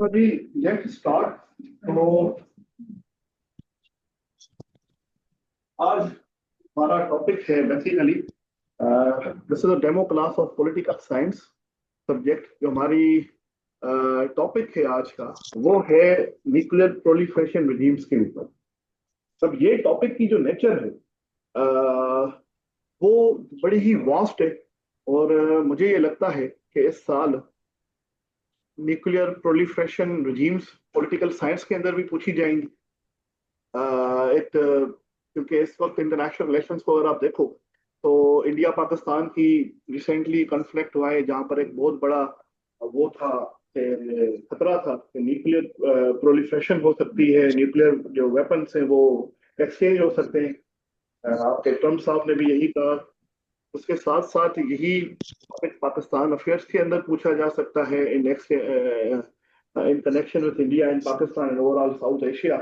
तो जी let's start. तो आज हमारा टॉपिक है basically this is a demo class of political science subject. जो हमारी टॉपिक है आज का वो है न्यूक्लियर प्रोलिफरेशन रिजीम्स के ऊपर। अब ये टॉपिक की जो नेचर है वो बड़ी ही वास्ट है। और मुझे ये लगता है कि इस साल nuclear proliferation regimes political science के अंदर भी पूछी जाएंगी। क्योंकि इस वक्त इंटरनेशनल रिलेशंस को अगर आप देखो तो इंडिया पाकिस्तान की रिसेंटली कॉन्फ्लिक्ट हुआ है, जहां पर एक बहुत बड़ा वो था खतरा था कि न्यूक्लियर प्रोलिफरेशन हो सकती है, न्यूक्लियर जो वेपन्स हैं वो एक्सचेंज हो सकते हैं। आपके ट्रम्प साहब ने भी यही कहा। उसके साथ साथ यही पाकिस्तान अफेयर्स के अंदर पूछा जा सकता है in next in connection with India and Pakistan and overall south Asia.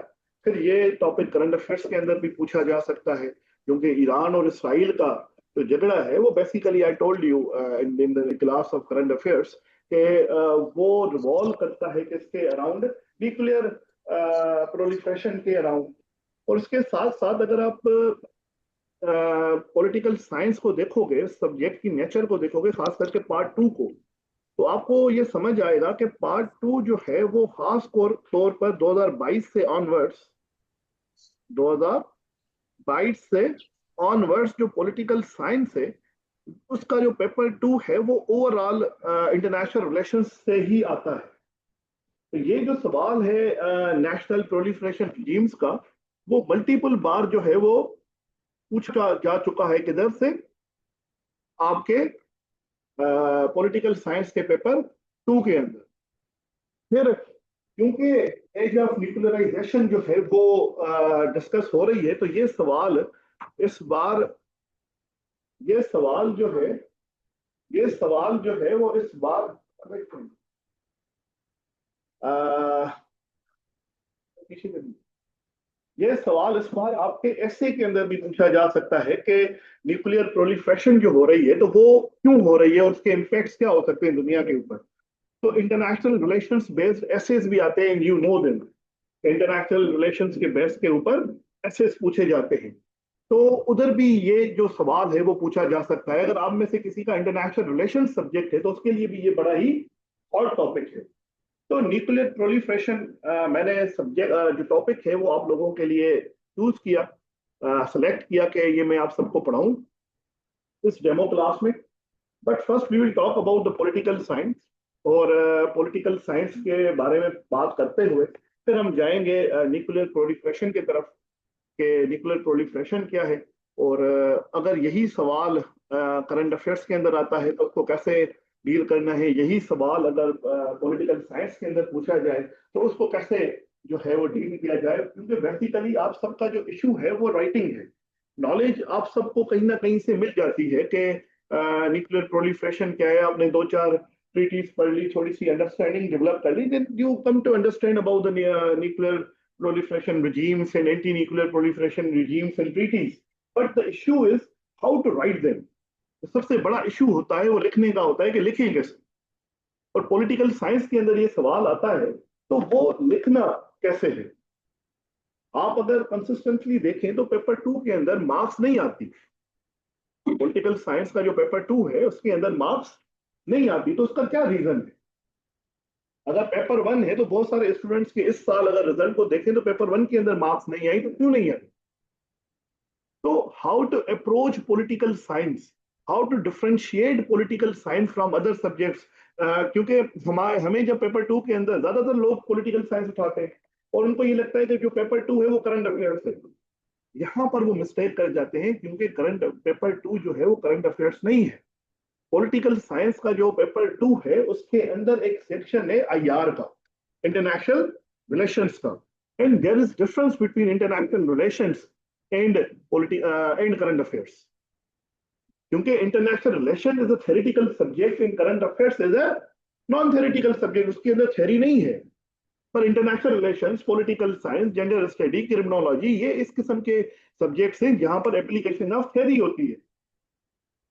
फिर ये टॉपिक करंट अफेयर्स के अंदर भी पूछा जा सकता है, क्योंकि ईरान और इसराइल का जो झगड़ा है वो basically I told you in the class of current affairs कि वो रिवॉल्व करता है किसके अराउंड, न्यूक्लियर प्रोलिफरेशन के अराउंड। और उसके साथ साथ अगर आप पॉलिटिकल साइंस को देखोगे, सब्जेक्ट की नेचर को देखोगे, खास करके पार्ट टू को, तो आपको ये समझ आएगा कि पार्ट टू जो है वो खास तौर पर 2022 से ऑनवर्ड्स 2022 से ऑनवर्ड्स जो पॉलिटिकल साइंस है उसका जो पेपर टू है वो ओवरऑल इंटरनेशनल रिलेशंस से ही आता है। तो ये जो सवाल है नेशनल प्रोलिफरेशन रिजीम्स का, वो मल्टीपल बार जो है वो पूछा जा चुका है किधर से, आपके पॉलिटिकल साइंस के पेपर टू के अंदर। फिर क्योंकि एज ऑफ न्यूक्लियराइजेशन जो है वो डिस्कस हो रही है, तो ये सवाल इस बार, ये सवाल जो है ये सवाल जो है वो इस बार अ, ये सवाल इस बार आपके एसए के अंदर भी पूछा जा सकता है कि न्यूक्लियर प्रोलिफरेशन जो हो रही है तो वो क्यों हो रही है और उसके इम्पैक्ट्स क्या हो सकते हैं दुनिया के ऊपर। तो इंटरनेशनल रिलेशंस बेस्ड एसेस भी आते हैं, you know them. International relations के बेस के ऊपर एसेस पूछे जाते हैं। तो उधर भी ये जो सवाल है वो पूछा जा सकता है। अगर आप में से किसी का इंटरनेशनल रिलेशन सब्जेक्ट है तो उसके लिए भी ये बड़ा ही हॉट टॉपिक है। तो न्यूक्लियर प्रोलिफरेशन मैंने सब्जेक्ट जो टॉपिक है वो आप लोगों के लिए चूज किया, सेलेक्ट किया कि ये मैं आप सबको पढ़ाऊं इस डेमो क्लास में। But first we will talk about the political science. और पॉलिटिकल साइंस के बारे में बात करते हुए फिर हम जाएंगे न्यूक्लियर प्रोलिफरेशन की तरफ कि न्यूक्लियर प्रोलिफरेशन क्या है। और अगर यही सवाल करंट अफेयर्स के अंदर आता है तो उसको कैसे डील करना है, यही सवाल अगर पॉलिटिकल साइंस के अंदर पूछा जाए तो उसको कैसे जो है वो डील किया जाए। क्योंकि बेसिकली आप सबका जो इशू है वो राइटिंग है। नॉलेज आप सबको कहीं ना कहीं से मिल जाती है कि न्यूक्लियर प्रोलिफरेशन क्या है, आपने दो चार ट्रीटीज पढ़ ली, थोड़ी सी अंडरस्टैंडिंग डेवलप कर ली, then you come to understand about the nuclear proliferation regimes and anti-nuclear proliferation regimes and treaties. But the issue is how to write them. सबसे बड़ा इशू होता है वो लिखने का होता है कि लिखें कैसे। और पॉलिटिकल साइंस के अंदर ये सवाल आता है तो वो लिखना कैसे है। आप अगर कंसिस्टेंटली देखें तो पेपर टू के अंदर मार्क्स नहीं आती। पॉलिटिकल साइंस का जो पेपर टू है उसके अंदर मार्क्स नहीं आती, तो उसका क्या रीजन है। अगर पेपर वन है तो बहुत सारे स्टूडेंट्स के इस साल अगर रिजल्ट को देखें तो पेपर वन के अंदर मार्क्स नहीं आई, तो क्यों नहीं आई। तो how to approach political science, how to differentiate political science from other subjects. क्योंकि हमें जब पेपर टू के अंदर ज्यादातर लोग पॉलिटिकल साइंस उठाते हैं और उनको ये लगता है कि जो पेपर टू है वो करंट अफेयर्स है। यहाँ पर वो मिस्टेक कर जाते हैं, क्योंकि करंट पेपर टू जो है वो करंट अफेयर्स नहीं है। पॉलिटिकल साइंस का जो पेपर टू है उसके अंदर एक सेक्शन है आईआर का, इंटरनेशनल रिलेशंस का। And there is difference between international relations and and current affairs. क्योंकि international relation is a theoretical subject in current affairs is a non theoretical subject, उसके अंदर थ्योरी नहीं है। पर international relations, political science, gender study, criminology, ये इस किस्म के सब्जेक्ट्स हैं जहां पर एप्लीकेशन ऑफ थ्योरी होती है।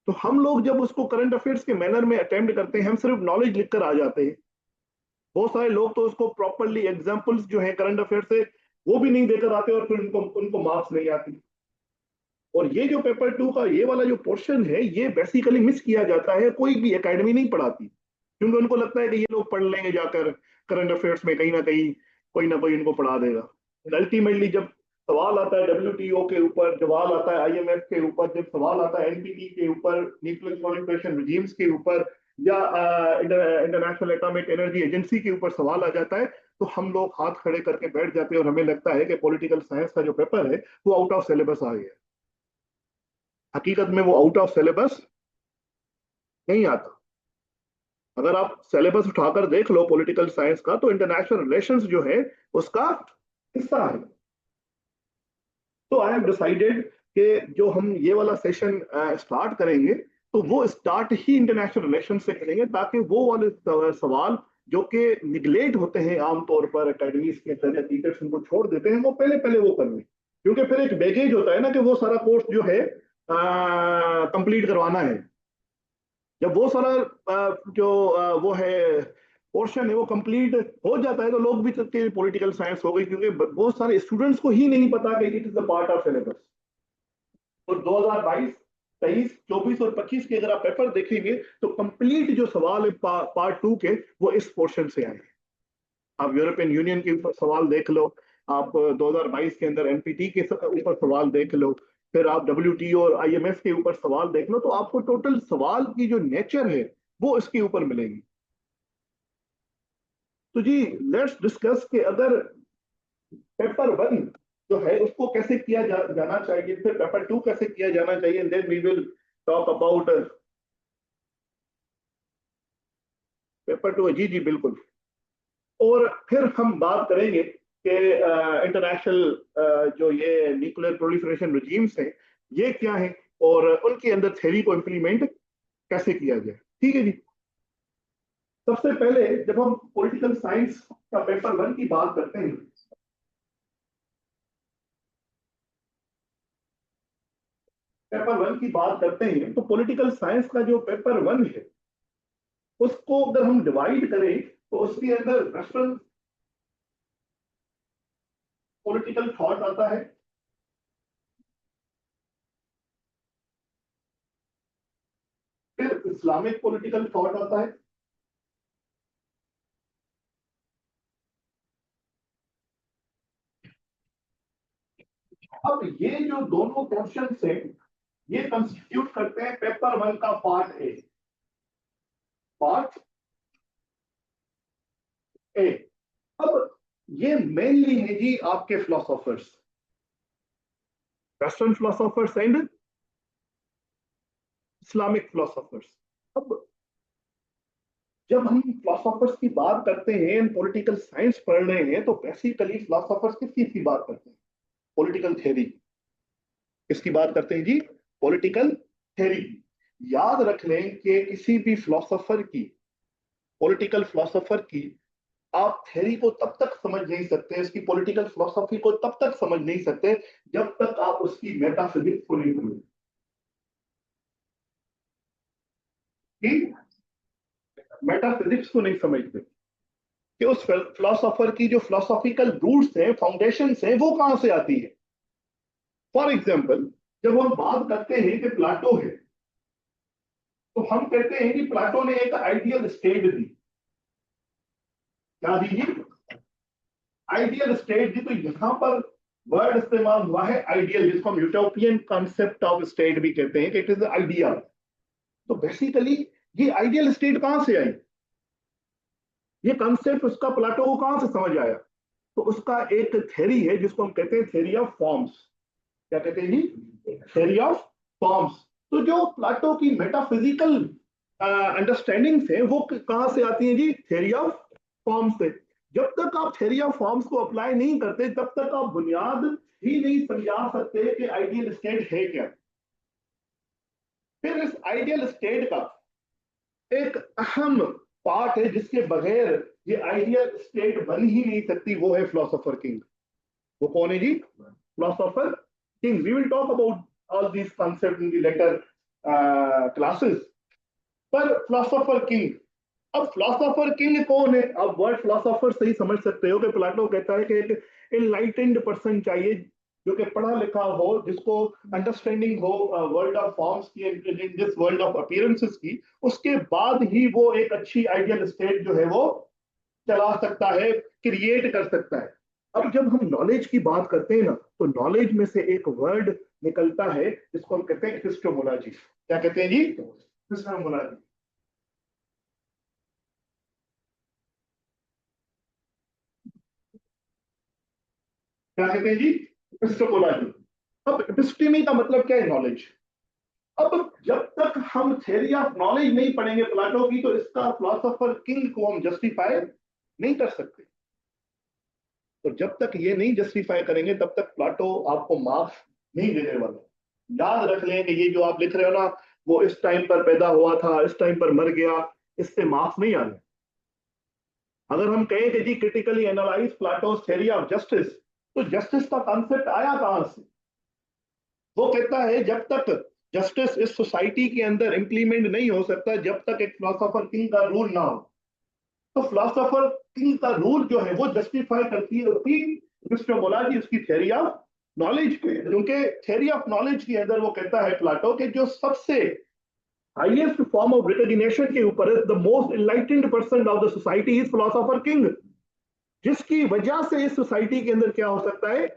तो हम लोग जब उसको करंट अफेयर्स के मैनर में अटेम्प्ट करते हैं हम सिर्फ नॉलेज लिखकर आ जाते हैं। बहुत सारे लोग तो उसको प्रॉपरली एग्जाम्पल्स जो है करंट अफेयर से वो भी नहीं देकर आते और फिर उनको उनको मार्क्स नहीं आती। और ये जो पेपर टू का ये वाला जो पोर्शन है ये बेसिकली मिस किया जाता है, कोई भी एकेडमी नहीं पढ़ाती, क्योंकि उनको लगता है कि ये लोग पढ़ लेंगे जाकर करंट अफेयर्स में, कहीं ना कोई इनको पढ़ा देगा। अल्टीमेटली जब सवाल आता है डब्ल्यूटीओ के ऊपर, सवाल आता है आईएमएफ के ऊपर, जब सवाल आता है एनपीटी के ऊपर, न्यूक्लियर प्रोलिफरेशन रिजीम्स के ऊपर, या इंटरनेशनल एटॉमिक एनर्जी एजेंसी के ऊपर सवाल आ जाता है, तो हम लोग हाथ खड़े करके बैठ जाते हैं और हमें लगता है कि पॉलिटिकल साइंस का जो पेपर है वो आउट ऑफ सिलेबस आ गया। हकीकत में वो आउट ऑफ सिलेबस नहीं आता। अगर आप सिलेबस उठाकर देख लो पॉलिटिकल साइंस का, तो इंटरनेशनल रिलेशंस जो है उसका हिस्सा है। तो आई हैव डिसाइडेड कि जो हम ये वाला सेशन स्टार्ट करेंगे तो वो स्टार्ट ही इंटरनेशनल रिलेशन से करेंगे, ताकि वो वाले सवाल जो कि निगलेक्ट होते हैं आमतौर पर एकेडमीज के अंदर या टीचर्स उनको छोड़ देते हैं, वो पहले पहले वो कर लें। क्योंकि फिर एक बैगेज होता है ना कि वो सारा कोर्स जो है कंप्लीट करवाना है। जब वो सारा वो है पोर्शन है वो कंप्लीट हो जाता है, तो लोग भी सकते पॉलिटिकल साइंस हो गई, क्योंकि बहुत सारे स्टूडेंट्स को ही नहीं पता कि it is the part of syllabus. तो 2022, 23, 24 और 25 के अगर आप पेपर देखेंगे तो कंप्लीट जो सवाल है पार्ट टू के वो इस पोर्शन से आए हैं। आप यूरोपियन यूनियन के ऊपर सवाल देख लो, आप 2022 के अंदर एनपीटी के ऊपर सवाल देख लो, फिर आप डब्ल्यूटीओ और आईएमएफ के ऊपर सवाल देख लो, तो आपको टोटल सवाल की जो नेचर है वो इसके ऊपर मिलेगी। तो जी लेट्स डिस्कस कि अगर पेपर वन जो है उसको कैसे किया जाना चाहिए, फिर पेपर टू कैसे किया जाना चाहिए, and then we will talk about paper two. जी जी बिल्कुल। और फिर हम बात करेंगे कि इंटरनेशनल जो ये न्यूक्लियर प्रोलिफरेशन रिजीम्स हैं ये क्या है और उनके अंदर थ्योरी को इम्प्लीमेंट कैसे किया जाए। ठीक है जी। सबसे पहले जब हम पॉलिटिकल साइंस का पेपर वन की बात करते हैं, तो पॉलिटिकल साइंस का जो पेपर वन है उसको अगर हम डिवाइड करें तो उसके अंदर वेस्टर्न पॉलिटिकल थॉट आता है, फिर इस्लामिक पॉलिटिकल थॉट आता है, अब ये जो दोनों क्वेश्चन है ये कंस्टिट्यूट करते हैं पेपर वन का पार्ट ए। Part A. अब ये मेनली है जी आपके philosophers, western philosophers and Islamic philosophers. अब जब हम फिलोसोफर्स की बात करते हैं, पॉलिटिकल साइंस पढ़ रहे हैं, तो बेसिकली फिलोसोफर्स किस चीज की बात करते हैं? Political theory. किसकी बात करते हैं जी? Political theory. याद रख लें कि किसी भी फिलोसोफर की, पॉलिटिकल फिलोसोफर की आप थ्योरी को तब तक समझ नहीं सकते, इसकी पॉलिटिकल फिलोसफी को तब तक समझ नहीं सकते जब तक आप उसकी मेटाफिजिक्स को नहीं समझते। मेटाफिजिक्स को नहीं समझते कि उस फिलोसोफर की जो फिलोसॉफिकल रूट्स हैं, फाउंडेशंस हैं, वो कहां से आती है। फॉर एग्जाम्पल, जब हम बात करते हैं कि प्लाटो है, तो हम कहते हैं कि प्लाटो ने एक आइडियल स्टेट दी। क्या दी जी? आइडियल स्टेट दी। तो यहां पर वर्ड इस्तेमाल हुआ है आइडियल, जिसको हम यूटोपियन कॉन्सेप्ट ऑफ स्टेट भी कहते हैं कि इट इज आइडियल। तो बेसिकली ये आइडियल स्टेट कहां से आई, ये कॉन्सेप्ट उसका प्लाटो को कहां से समझ आया? तो उसका एक थ्योरी है जिसको हम कहते हैं थ्योरी ऑफ फॉर्म्स। क्या कहते हैं जी? Theory of forms. तो जो प्लाटो की मेटाफिजिकल अंडरस्टैंडिंग्स है वो कहां से आती है जी? थ्योरी ऑफ फॉर्म्स से। जब तक आप थ्योरी ऑफ फॉर्म्स को अप्लाई नहीं करते तब तक आप बुनियाद ही नहीं समझा सकते कि आइडियल स्टेट है क्या। फिर इस आइडियल स्टेट का एक अहम पार्ट है जिसके बगैर ये आइडियल स्टेट बन ही नहीं सकती, वो है फिलोसोफर किंग। वो कौन है जी? Philosopher king. We will talk about all these concept in the later classes. पर फिलोसोफर किंग अब फिलोसोफर किंग कौन है? आप वर्ड फिलोसोफर से ही समझ सकते हो कि प्लाटो कहता है कि एक इनलाइटेंड पर्सन चाहिए, जो कि पढ़ा लिखा हो, जिसको अंडरस्टैंडिंग हो वर्ल्ड ऑफ फॉर्म्स की, in this world of appearances की। उसके बाद ही वो एक अच्छी आइडियल स्टेट जो है वो चला सकता है, क्रिएट कर सकता है। अब जब हम नॉलेज की बात करते हैं ना, तो नॉलेज में से एक वर्ड निकलता है जिसको हम कहते हैं एपिस्टेमोलॉजी। क्या कहते हैं जी? एपिस्टेमोलॉजी। क्या कहते हैं जी? एपिस्टेमोलॉजी। अब एपिस्टेमी का मतलब क्या है? नॉलेज। अब जब तक हम थ्योरी ऑफ नॉलेज नहीं पढ़ेंगे प्लाटो की, तो इसका फिलोसोफर किंग को हम जस्टिफाई नहीं कर सकते। तो जब तक ये नहीं जस्टिफाई करेंगे, तब तक प्लाटो आपको मार्क्स नहीं देने वाला। याद रख लें कि ये जो आप लिख रहे हो ना, वो इस टाइम पर पैदा हुआ था, इस टाइम पर मर गया, इससे मार्क्स नहीं आने। अगर हम कहें कि जी critically analyse Plato's theory of justice, तो जस्टिस का कॉन्सेप्ट आया कहां से? वो कहता है जब तक जस्टिस इस सोसाइटी के अंदर इंप्लीमेंट नहीं हो सकता, जब तक एक फिलोसोफर किंग का रूल ना हो। तो फिलोसोफर किंग का रूल जो है वो जस्टिफाई करती है उसकी एपिस्टेमोलॉजी, उसकी थ्योरी ऑफ नॉलेज पे। क्योंकि थ्योरी ऑफ नॉलेज के अंदर वो कहता है प्लाटो के जो सबसे हाईएस्ट फॉर्म ऑफ रिकॉग्निशन के ऊपर है, the most enlightened person of the society is philosopher king, जिसकी वजह से इस सोसाइटी के अंदर क्या हो सकता है?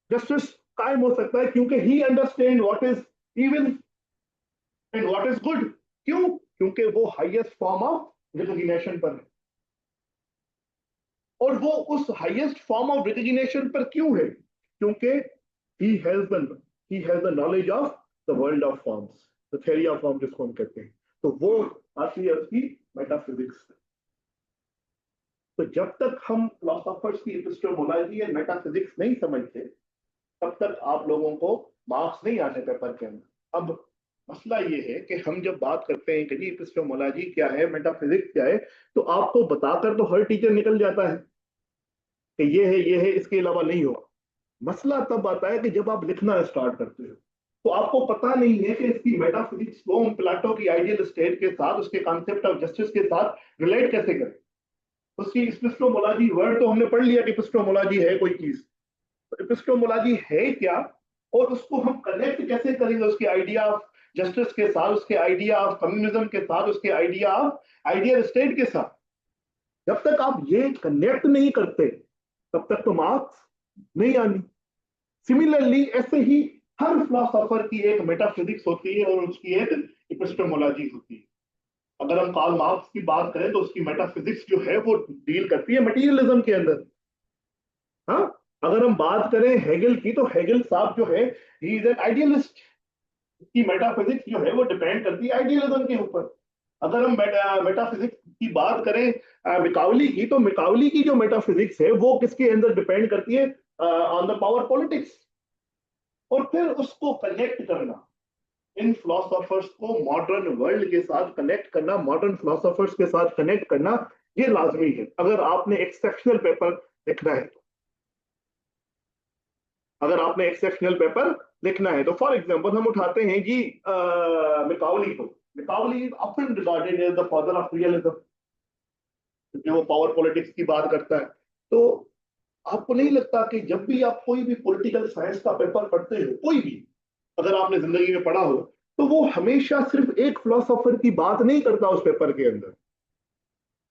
जस्टिस कायम हो सकता है, क्योंकि ही understand what is even and what is good. क्यों? क्योंकि वो हाईएस्ट फॉर्म ऑफ रिकॉग्निशन पर है। और वो उस हाईएस्ट फॉर्म ऑफ रिकॉग्निशन पर क्यों है? क्योंकि he has the he has the knowledge of the world of forms, the theory of form जिसको हम कहते हैं। तो वो आती है उसकी मेटाफिजिक्स। तो जब तक हम फिलोसोफर्स की एपिस्टेमोलॉजी एंड मेटाफिजिक्स नहीं समझते, तब तक आप लोगों को मार्क्स नहीं आने पेपर के अंदर। अब मसला ये है कि हम जब बात करते हैं कि जी एपिस्टेमोलॉजी क्या है, मेटाफिजिक्स क्या है, तो आपको बताकर तो हर टीचर निकल जाता है कि ये है, इसके अलावा नहीं होगा। मसला तब आता है कि जब आप लिखना स्टार्ट करते हो, तो आपको पता नहीं है कि इसकी मेटाफिजिक्स को हम प्लाटो की आइडियल स्टेट के साथ, उसके कॉन्सेप्ट ऑफ जस्टिस के साथ रिलेट कैसे करें। उसकी एपिस्टेमोलॉजी वर्ड तो हमने पढ़ लिया कि एपिस्टेमोलॉजी है कोई चीज, एपिस्टेमोलॉजी है क्या, और उसको हम कनेक्ट कैसे करेंगे उसके आइडिया ऑफ जस्टिस के साथ, उसके आइडिया ऑफ कम्युनिज्म के साथ, उसके आइडिया ऑफ आइडियल स्टेट के साथ। जब तक आप ये कनेक्ट नहीं करते, तब तक तो मार्क्स नहीं आनी। सिमिलरली ऐसे ही हर फिलोसोफर की एक मेटाफिजिक्स होती है और उसकी एक एपिस्टेमोलॉजी होती है। अगर हम कार्ल मार्क्स की बात करें, तो उसकी मेटाफिजिक्स जो है वो डील करती है मटीरियलिज्म के अंदर। हाँ, अगर हम बात करें हेगल की, तो हेगल साहब जो है, ही इज एन आइडियलिस्ट। की मेटाफिजिक्स जो है वो डिपेंड करती है आइडियलिज्म के ऊपर। अगर हम मेटाफिजिक्स की बात करें मिकावली की, तो मिकावली की जो मेटाफिजिक्स है वो किसके अंदर डिपेंड करती है? On the power politics. और फिर उसको कनेक्ट करना, इन फिलोसोफर्स को मॉडर्न वर्ल्ड के साथ कनेक्ट करना, मॉडर्न फिलोसोफर्स के साथ कनेक्ट करना, ये लाजमी है अगर आपने एक्सेप्शनल पेपर लिखना है। अगर आपने एक्सेप्शनल पेपर लिखना है, तो फॉर एग्जांपल हम उठाते हैं जी मिकावली को। Machiavelli is often regarded as the father of realism, क्योंकि वो पावर पॉलिटिक्स की बात करता है। तो आपको नहीं लगता कि जब भी आप कोई भी पॉलिटिकल साइंस का पेपर पढ़ते हो, कोई भी, अगर आपने जिंदगी में पढ़ा हो, तो वो हमेशा सिर्फ एक फिलोसोफर की बात नहीं करता उस पेपर के अंदर।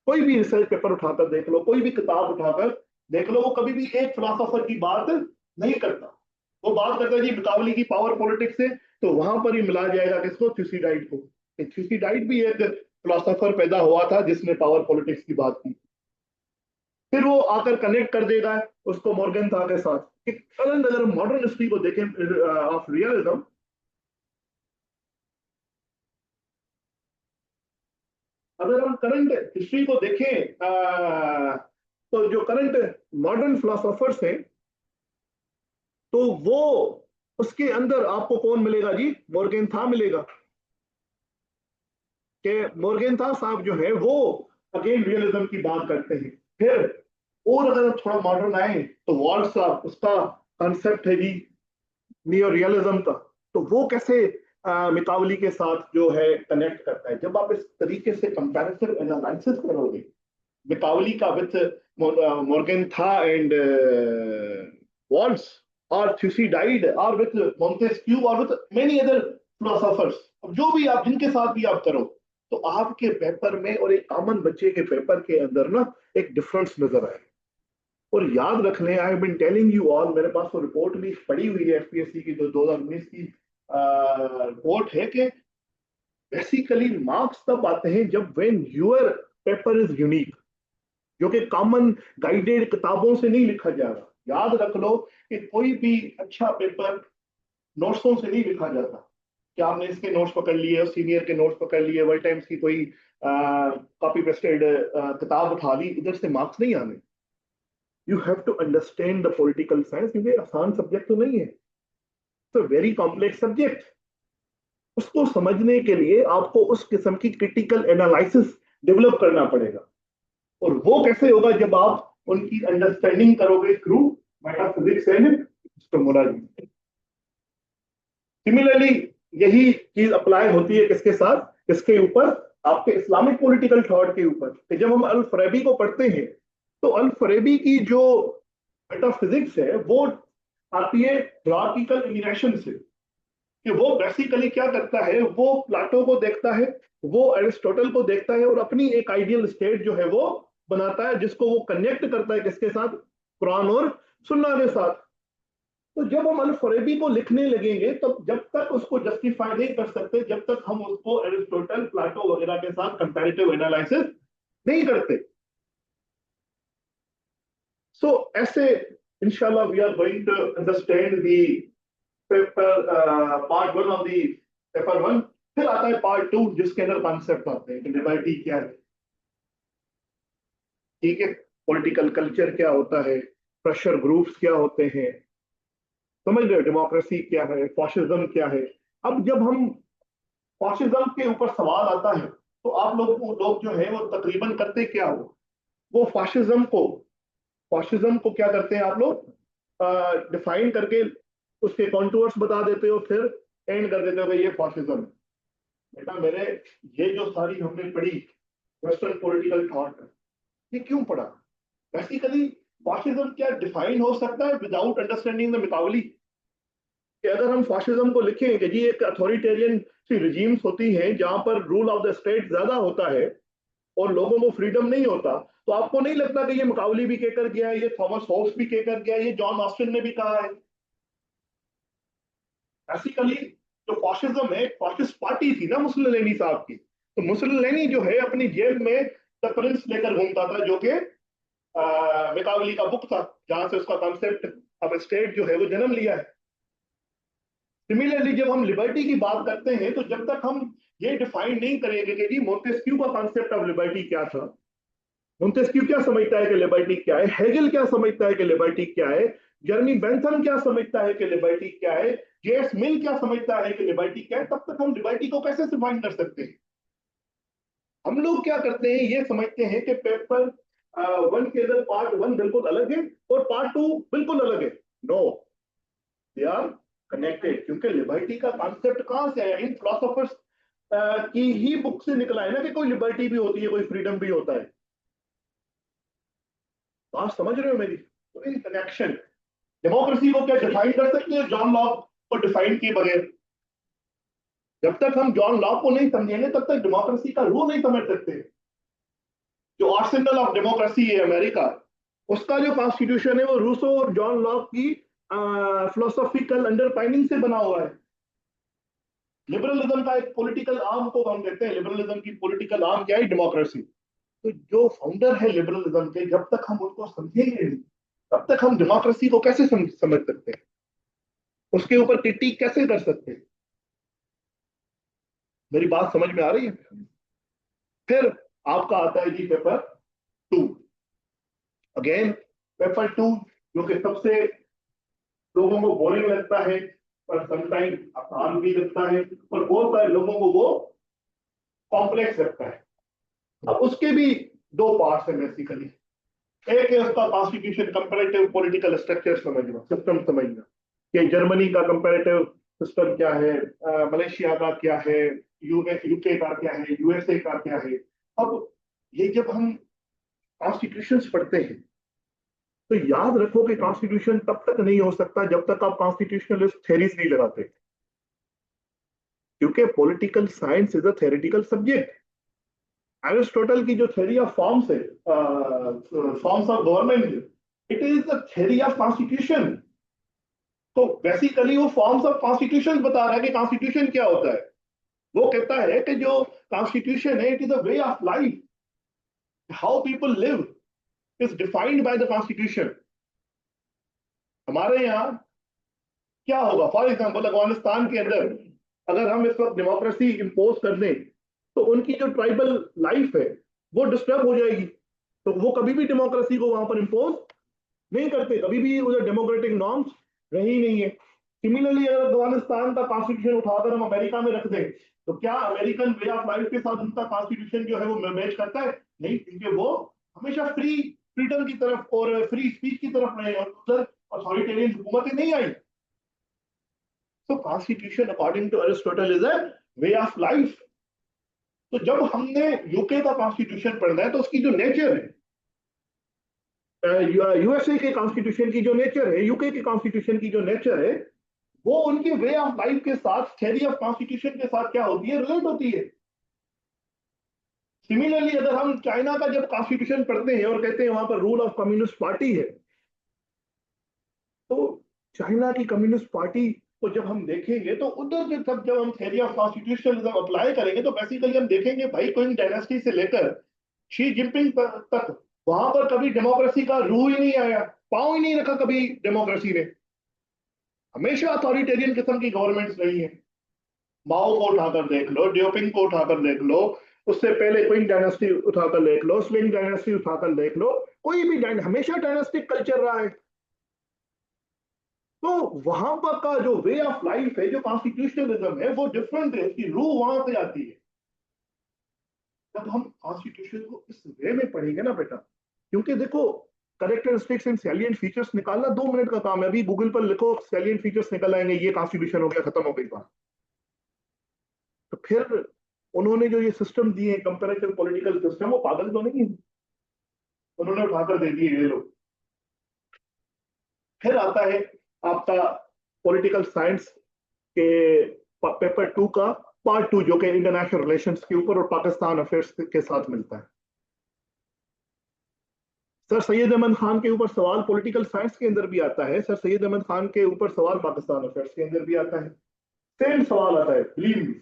कोई भी रिसर्च पेपर उठाकर देख लो, कोई भी किताब उठाकर देख लो, वो कभी भी एक फिलोसोफर की बात नहीं करता। वो बात करता है जी मिकावली की पावर पॉलिटिक्स से, तो वहां पर ही मिला जाएगा किसको? थ्यूसिडाइड को। थ्यूसिडाइड भी एक फिलोसोफर पैदा हुआ था जिसने पावर पॉलिटिक्स की बात की। फिर वो आकर कनेक्ट कर देगा उसको मॉर्गन था के साथ। कि करंट अगर मॉडर्न हिस्ट्री को देखें ऑफ रियलिज्म, अगर हम करंट हिस्ट्री को देखें, तो जो करंट मॉडर्न फिलोसोफर्स हैं, तो वो उसके अंदर आपको कौन मिलेगा जी? मॉर्गन था मिलेगा। कि मॉर्गन था साहब जो है वो अगेन रियलिज्म की बात करते हैं। फिर और अगर थोड़ा मॉडर्न आए, तो वॉल्ट साहब, उसका कॉन्सेप्ट है जी नियो रियलिज्म का। तो वो कैसे मितावली के साथ जो है कनेक्ट करता है। जब आप इस तरीके से कंपैरेटिव एनालिसिस करोगे, मितावली का विथ मॉर्गन था एंड वॉल्स, और थ्यूसिडाइड, और विथ मोंटेस्क्यू, और विथ मेनी अदर फिलोसोफर्स, जो भी आप जिनके साथ भी आप करो, तो आपके पेपर में और एक कॉमन बच्चे के पेपर के अंदर ना एक डिफरेंस नजर आए। और याद रख लें, I have been telling you all, मेरे पास वो रिपोर्ट भी पड़ी हुई है एफपीएससी की, जो 2019 की रिपोर्ट है, कि बेसिकली मार्क्स तब आते हैं जब when your paper is unique, जो कि कॉमन गाइडेड किताबों से नहीं लिखा जा रहा। याद रख लो कि कोई भी अच्छा पेपर नोट्सों से नहीं लिखा जाता। क्या आपने इसके नोट्स पकड़ लिए, सीनियर के नोट्स पकड़ लिए, वर्ल्ड टाइम्स की कोई कॉपी पेस्टेड किताब उठा ली, इधर से मार्क्स नहीं आने। You have to understand the political science, क्योंकि आसान सब्जेक्ट तो नहीं है, तो वेरी कॉम्प्लेक्स सब्जेक्ट। उसको समझने के लिए आपको उस किस्म की क्रिटिकल एनालिसिस डेवलप करना पड़ेगा। और वो कैसे होगा? जब आप उनकी अंडरस्टैंडिंग करोगे through metaphysics and epistemology. Similarly यही चीज अप्लाई होती है किसके साथ? किसके ऊपर? आपके इस्लामिक पॉलिटिकल थॉट के ऊपर। कि जब हम अल फरेबी को पढ़ते हैं, तो अल फरेबी की जो मेटाफिजिक्स है वो आती है हिरार्किकल इमिनेशन से। कि वो बेसिकली क्या करता है, वो प्लाटो को देखता है, वो एरिस्टोटल को देखता है, और अपनी एक आइडियल स्टेट जो है वो बनाता है, जिसको वो कनेक्ट करता है किसके साथ? कुरान और सुन्ना के साथ। तो जब हम अल फरेबी को लिखने लगेंगे, तब जब तक उसको जस्टिफाई नहीं कर सकते, जब तक हम उसको एरिस्टोटल, प्लाटो वगैरह के साथ कंपैरेटिव एनालिसिस नहीं करते। सो ऐसे इंशाल्लाह we are going to understand the paper part one of the paper one. फिर आता है पार्ट टू, जिसके अंदर कॉन्सेप्ट आते हैं कि लिबर्टी क्या है, ठीक है, पॉलिटिकल कल्चर क्या होता है, प्रेशर ग्रुप्स क्या होते हैं, समझ रहे हो, डेमोक्रेसी क्या है, फॉशिज्म क्या है। अब जब हम फॉशिज्म के ऊपर सवाल आता है, तो आप लोग जो है वो तकरीबन करते क्या हो? वो फॉशिज्म को क्या करते हैं आप लोग? डिफाइन करके उसके कॉन्टूर्स बता देते हो, फिर एंड कर देते हो कि ये फॉशिज्म। बेटा मेरे, ये जो सारी हमने पढ़ी वेस्टर्न पॉलिटिकल थॉट, ये क्यों पढ़ा? बेसिकली फॉशिज्म क्या डिफाइन हो सकता है विदाउट अंडरस्टैंडिंग द मितावली? कि अगर हम फाशिज्म को लिखें कि जी एक अथॉरिटेरियन सी रिजीम्स होती हैं जहां पर रूल ऑफ द स्टेट ज्यादा होता है और लोगों को फ्रीडम नहीं होता, तो आपको नहीं लगता कि ये मकावली भी कहकर गया है, ये थॉमस होब्स भी कहकर गया है, ये जॉन ऑस्टिन ने भी कहा है? बेसिकली जो फाशिज्म है, फाशिस्ट पार्टी थी ना मुसलिनी साहब की, तो मुसलिनी जो है अपनी जेब में द प्रिंस लेकर घूमता था, जो कि मिकावली का बुक था, जहां से उसका कॉन्सेप्ट ऑफ स्टेट जो है वो जन्म लिया है। सिमिलरली जब हम लिबर्टी की बात करते हैं, तो जब तक हम ये डिफाइन नहीं करेंगे कि जी मोंटेस्क्यू का कॉन्सेप्ट ऑफ लिबर्टी क्या था, मोंटेस्क्यू क्या समझता है कि लिबर्टी क्या है, हेगल क्या समझता है कि लिबर्टी क्या है, जर्मी बेंथम क्या समझता है कि लिबर्टी क्या है, जेम्स मिल क्या समझता है कि लिबर्टी क्या है, तब तक हम लिबर्टी को कैसे डिफाइन कर सकते हैं? हम लोग क्या करते हैं, ये समझते हैं कि पेपर वन के अंदर पार्ट वन बिल्कुल अलग है और पार्ट टू बिल्कुल अलग है। नो, दे आर कनेक्टेड, क्योंकि लिबर्टी का कॉन्सेप्ट कहां से आया? इन फिलोसोफर्स की ही बुक से निकला है ना, कि कोई लिबर्टी भी होती है, कोई फ्रीडम भी होता है। तो आप समझ रहे हो मेरी? तो इन कनेक्शन, डेमोक्रेसी को क्या डिफाइन कर सकते हैं जॉन लॉक को डिफाइन किए बगैर? जब तक हम जॉन लॉक को नहीं समझेंगे, तब तक डेमोक्रेसी का रूल नहीं समझ सकते। जो आर्सेनल ऑफ डेमोक्रेसी है अमेरिका, उसका जो कॉन्स्टिट्यूशन है वो रूसो और जॉन लॉक की फिलोसॉफिकल अंडरपाइनिंग से बना हुआ है। लिबरलिज्म का एक पॉलिटिकल आर्म को हम कहते हैं, लिबरलिज्म की पॉलिटिकल आर्म क्या है? डेमोक्रेसी। तो जो फाउंडर है लिबरलिज्म के, जब तक हम उनको समझेंगे नहीं, तब तक हम डेमोक्रेसी को कैसे समझ सकते हैं, उसके ऊपर क्रिटिक कैसे कर सकते हैं? मेरी बात समझ में आ रही है? फिर आपका आता है जी paper two. Again paper two, जो कि सबसे लोगों को बोरिंग लगता है, पर समटाइम आसान भी लगता है, और बहुत सारे लोगों को वो कॉम्प्लेक्स लगता है। अब उसके भी दो पार्ट्स हैं बेसिकली। एक है उसका कॉन्स्टिट्यूशन, कंपैरेटिव पॉलिटिकल स्ट्रक्चर समझना, सिस्टम समझना, कि जर्मनी का कंपैरेटिव सिस्टम क्या है, मलेशिया का क्या है, यूके का क्या है, यूएसए का क्या है। अब ये जब हम कॉन्स्टिट्यूशन पढ़ते हैं तो याद रखो कि कॉन्स्टिट्यूशन तब तक नहीं हो सकता जब तक आप कॉन्स्टिट्यूशनलिस्ट थेरीज नहीं लगाते, क्योंकि political science is a theoretical subject. Aristotle की जो थ्योरी ऑफ फॉर्म्स है, forms of government, it is the theory of constitution. तो बेसिकली वो फॉर्म्स ऑफ कॉन्स्टिट्यूशन बता रहा है कि कॉन्स्टिट्यूशन क्या होता है। वो कहता है कि जो कॉन्स्टिट्यूशन है, it is a way of life, how people live is defined by the constitution. हमारे यहाँ क्या होगा, फॉर एग्जाम्पल अफगानिस्तान के अंदर अगर हम इस वक्त डेमोक्रेसी इम्पोज कर दें तो उनकी जो ट्राइबल लाइफ है वो डिस्टर्ब हो जाएगी। तो वो कभी भी डेमोक्रेसी को वहां पर इम्पोज नहीं करते, कभी भी उधर डेमोक्रेटिक नॉर्म्स रही नहीं है। सिमिलरली अगर अफगानिस्तान का कॉन्स्टिट्यूशन उठाकर हम अमेरिका में रख दें तो क्या अमेरिकन वे ऑफ लाइफ के साथ उनका कॉन्स्टिट्यूशन जो है वो मैच करता है? नहीं, क्योंकि वो हमेशा फ्रीडम की तरफ और फ्री स्पीच की तरफ रहे और उधर अथॉरिटेरियन हुकूमतें नहीं आई। तो constitution according to Aristotle is a way of life. तो जब हमने यूके का कॉन्स्टिट्यूशन पढ़ना है तो उसकी जो नेचर है, यूएसए के कॉन्स्टिट्यूशन की जो नेचर है, यूके के कॉन्स्टिट्यूशन की जो नेचर है, वो उनके वे ऑफ लाइफ के साथ, थ्योरी ऑफ कॉन्स्टिट्यूशन के साथ क्या होती है, रिलेट होती है। सिमिलरली अगर हम चाइना का जब कॉन्स्टिट्यूशन पढ़ते हैं और कहते हैं वहां पर रूल ऑफ कम्युनिस्ट पार्टी है, तो चाइना की कम्युनिस्ट पार्टी को जब हम देखेंगे तो उधर से तब जब हम थ्योरी ऑफ कॉन्स्टिट्यूशनलिज्म अप्लाई करेंगे तो बेसिकली हम देखेंगे भाई क्विंग डायनेस्टी से लेकर शी जिनपिंग तक वहां पर कभी डेमोक्रेसी का रू ही नहीं आया, पांव ही नहीं रखा कभी डेमोक्रेसी ने। हमेशा अथॉरिटेरियन किस्म की गवर्नमेंट्स रही है। माओ को उठाकर देख लो, ड्योपिंग को उठाकर देख लो, उससे पहले क्विंग डायनेस्टी उठाकर देख लो, स्विंग डायनेस्टी उठाकर देख लो, कोई भी हमेशा डायनेस्टिक कल्चर रहा है। तो वहां पर का जो वे ऑफ लाइफ है, जो कॉन्स्टिट्यूशनलिज्म है, वो डिफरेंट है, उसकी रूह वहां से आती है। जब हम कॉन्स्टिट्यूशन को इस वे में पढ़ेंगे ना बेटा, क्योंकि देखो करेक्टरिस्टिक्स एंड सैलिएंट फीचर्स निकालना 2 मिनट का काम है। अभी गूगल पर लिखो सैलिएंट फीचर्स निकल आएंगे, ये कॉन्स्टिट्यूशन हो गया, खत्म हो गई बात। तो फिर उन्होंने जो ये सिस्टम दिए कंपैरेटिव पॉलिटिकल सिस्टम, वो पागल तो नहीं है, उन्होंने उठाकर दे दिए ये लोग। फिर आता है आपका पॉलिटिकल साइंस के पेपर 2 का पार्ट 2, जो कि इंटरनेशनल रिलेशंस के ऊपर और पाकिस्तान अफेयर्स के साथ मिलता है। सर सैयद अहमद खान के ऊपर सवाल पॉलिटिकल साइंस के अंदर भी आता है, सर सैयद अहमद खान के ऊपर सवाल पाकिस्तान अफेयर्स के अंदर भी आता है। सेम सवाल आता है, बिलीव मी,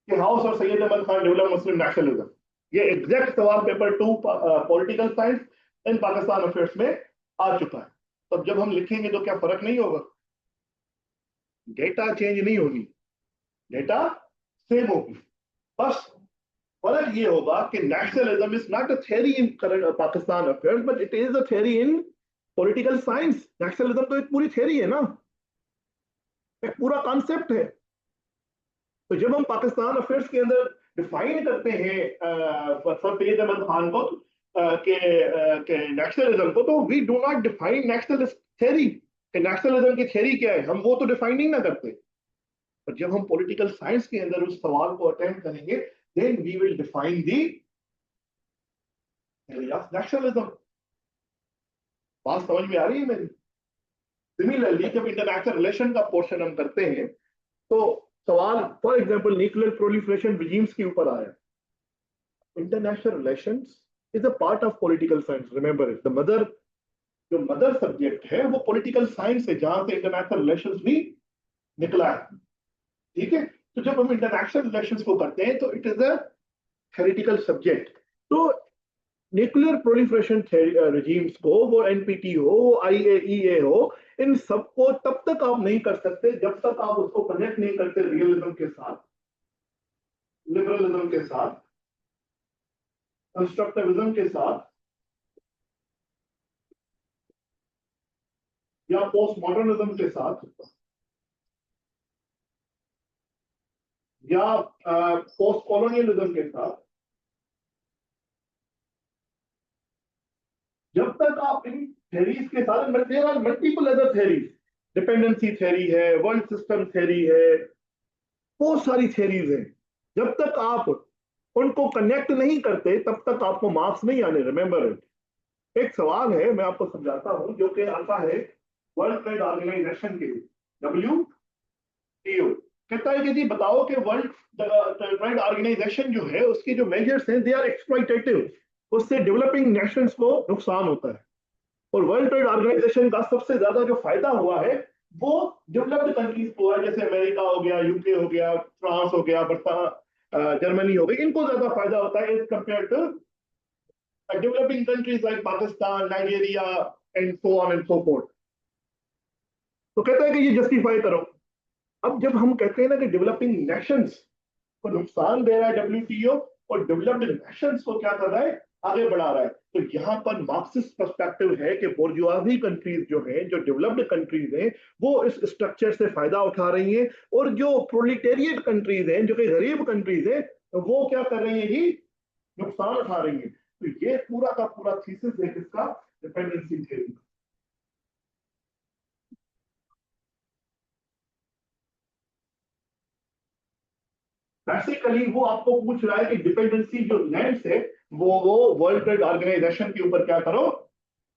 कि how sir Syed Ahmad Khan develop Muslim nationalism. ये एग्जैक्ट सवाल paper 2 political science in Pakistan affairs में आ चुका है। तब जब हम लिखेंगे तो क्या फर्क नहीं होगा? डेटा चेंज नहीं होगी, डेटा सेम होगी। बस फर्क ये होगा कि nationalism is not a theory in Pakistan affairs, but it is a theory in political science. Nationalism तो एक पूरी थ्योरी है ना, एक पूरा कॉन्सेप्ट है। तो जब हम पाकिस्तान अफेयर्स के अंदर डिफाइन करते हैं सर सैयद अहमद खान को के नेशनलिज्म को, तो we do not define nationalist theory, nationalism की थ्योरी क्या है, हम वो तो डिफाइन ही ना करते। पर जब हम पॉलिटिकल साइंस के अंदर उस सवाल को अटेम्प्ट करेंगे, then we will define the theory of nationalism. बात समझ में आ रही है मेरी? सिमिलरली जब इंटरनेशनल रिलेशन का पोर्शन हम करते हैं तो सवाल for example nuclear proliferation regimes के ऊपर आया। International relations is a part of political science, remember it. The mother, जो मदर सब्जेक्ट है वो पॉलिटिकल साइंस है, जहां से इंटरनेशनल रिलेशंस भी निकला है। ठीक है, तो जब हम इंटरनेशनल रिलेशंस को करते हैं तो it is a theoretical subject. तो न्यूक्लियर प्रोलिफरेशन रिजीम्स को, वो एनपीटी हो, वो आईएईए हो, इन सबको तब तक आप नहीं कर सकते जब तक आप उसको कनेक्ट नहीं करते रियलिज्म के साथ, लिबरलिज्म के साथ, कंस्ट्रक्टिविज्म के साथ, या पोस्ट मॉडर्निज्म के साथ, या पोस्ट कॉलोनियलिज्म के साथ। जब तक आप इन थेरीज के साथ, there are multiple other theories, dependency theory है, वर्ल्ड सिस्टम थ्योरी है, बहुत सारी थ्योरीज हैं। जब तक आप उनको कनेक्ट नहीं करते तब तक आपको मार्क्स नहीं आने, रिमेंबर इट। एक सवाल है, मैं आपको समझाता हूं, जो कि आता है वर्ल्ड ट्रेड ऑर्गेनाइजेशन के, WTO। कहता है कि जी बताओ कि वर्ल्ड ट्रेड ऑर्गेनाइजेशन जो है उसके जो मेजर्स हैं दे आर एक्सप्लॉइटेटिव, उससे डेवलपिंग नेशंस को नुकसान होता है। और वर्ल्ड ट्रेड ऑर्गेनाइजेशन का सबसे ज्यादा जो फायदा हुआ है वो डेवलप्ड कंट्रीज को है, जैसे अमेरिका हो गया, UK हो गया, फ्रांस हो गया, जर्मनी हो गई, इनको ज्यादा फायदा होता है as compare to developing countries like Pakistan, Nigeria and so on and so forth. तो कहता है कि ये जस्टिफाई करो। अब जब हम कहते हैं ना कि डेवलपिंग नेशंस को नुकसान दे रहा है WTO, और डेवलप्ड नेशंस को क्या कर रहा है, आगे बढ़ा रहा है, तो यहाँ पर मार्क्सिस्ट पर्सपेक्टिव है कि बोर्जुआजी कंट्रीज जो हैं, जो डेवलप्ड कंट्रीज हैं, वो इस स्ट्रक्चर से फायदा उठा रही हैं, और जो प्रोलिटेरिएट कंट्रीज हैं, जो कि गरीब कंट्रीज हैं, वो क्या कर रही हैं जी, नुकसान उठा रही हैं। तो ये पूरा का पूरा थीसिस है किसका, डिपेंडेंसी थ्योरी। बेसिकली वो आपको पूछ रहा है कि डिपेंडेंसी जो लैंड्स है वो वर्ल्ड ट्रेड ऑर्गेनाइजेशन के ऊपर क्या करो,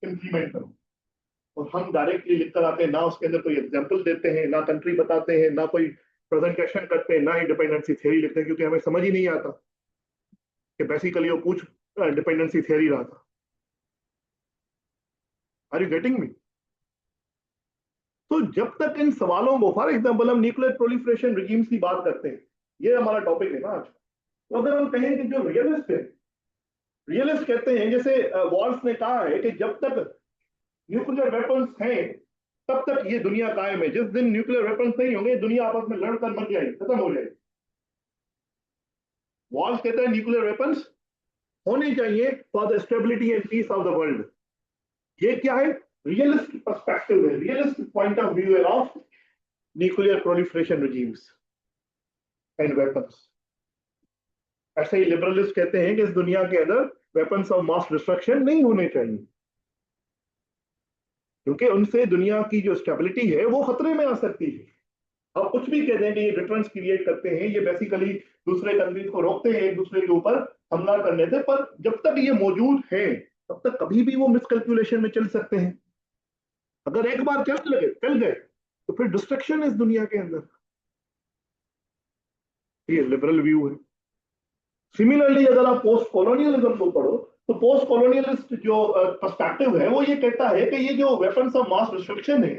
इंप्लीमेंट करो। और हम डायरेक्टली लिख कर आते हैं, ना उसके अंदर कोई एग्जांपल देते हैं, ना कंट्री बताते हैं, ना कोई प्रेजेंटेशन करते हैं, ना ही डिपेंडेंसी थ्योरी लिखते हैं, क्योंकि हमें समझ ही नहीं आता कि बेसिकली वो पूछ डिपेंडेंसी थ्योरी रहा था। Are you getting me? तो जब तक इन सवालों को, फॉर एग्जाम्पल हम न्यूक्लियर प्रोलिफरेशन रिजीम्स की बात करते हैं, ये हमारा टॉपिक है ना आज। तो अगर हम कहें कि जो रियलिस्ट है, रियलिस्ट कहते हैं, जैसे वॉल्स ने कहा है कि जब तक न्यूक्लियर वेपन्स हैं तब तक ये दुनिया कायम है, जिस दिन न्यूक्लियर वेपन्स नहीं होंगे दुनिया आपस में लड़कर मर जाएगी, खत्म हो जाएगी। वॉल्स कहते हैं न्यूक्लियर वेपन्स होने चाहिए for the stability and peace of the world. ये क्या है, रियलिस्ट पर्सपेक्टिव है, रियलिस्ट पॉइंट ऑफ व्यू है of nuclear proliferation regimes and weapons. ऐसे ही लिबरलिस्ट कहते हैं कि इस दुनिया के अंदर वेपन्स ऑफ मास डिस्ट्रक्शन नहीं होने चाहिए, क्योंकि उनसे दुनिया की जो स्टेबिलिटी है वो खतरे में आ सकती है। अब कुछ भी कह दें कि ये डिफरेंस क्रिएट करते हैं, ये बेसिकली दूसरे कंट्रीज को रोकते हैं एक दूसरे के ऊपर हमला करने से, पर जब तक ये मौजूद है तब तक कभी भी वो मिसकैलकुलेशन में चल सकते हैं। अगर एक बार चल गए तो फिर डिस्ट्रक्शन है इस दुनिया के अंदर। ये लिबरल व्यू है। सिमिलरली अगर आप पोस्ट कॉलोनियलिज्म को पढ़ो, तो पोस्ट कॉलोनियलिस्ट जो पर्सपेक्टिव है वो ये कहता है कि ये जो वेपन्स ऑफ मास डिस्ट्रक्शन है,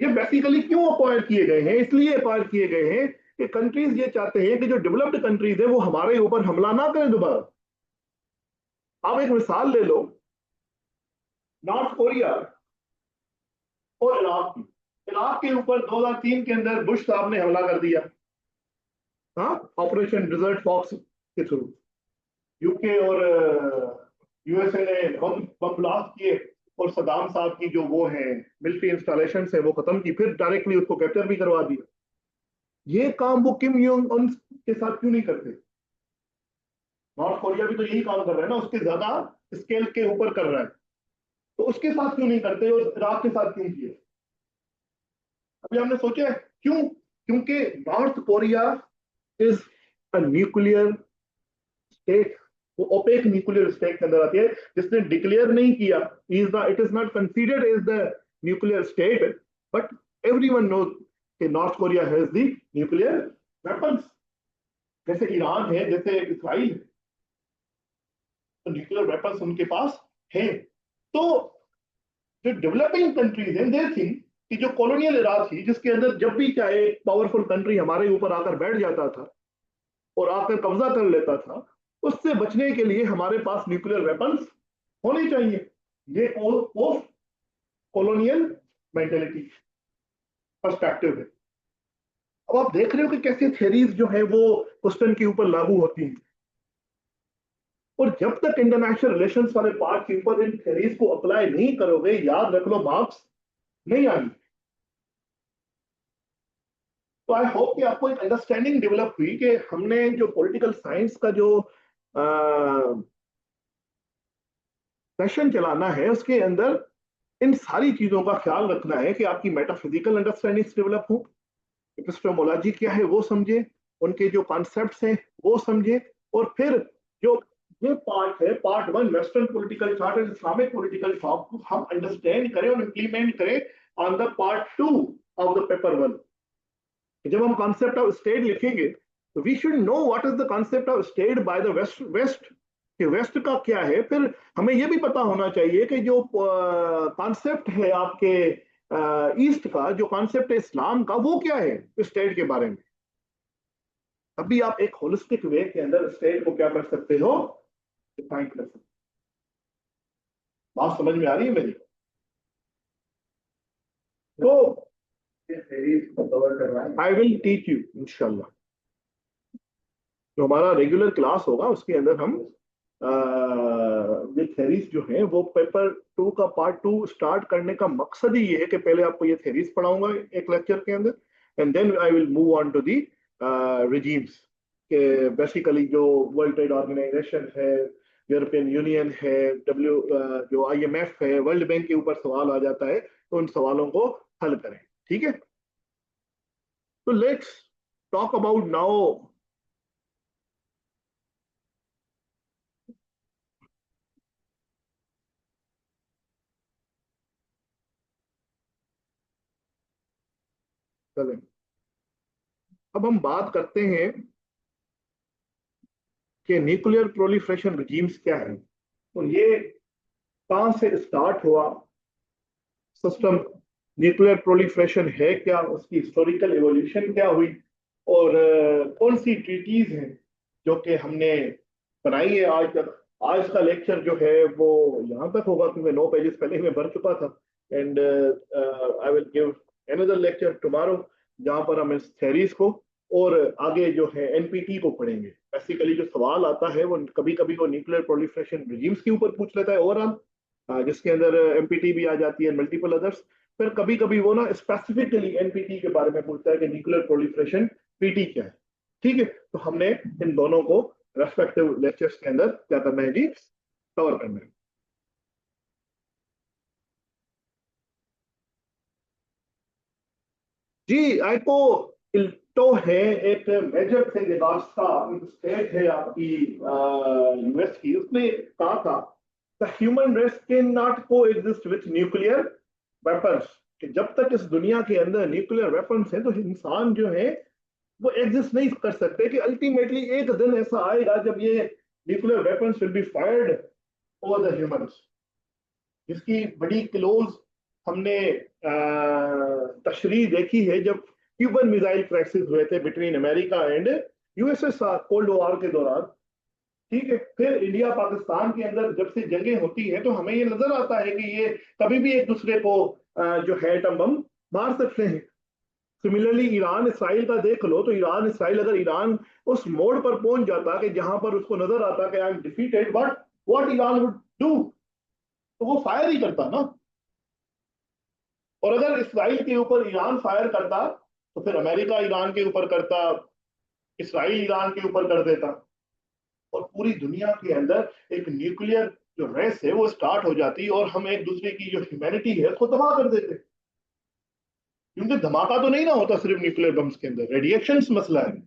ये बेसिकली क्यों अक्वायर किए गए हैं, इसलिए अक्वायर किए गए हैं कि कंट्रीज ये चाहते हैं कि जो डेवलप्ड कंट्रीज है वो हमारे ऊपर हमला ना करें दोबारा। आप एक मिसाल ले लो, नॉर्थ कोरिया और इराक की। इराक के ऊपर 2003 के अंदर बुश साहब ने हमला कर दिया, हाँ, ऑपरेशन डिजर्ट फॉक्स के थ्रू। UK और USA ने बम बम ब्लास्ट किए, और सदाम साहब की जो वो है मिलिट्री इंस्टॉलेशन है वो खत्म की, फिर डायरेक्टली उसको कैप्चर भी करवा दिया। ये काम वो किम योंग उन के साथ क्यों नहीं करते? नॉर्थ कोरिया भी तो यही काम कर रहा है ना, उसके ज्यादा स्केल के ऊपर कर रहा है, तो उसके साथ क्यों नहीं करते और इराक के साथ क्यों किए? अभी हमने सोचा है क्यों, क्योंकि North Korea is a nuclear state, वो ओपेक न्यूक्लियर स्टेट के अंदर आती है, जिसने डिक्लेयर नहीं किया, it is not considered as the nuclear state, but everyone knows कि North Korea has the nuclear weapons. जैसे ईरान है, जैसे इसराइल है, तो न्यूक्लियर वेपन्स उनके पास है। तो जो डेवलपिंग कंट्रीज हैं दे थिंक कि जो कॉलोनियल इरा थी, जिसके अंदर जब भी चाहे पावरफुल कंट्री हमारे ऊपर आकर बैठ जाता था और आकर कब्जा कर लेता था, उससे बचने के लिए हमारे पास न्यूक्लियर वेपन्स होने चाहिए। ये पोस्ट कॉलोनियल मेंटेलिटी पर्सपेक्टिव है। अब आप देख रहे हो कि कैसे थ्योरीज जो है वो क्वेश्चन के ऊपर लागू होती हैं, और जब तक इंटरनेशनल रिलेशंस वाले पार्ट के ऊपर इन थ्योरीज को अप्लाई नहीं करोगे, याद रख लो मार्क्स नहीं आएंगे। तो आई होप कि आपको एक अंडरस्टैंडिंग डेवलप हुई कि हमने जो पॉलिटिकल साइंस का जो सेशन चलाना है उसके अंदर इन सारी चीजों का ख्याल रखना है कि आपकी मेटाफिजिकल अंडरस्टैंडिंग डेवलप हो, एपिस्टेमोलॉजी क्या है वो समझे, उनके जो कॉन्सेप्ट्स हैं वो समझे, और फिर जो ये पार्ट है, part one western political thought and Islamic political thought को हम अंडरस्टैंड करें और इम्प्लीमेंट करें on the part two of the paper one. जब हम कॉन्सेप्ट ऑफ स्टेट लिखेंगे तो we should know what is the concept of state by the west west कि वेस्ट का क्या है। फिर हमें यह भी पता होना चाहिए कि जो कॉन्सेप्ट है आपके ईस्ट का, जो कॉन्सेप्ट है इस्लाम का, वो क्या है स्टेट के बारे में। अभी आप एक होलिस्टिक वे के अंदर स्टेट को क्या कर सकते हो, डिफाइन कर सकते हो। बात समझ में आ रही है मेरी? तो आई विल टीच यू इंशाल्लाह। जो हमारा रेगुलर क्लास होगा उसके अंदर हम ये थेरीज जो है वो पेपर टू का पार्ट टू स्टार्ट करने का मकसद ही ये है कि पहले आपको ये थेरीज पढ़ाऊंगा एक लेक्चर के अंदर, and then I will move on to the regimes के बेसिकली जो वर्ल्ड ट्रेड ऑर्गेनाइजेशन है, यूरोपियन यूनियन है, डब्ल्यू जो आईएमएफ है, वर्ल्ड बैंक के ऊपर सवाल आ जाता है तो उन सवालों को हल करें। ठीक है, तो लेट्स टॉक अबाउट नाउ चलें। अब हम बात करते हैं कि न्यूक्लियर प्रोलिफरेशन रिजीम्स क्या है, तो ये कहां से स्टार्ट हुआ सिस्टम, न्यूक्लियर प्रोलिफरेशन है क्या, उसकी हिस्टोरिकल एवोल्यूशन क्या हुई, और कौन सी ट्रीटीज हैं जो कि हमने बनाई है आज तक। आज का लेक्चर जो है वो यहाँ तक होगा क्योंकि 9 पेजेस पहले ही मैं भर चुका था, and I will give another lecture tomorrow जहाँ पर हम इस थेरीज को और आगे जो है एनपीटी को पढ़ेंगे। बेसिकली जो सवाल आता है वो कभी कभी वो न्यूक्लियर प्रोलिफरेशन रिजीम्स के ऊपर पूछ लेता है ओवरऑल, जिसके अंदर एमपीटी भी आ जाती है, मल्टीपल अदर्स। फिर कभी कभी वो ना स्पेसिफिकली एनपीटी के बारे में पूछता है कि न्यूक्लियर प्रोलिफरेशन पीटी क्या है। ठीक है, तो हमने इन दोनों को रेस्पेक्टिव लेक्चर्स के अंदर क्या करना है जी, कवर करना है। जी आइको इल्टो है एक मेजर थिंग का स्टेट है आपकी यूएस की, उसने कहा था the human race can not coexist with nuclear weapons, कि जब तक इस दुनिया के अंदर न्यूक्लियर वेपन्स हैं तो इंसान जो है वो एग्जिस्ट नहीं कर सकते, कि अल्टीमेटली एक दिन ऐसा आएगा जब ये nuclear weapons will be fired over the humans. जिसकी बड़ी क्लोज हमने तशरीह देखी है जब क्यूबन मिसाइल क्रैशेस हुए थे between America and USSR cold war के दौरान। ठीक है, फिर इंडिया पाकिस्तान के अंदर जब से जंगें होती हैं तो हमें ये नजर आता है कि ये कभी भी एक दूसरे को जो है एटम बम मार सकते हैं। सिमिलरली ईरान इसराइल का देख लो, तो ईरान इसराइल अगर ईरान उस मोड़ पर पहुंच जाता कि जहां पर उसको नजर आता कि I am defeated, what Iran would do, तो वो फायर ही करता ना। और अगर इसराइल के ऊपर ईरान फायर करता तो फिर अमेरिका ईरान के ऊपर करता, इसराइल ईरान के ऊपर कर देता, और पूरी दुनिया के अंदर एक न्यूक्लियर जो रेस है वो स्टार्ट हो जाती और हम एक दूसरे की जो ह्यूमैनिटी है उसको तबाह कर देते। क्योंकि धमाका तो नहीं ना होता सिर्फ न्यूक्लियर बम्स के अंदर, रेडिएशंस मसला है।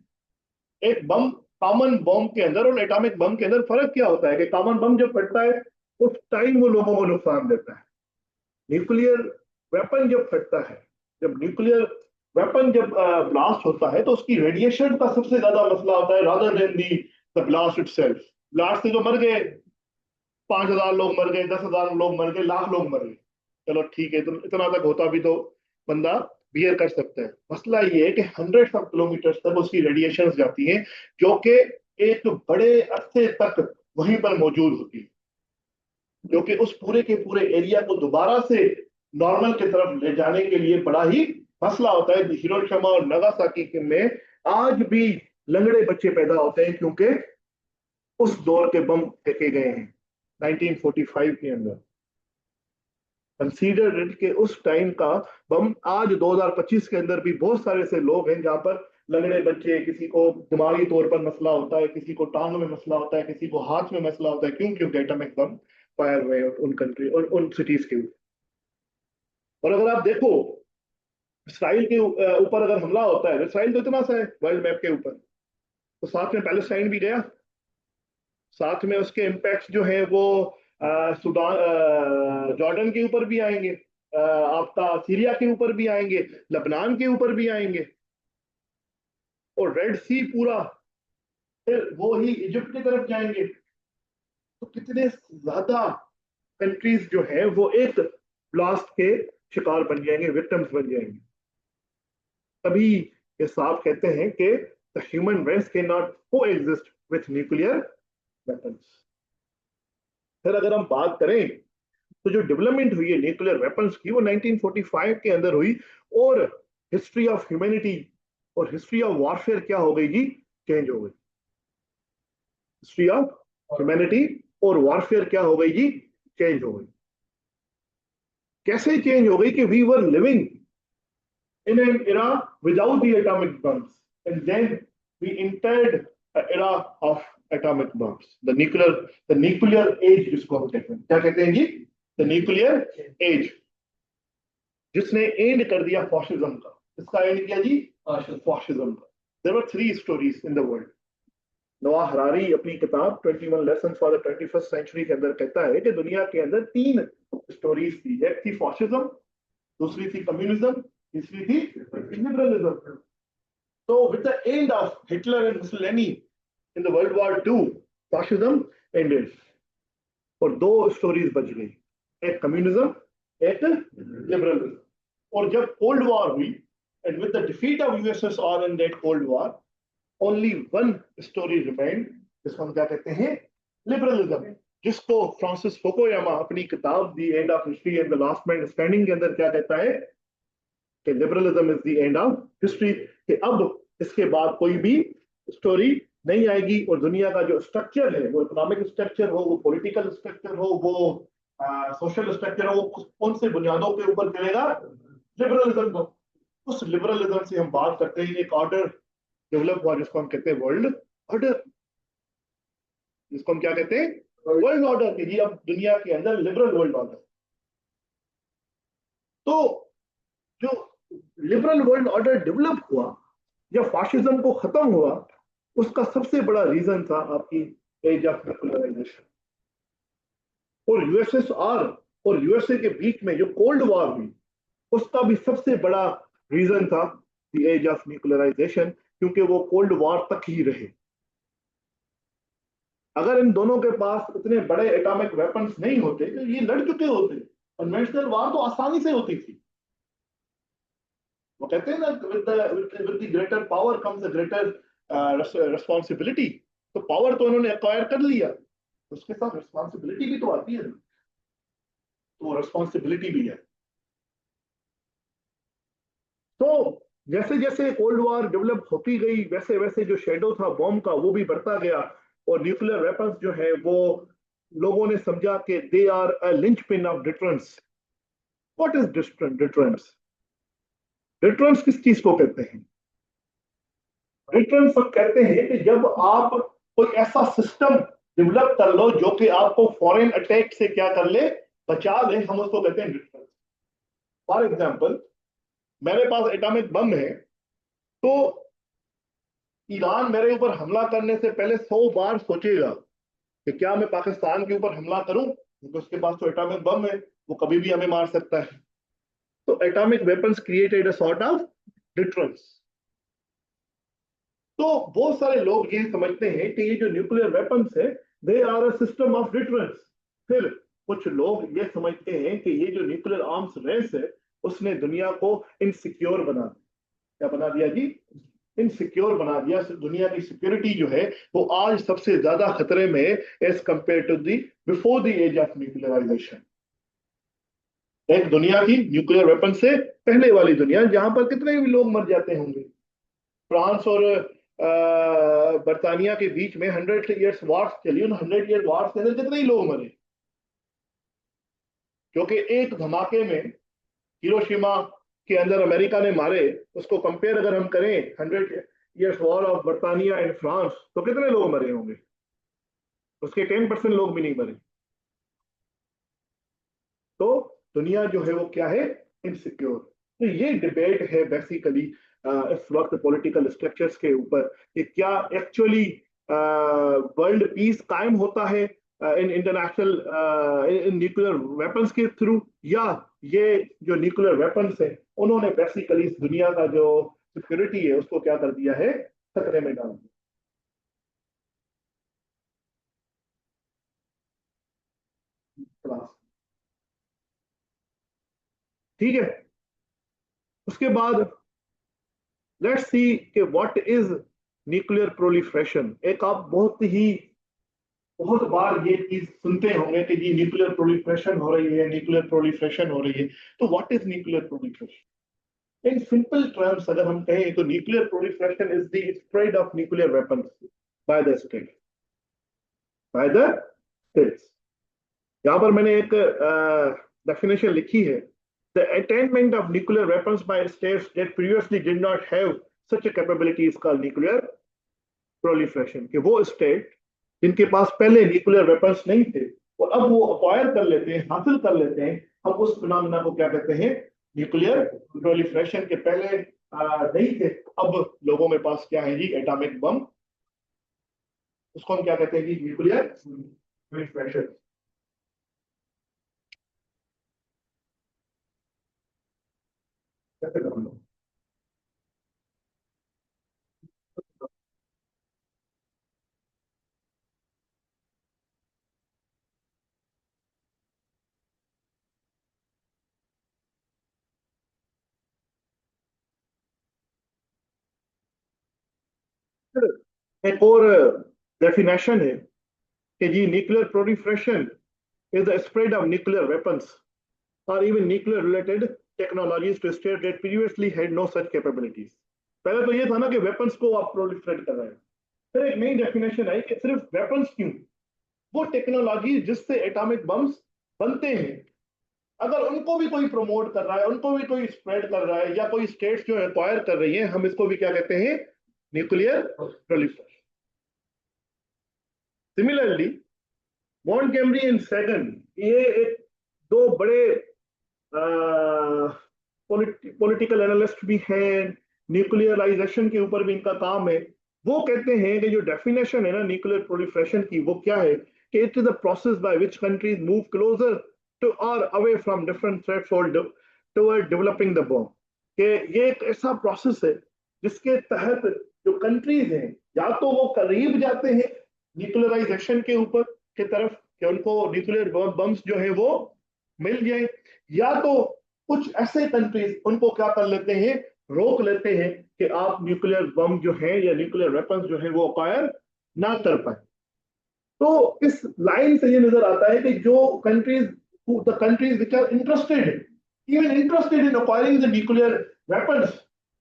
एक बम, कॉमन बम के अंदर और एटॉमिक बम के अंदर फर्क क्या होता है कि कॉमन बम जब फटता है उस टाइम वो लोगों को नुकसान देता है। न्यूक्लियर वेपन जब फटता है, जब न्यूक्लियर वेपन जब ब्लास्ट होता है तो उसकी रेडिएशन का सबसे ज्यादा मसला होता है rather than the the blast itself. Blast से जो मर गए, 5,000 लोग मर गए, 10,000 लोग मर गए, लाख लोग मर गए, चलो ठीक है, तो इतना तक होता भी तो बंदा बियर कर सकता है। मसला ये है कि 100 ऑफ किलोमीटर तक उसकी रेडिएशन जाती हैं जो कि एक बड़े अरसे तक वहीं पर मौजूद होती है, जो कि उस पूरे के पूरे एरिया को दोबारा से नॉर्मल की तरफ ले जाने के लिए बड़ा ही मसला होता है। हिरोशिमा और नागासाकी में आज भी लंगड़े बच्चे पैदा होते हैं क्योंकि उस दौर के बम फेंके गए हैं 1945 के अंदर। कंसीडर इट के उस टाइम का बम आज 2025 के अंदर भी बहुत सारे ऐसे लोग हैं जहां पर लंगड़े बच्चे, किसी को दिमागी तौर पर मसला होता है, किसी को टांग में मसला होता है, किसी को हाथ में मसला होता है, क्यों? क्योंकि एटॉमिक बम फायर हुए उन कंट्री और उन सिटीज के ऊपर। और अगर आप देखो इसराइल के ऊपर अगर हमला होता है, इसराइल तो इतना सा है वर्ल्ड मैप के ऊपर, तो साथ में पैलेस्टाइन भी गया, साथ में उसके इम्पैक्ट जो है वो सूडान, जॉर्डन के ऊपर भी आएंगे, आपका सीरिया के ऊपर भी आएंगे, लेबनान के ऊपर भी आएंगे, और रेड सी पूरा, फिर वो ही इजिप्ट की तरफ जाएंगे। तो कितने ज्यादा कंट्रीज जो है वो एक ब्लास्ट के शिकार बन जाएंगे, विक्टिम्स बन जाएंगे। तभी ये साफ कहते हैं कि the human race can not coexist with nuclear weapons. फिर अगर हम बात करें तो जो डेवलपमेंट हुई है न्यूक्लियर वेपन्स की वो 1945 के अंदर हुई, और हिस्ट्री ऑफ ह्यूमैनिटी और हिस्ट्री ऑफ वॉरफेयर क्या हो गई जी, चेंज हो गई। हिस्ट्री ऑफ ह्यूमैनिटी और वॉरफेयर क्या हो गई जी, चेंज हो गई। कैसे चेंज हो गई कि we were living in an era without the atomic bombs, and then we entered an era of atomic bombs, the nuclear age जिसको हम कहते हैं, क्या कहते हैं जी, the nuclear age, जिसने एंड कर दिया फॉशिज्म का। इसका एंड किया जी, फॉशिज्म का। There were three stories in the world. Noah Harari अपनी किताब 21 lessons for the 21st century के अंदर कहता है कि दुनिया के अंदर तीन स्टोरीज थी, एक थी फॉशिज्म, दूसरी थी कम्युनिज्म, तीसरी थी liberalism. So with the end of Hitler and Mussolini in the World War II, fascism ended और दो स्टोरीज बच गई, एक कम्युनिज्म, एक लिबरलिज्म। और जब कोल्ड वॉर हुई, and with the defeat of USSR in that Cold War, only one story remained, जिसको हम क्या कहते हैं, लिबरलिज्म, जिसको फ्रांसिस फुकुयामा अपनी किताब the end of history and the last man standing के अंदर क्या कहता है कि liberalism is the end of history, कि अब इसके बाद कोई भी स्टोरी नहीं आएगी, और दुनिया का जो स्ट्रक्चर है, वो इकोनॉमिक स्ट्रक्चर हो, वो पॉलिटिकल स्ट्रक्चर हो, वो सोशल स्ट्रक्चर हो, वो कौन से बुनियादों के ऊपर चलेगा, लिबरलिज्म को। उस लिबरलिज्म से हम बात करते हैं, एक ऑर्डर डेवलप हुआ जिसको हम कहते हैं वर्ल्ड ऑर्डर, जिसको हम क्या कहते हैं, वर्ल्ड ऑर्डर, कि जी अब दुनिया के अंदर लिबरल वर्ल्ड ऑर्डर। तो जो लिबरल वर्ल्ड ऑर्डर डेवलप हुआ या फाशिज्म को खत्म हुआ, उसका सबसे बड़ा रीजन था आपकी एज ऑफ न्यूक्लियराइजेशन। और यूएसएसआर और यूएसए के बीच में जो कोल्ड वॉर हुई, उसका भी सबसे बड़ा रीजन था द एज ऑफ न्यूक्लियराइजेशन, क्योंकि वो कोल्ड वॉर तक ही रहे। अगर इन दोनों के पास इतने बड़े एटॉमिक वेपन्स नहीं होते तो ये लड़ चुके होते। कन्वेंशनल वॉर तो आसानी से होती थी। वो कहते हैं ना, with the greater power comes the greater responsibility. तो पावर तो उन्होंने एक्वायर कर लिया, उसके साथ रिस्पॉन्सिबिलिटी भी तो आती है, तो रिस्पॉन्सिबिलिटी भी है। तो जैसे जैसे कोल्ड वॉर डेवलप होती गई, वैसे वैसे जो शेडो था बॉम्ब का वो भी बढ़ता गया, और न्यूक्लियर वेपन्स जो है वो लोगों ने समझा कि they are a linchpin of deterrence. What is deterrence? Deterrence किस चीज को कहते हैं? डिटरेंस हम कहते हैं कि जब आप कोई ऐसा सिस्टम डेवलप कर लो जो कि आपको फॉरेन अटैक से क्या कर ले, बचा ले, हम उसको कहते हैं डिटरेंस। फॉर एग्जाम्पल, मेरे पास एटॉमिक बम है, तो ईरान मेरे ऊपर हमला करने से पहले 100 बार सोचेगा कि क्या मैं पाकिस्तान के ऊपर हमला करूं, क्योंकि उसके पास तो एटॉमिक बम है, वो कभी भी हमें मार सकता है। तो atomic weapons created a sort of deterrence. तो बहुत सारे लोग ये समझते हैं कि ये जो न्यूक्लियर वेपन्स है, they are a system of deterrence. फिर कुछ लोग ये समझते हैं कि ये जो न्यूक्लियर आर्म्स रेस है, उसने दुनिया को इनसिक्योर बना दिया। क्या बना दिया जी? इनसिक्योर बना दिया। दुनिया की सिक्योरिटी जो है वो आज सबसे ज्यादा खतरे में as compare to the before the age of nuclearisation. एक दुनिया की न्यूक्लियर वेपन से पहले वाली दुनिया, जहां पर कितने भी लोग मर जाते होंगे। फ्रांस और बर्तानिया के बीच में 100 ईयर्स वॉर चली, उन 100 ईयर वॉर के अंदर कितने ही लोग मरे, क्योंकि एक धमाके में हिरोशिमा के अंदर अमेरिका ने मारे। उसको कंपेयर अगर हम करें 100 ईयर्स वॉर ऑफ बर्तानिया एंड फ्रांस, तो कितने लोग मरे होंगे? उसके 10% लोग भी नहीं मरे। तो दुनिया जो है वो क्या है, इनसिक्योर। तो ये डिबेट है बेसिकली इस वक्त पॉलिटिकल स्ट्रक्चर्स के ऊपर कि क्या एक्चुअली वर्ल्ड पीस कायम होता है इन इंटरनेशनल न्यूक्लियर वेपन्स के थ्रू, या ये जो न्यूक्लियर वेपन्स है उन्होंने बेसिकली इस दुनिया का जो सिक्योरिटी है उसको क्या कर दिया है, खतरे में डाल दिया। ठीक है, उसके बाद लेट्स सी कि व्हाट इज न्यूक्लियर प्रोलिफरेशन। एक आप बहुत बार ये चीज सुनते होंगे कि जी न्यूक्लियर प्रोलिफरेशन हो रही है, न्यूक्लियर प्रोलिफरेशन हो रही है। तो what is nuclear proliferation? In simple terms अगर हम कहें तो nuclear proliferation is the spread of nuclear weapons by the state, by the states. यहाँ पर मैंने एक डेफिनेशन लिखी है, the attainment of nuclear weapons by states that previously did not have such a capability is called nuclear proliferation। कि वो state जिनके पास पहले न्यूक्लियर वेपन्स नहीं थे और अब वो अक्वायर कर लेते हैं, हासिल कर लेते हैं, हम उस फिनोमेना को क्या कहते हैं, न्यूक्लियर प्रोलिफरेशन। के पहले नहीं थे, अब लोगों के पास क्या है जी, एटॉमिक बम। उसको हम क्या कहते हैं जी, न्यूक्लियर प्रोलिफरेशन। कैसे करूँगा? एक और डेफिनेशन है कि जी nuclear proliferation is the spread of nuclear weapons or even nuclear related technologies to state that previously had no such capabilities। पहले तो ये था ना कि वेपन्स को आप प्रोलिफरेट कर रहे हैं, फिर एक नई डेफिनेशन आई कि सिर्फ वेपन्स क्यों, वो टेक्नोलॉजी जिससे एटॉमिक बम्स बनते हैं, अगर उनको भी कोई प्रमोट कर रहा है, उनको भी कोई स्प्रेड कर रहा है, या कोई स्टेट्स जो एक्वायर कर रही है, हम इसको भी क्या कहते हैं, nuclear proliferation. Similarly Montgomery and Sagan, ये एक दो बड़े पॉलिटिकल एनालिस्ट भी हैं, न्यूक्लियराइजेशन के ऊपर भी इनका काम है। वो कहते हैं कि जो डेफिनेशन है ना न्यूक्लियर प्रोलिफरेशन की, वो क्या है कि it is a process by which countries move closer to और away from different threshold toward developing the bomb. कि ये एक ऐसा प्रोसेस है जिसके तहत जो कंट्रीज हैं, या तो वो करीब जाते हैं न्यूक्लियराइजेशन के ऊपर की तरफ कि उनको न्यूक्लियर बम्स जो है वो मिल जाए, या तो कुछ ऐसे कंट्रीज उनको क्या कर लेते हैं, रोक लेते हैं कि आप न्यूक्लियर बम जो है या न्यूक्लियर वेपन्स जो है वो अक्वायर ना कर पाए। तो इस लाइन से ये नजर आता है कि जो countries, the countries which are interested, even interested in acquiring the nuclear weapons,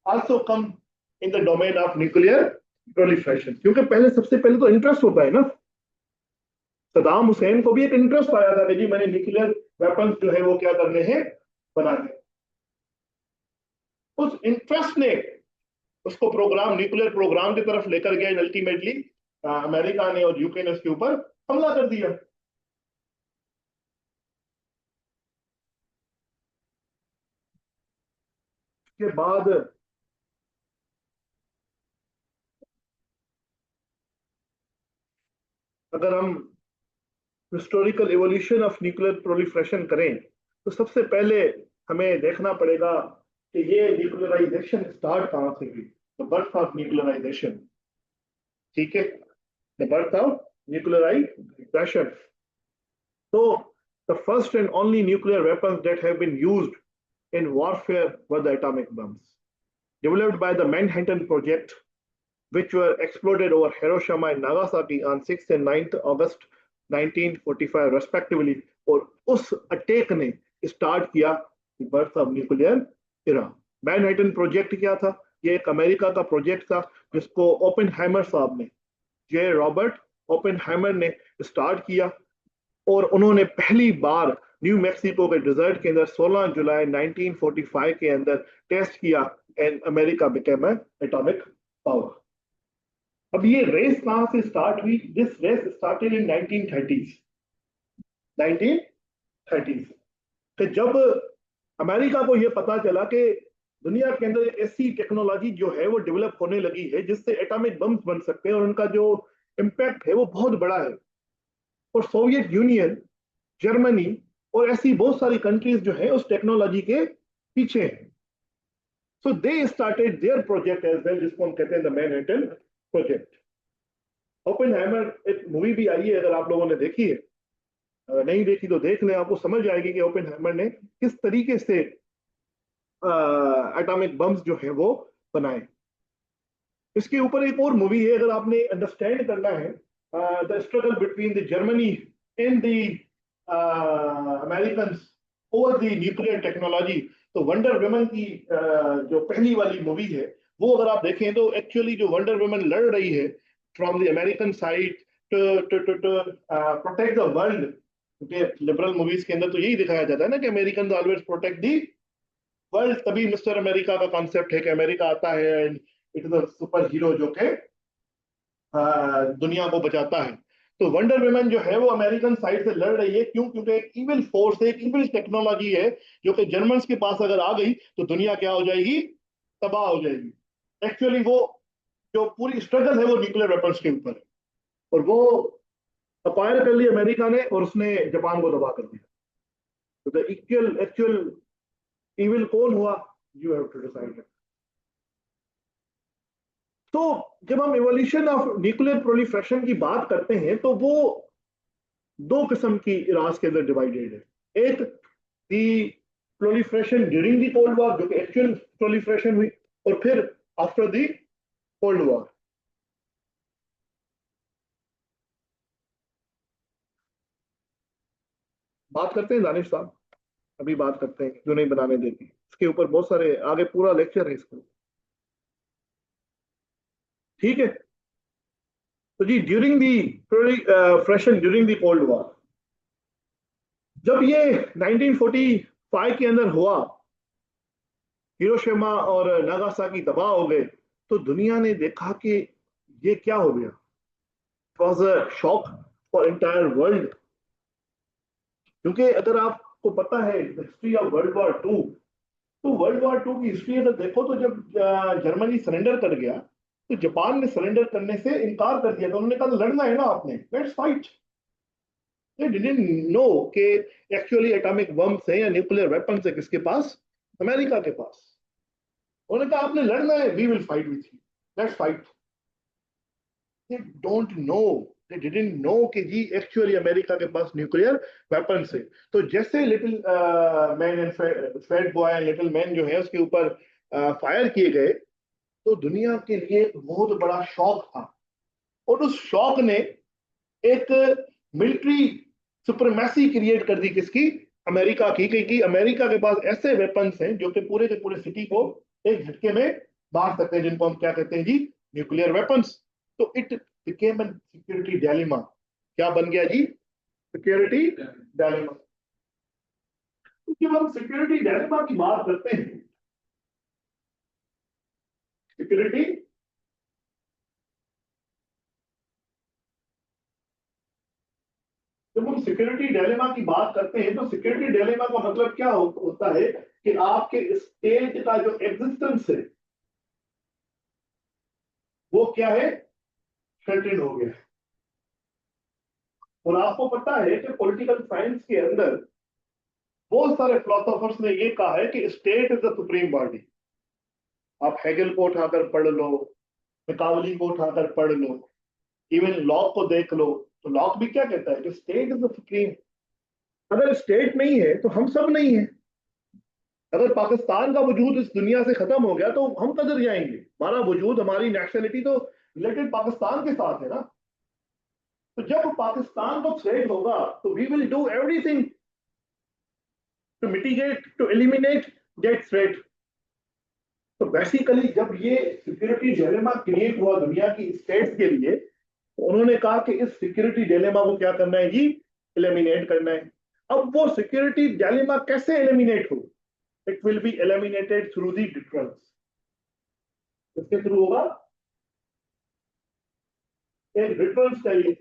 also come in the domain of nuclear proliferation। क्योंकि पहले, सबसे पहले तो इंटरेस्ट होता है ना। सदाम हुसैन को भी एक इंटरेस्ट आया था कि जी मैंने न्यूक्लियर वेपन्स जो है वो क्या करने हैं, बनाने। उस इंटरेस्ट ने उसको प्रोग्राम, न्यूक्लियर प्रोग्राम की तरफ लेकर गया। अल्टीमेटली अमेरिका ने और यूके ने उसके ऊपर हमला कर दिया। के बाद अगर हम historical evolution of nuclear proliferation करें तो सबसे पहले हमें देखना पड़ेगा कि ये न्यूक्लियराइजेशन स्टार्ट कहां से हुई। तो बर्थ ऑफ न्यूक्लियराइजेशन, ठीक है, the birth of nuclearization. So the first and only nuclear weapons that have been used in warfare were the atomic bombs, developed by the Manhattan Project, which were exploded over Hiroshima and Nagasaki on 6th and 9th August 1945 respectively। और उस attack ने start किया birth of nuclear era. Manhattan project क्या था? ये एक America का project था जिसको ओपेनहाइमर साहब ने, जे रॉबर्ट ओपेनहाइमर ने स्टार्ट किया, और उन्होंने पहली बार न्यू मैक्सिको के डिजर्ट के अंदर 16 जुलाई 1945 के अंदर टेस्ट किया, and America became atomic power. अब ये रेस कहां से स्टार्ट हुई? This race started in 1930s। 1930s कि जब अमेरिका को यह पता चला कि दुनिया के अंदर एक ऐसी टेक्नोलॉजी जो है वो डेवलप होने लगी है जिससे एटॉमिक बम्स बन सकते हैं और उनका जो इम्पैक्ट है वो बहुत बड़ा है। और सोवियत यूनियन, जर्मनी और ऐसी बहुत सारी कंट्रीज जो है उस टेक्नोलॉजी के पीछे हैं। So they started their project as well, जिसको हम कहते हैं द मैनहट्टन प्रोजेक्ट। ओपेनहाइमर एक मूवी भी आई है, अगर आप लोगों ने देखी है, अगर नहीं देखी तो देख लें, आपको समझ आएगी कि ओपेनहाइमर ने किस तरीके से एटॉमिक बम्स जो है वो बनाए। इसके ऊपर एक और मूवी है, अगर आपने अंडरस्टैंड करना है the struggle between the Germany and the American over the nuclear technology, तो वंडर वुमन की जो पहली वाली मूवी है वो अगर आप देखें तो एक्चुअली जो वंडर वुमन लड़ रही है from the American side to protect the world, क्योंकि लिबरल मूवीज के अंदर तो यही दिखाया जाता है ना कि American always protect the world. तभी मिस्टर अमेरिका का कॉन्सेप्ट है कि अमेरिका आता है and it is a superhero जो के दुनिया को बचाता है। तो वंडर वुमन जो है वो अमेरिकन साइड से लड़ रही है, क्यों? क्योंकि एक इविल फोर्स है, एक इविल टेक्नोलॉजी है जो कि जर्मन्स के पास अगर आ गई तो दुनिया क्या हो जाएगी? तबाह हो जाएगी। एक्चुअली वो जो पूरी स्ट्रगल है वो न्यूक्लियर वेपन्स के ऊपर है, और वो अक्वायर कर ली अमेरिका ने और उसने जापान को तबाह कर दिया। तो द एक्चुअल एक्चुअल इविल कौन हुआ? You have to decide. तो जब हम इवोल्यूशन ऑफ न्यूक्लियर प्रोलिफरेशन की बात करते हैं तो वो दो किस्म की इराज के अंदर डिवाइडेड है। एक the proliferation during the cold war, जो कि एक्चुअल प्रोलिफरेशन हुई, और फिर आफ्टर दी कोल्ड वॉर। बात करते हैं दानिश साहब, अभी बात करते हैं जो नहीं बनाने देती, इसके ऊपर बहुत सारे आगे पूरा लेक्चर है इसको। ठीक है, तो जी during the proliferation during the cold war, जब ये 1945 के अंदर हुआ, हिरोशिमा और नागासाकी तबाह हो गए, तो दुनिया ने देखा कि ये क्या हो गया। It was a shock for entire world, क्योंकि अगर आपको पता है हिस्ट्री ऑफ वर्ल्ड वॉर 2, तो वर्ल्ड वॉर 2 की हिस्ट्री अगर देखो तो जब जर्मनी सरेंडर कर गया तो जापान ने सरेंडर करने से इनकार कर दिया, तो उन्होंने कहा लड़ना है ना आपने, let's fight. They didn't know कि एक्चुअली एटॉमिक बम्स है या न्यूक्लियर वेपन्स है किसके पास? अमेरिका के पास। उन्होंने कहा आपने लड़ना है, we will fight with you, let's fight. They don't know, they didn't know कि जी एक्चुअली अमेरिका के पास न्यूक्लियर वेपन्स है। तो जैसे little man and fat boy little man जो है उसके ऊपर फायर किए गए, तो दुनिया के लिए एक बहुत बड़ा शौक था, और उस शौक ने एक मिलिट्री सुप्रीमेसी क्रिएट कर दी किसकी? अमेरिका की, क्योंकि अमेरिका के पास ऐसे वेपन्स हैं जो कि पूरे के पूरे सिटी को एक झटके में मार सकते हैं, जिनको हम क्या कहते हैं जी? Nuclear weapons. तो it became an security dilemma. क्या बन गया जी? Security dilemma. जब हम सिक्योरिटी डायलेमा की बात करते हैं, सिक्योरिटी जब हम सिक्योरिटी डायलेमा की बात करते हैं तो सिक्योरिटी डायलेमा का मतलब क्या होता है कि आपके स्टेट का जो एग्जिस्टेंस है वो क्या है? थ्रेटेंड हो गया है। और आपको पता है कि पॉलिटिकल साइंस के अंदर बहुत सारे फिलोसोफर्स ने ये कहा है कि state is the supreme body. आप हेगल को उठाकर पढ़ लो, मैकावली को उठाकर पढ़ लो, इवन लॉक को देख लो, तो लॉक भी क्या कहता है कि स्टेट इज द सुप्रीम। अगर स्टेट नहीं है तो हम सब नहीं है। अगर पाकिस्तान का वजूद इस दुनिया से खत्म हो गया तो हम कदर जाएंगे। हमारा वजूद, हमारी नेशनलिटी तो रिलेटेड पाकिस्तान के साथ है ना। तो जब पाकिस्तान को थ्रेट होगा तो we will do everything to mitigate, to eliminate that threat. तो बेसिकली जब ये सिक्योरिटी डिलेमा क्रिएट हुआ दुनिया की स्टेट्स के लिए, तो उन्होंने कहा कि इस सिक्योरिटी डिलेमा को क्या करना है जी? एलिमिनेट करना है। अब वो सिक्योरिटी डिलेमा कैसे एलिमिनेट हो? It will be eliminated through the difference. इसके थ्रू होगा एक डिफरेंस चाहिए।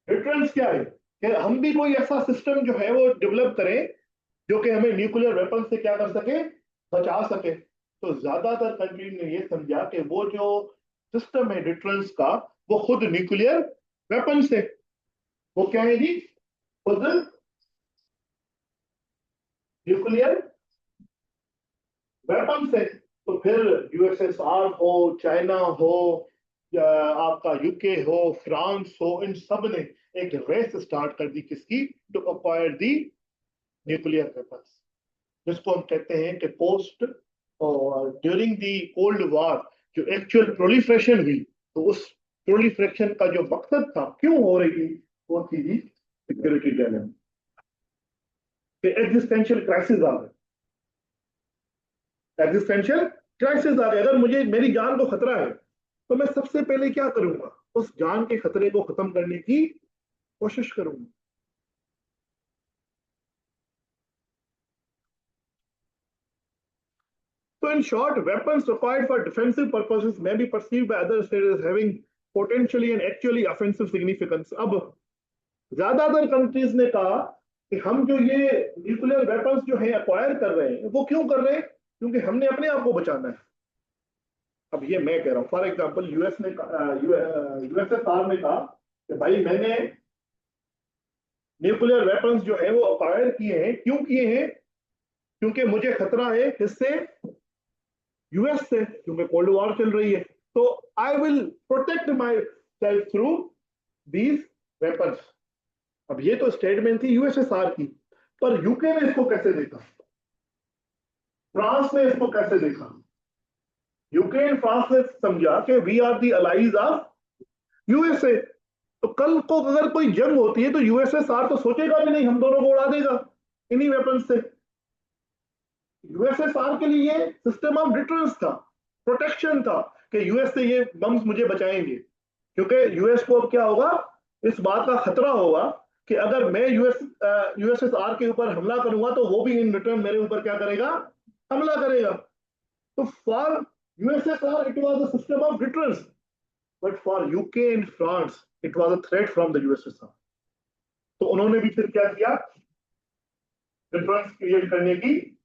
डिफरेंस क्या है कि हम भी कोई ऐसा सिस्टम जो है वो डेवलप करें जो कि हमें न्यूक्लियर वेपन से क्या कर सके, बचा सके। तो ज्यादातर कंट्री ने ये समझा कि वो जो सिस्टम है डिफरेंस का, वो खुद न्यूक्लियर वेपन से, वो क्या है जी, खुद न्यूक्लियर वेपन से। तो फिर यूएसएसआर हो, चाइना हो, या आपका यूके हो, फ्रांस हो, इन सब ने एक रेस स्टार्ट कर दी, किसकी, to acquire the nuclear weapons, जिसको हम कहते हैं कि पोस्ट और ड्यूरिंग दी कोल्ड वॉर जो एक्चुअल प्रोलिफरेशन हुई, तो उस प्रोलिफरेशन का जो मकसद था, क्यों हो रही थी, वो थी जी सिक्योरिटी डायलेमा, एग्जिस्टेंशियल क्राइसिस आ गए, एग्जिस्टेंशियल क्राइसिस आ गए। अगर मुझे मेरी जान को खतरा है, तो मैं सबसे पहले क्या करूंगा, उस जान के खतरे को खत्म करने की कोशिश करूंगा। So in short, weapons required for defensive purposes may be perceived by other states as having potentially and actually offensive significance. अब ज्यादातर कंट्रीज ने कहा कि हम जो ये न्यूक्लियर वेपन्स जो है अक्वायर कर रहे हैं, वो क्यों कर रहे हैं, क्योंकि हमने अपने आप को बचाना है। अब ये मैं कह रहा हूँ, फॉर एग्जाम्पल यूएसएसआर ने कहा कि भाई मैंने न्यूक्लियर वेपन्स जो है वो अक्वायर किए हैं, क्यों किए हैं, क्योंकि मुझे खतरा है किससे, यूएस से, क्योंकि कोल्ड वॉर चल रही है। तो I will protect my self through these weapons. अब ये तो स्टेटमेंट थी यूएसएसआर की, पर यूके ने इसको कैसे देखा, फ्रांस ने इसको कैसे देखा, यूके एंड फ्रांस ने समझा कि we are the allies of USA. तो कल को अगर कोई जंग होती है, तो यूएसएसआर तो सोचेगा भी नहीं, हम दोनों को उड़ा देगा इन्हीं वेपन से। यूएसएसआर के लिए सिस्टम ऑफ डिफरेंस था, प्रोटेक्शन था, कि यूएस से ये बम्स मुझे बचाएंगे। क्योंकि यूएस को अब क्या होगा, इस बात का खतरा होगा कि अगर मैं यूएसएसआर के ऊपर हमला करूंगा, तो वो भी इन रिटर्न मेरे ऊपर क्या करेगा, हमला करेगा। तो for USSR it was a system of difference, but for UK and France it was a threat from the USSR. तो उन्होंने भी फिर क्या किया, डिफरेंस क्रिएट करने की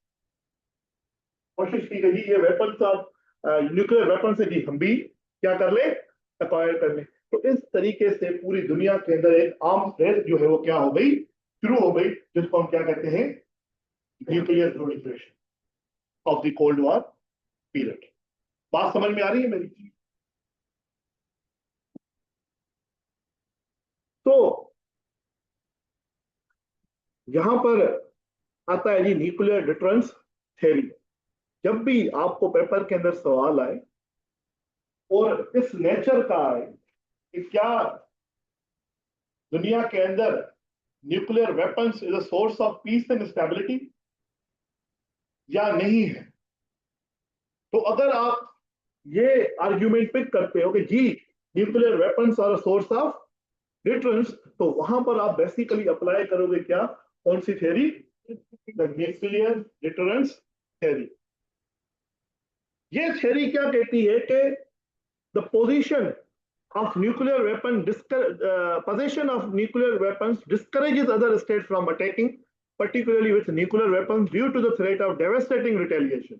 कोशिश की गई, ये वेपन्स ऑफ न्यूक्लियर वेपन से भी हम भी क्या कर ले, एक्वायर कर ले। तो इस तरीके से पूरी दुनिया के अंदर एक आर्म्स रेस जो है वो क्या हो गई, शुरू हो गई, जिसको हम क्या कहते हैं, nuclear proliferation of the cold war period. बात समझ में आ रही है मेरी? तो यहां पर आता है जी न्यूक्लियर डिटरेंस थ्योरी। जब भी आपको पेपर के अंदर सवाल आए और इस नेचर का आए कि क्या दुनिया के अंदर nuclear weapons is a source of peace and stability या नहीं है, तो अगर आप ये आर्ग्यूमेंट पिक करते हो कि जी nuclear weapons are a source of deterrence, तो वहां पर आप बेसिकली अप्लाई करोगे क्या, कौन सी theory, the nuclear deterrence theory. ये थ्योरी क्या कहती है कि the position of nuclear weapon possession of nuclear weapons discourages other states from attacking, particularly with nuclear weapons, due to the threat of devastating retaliation।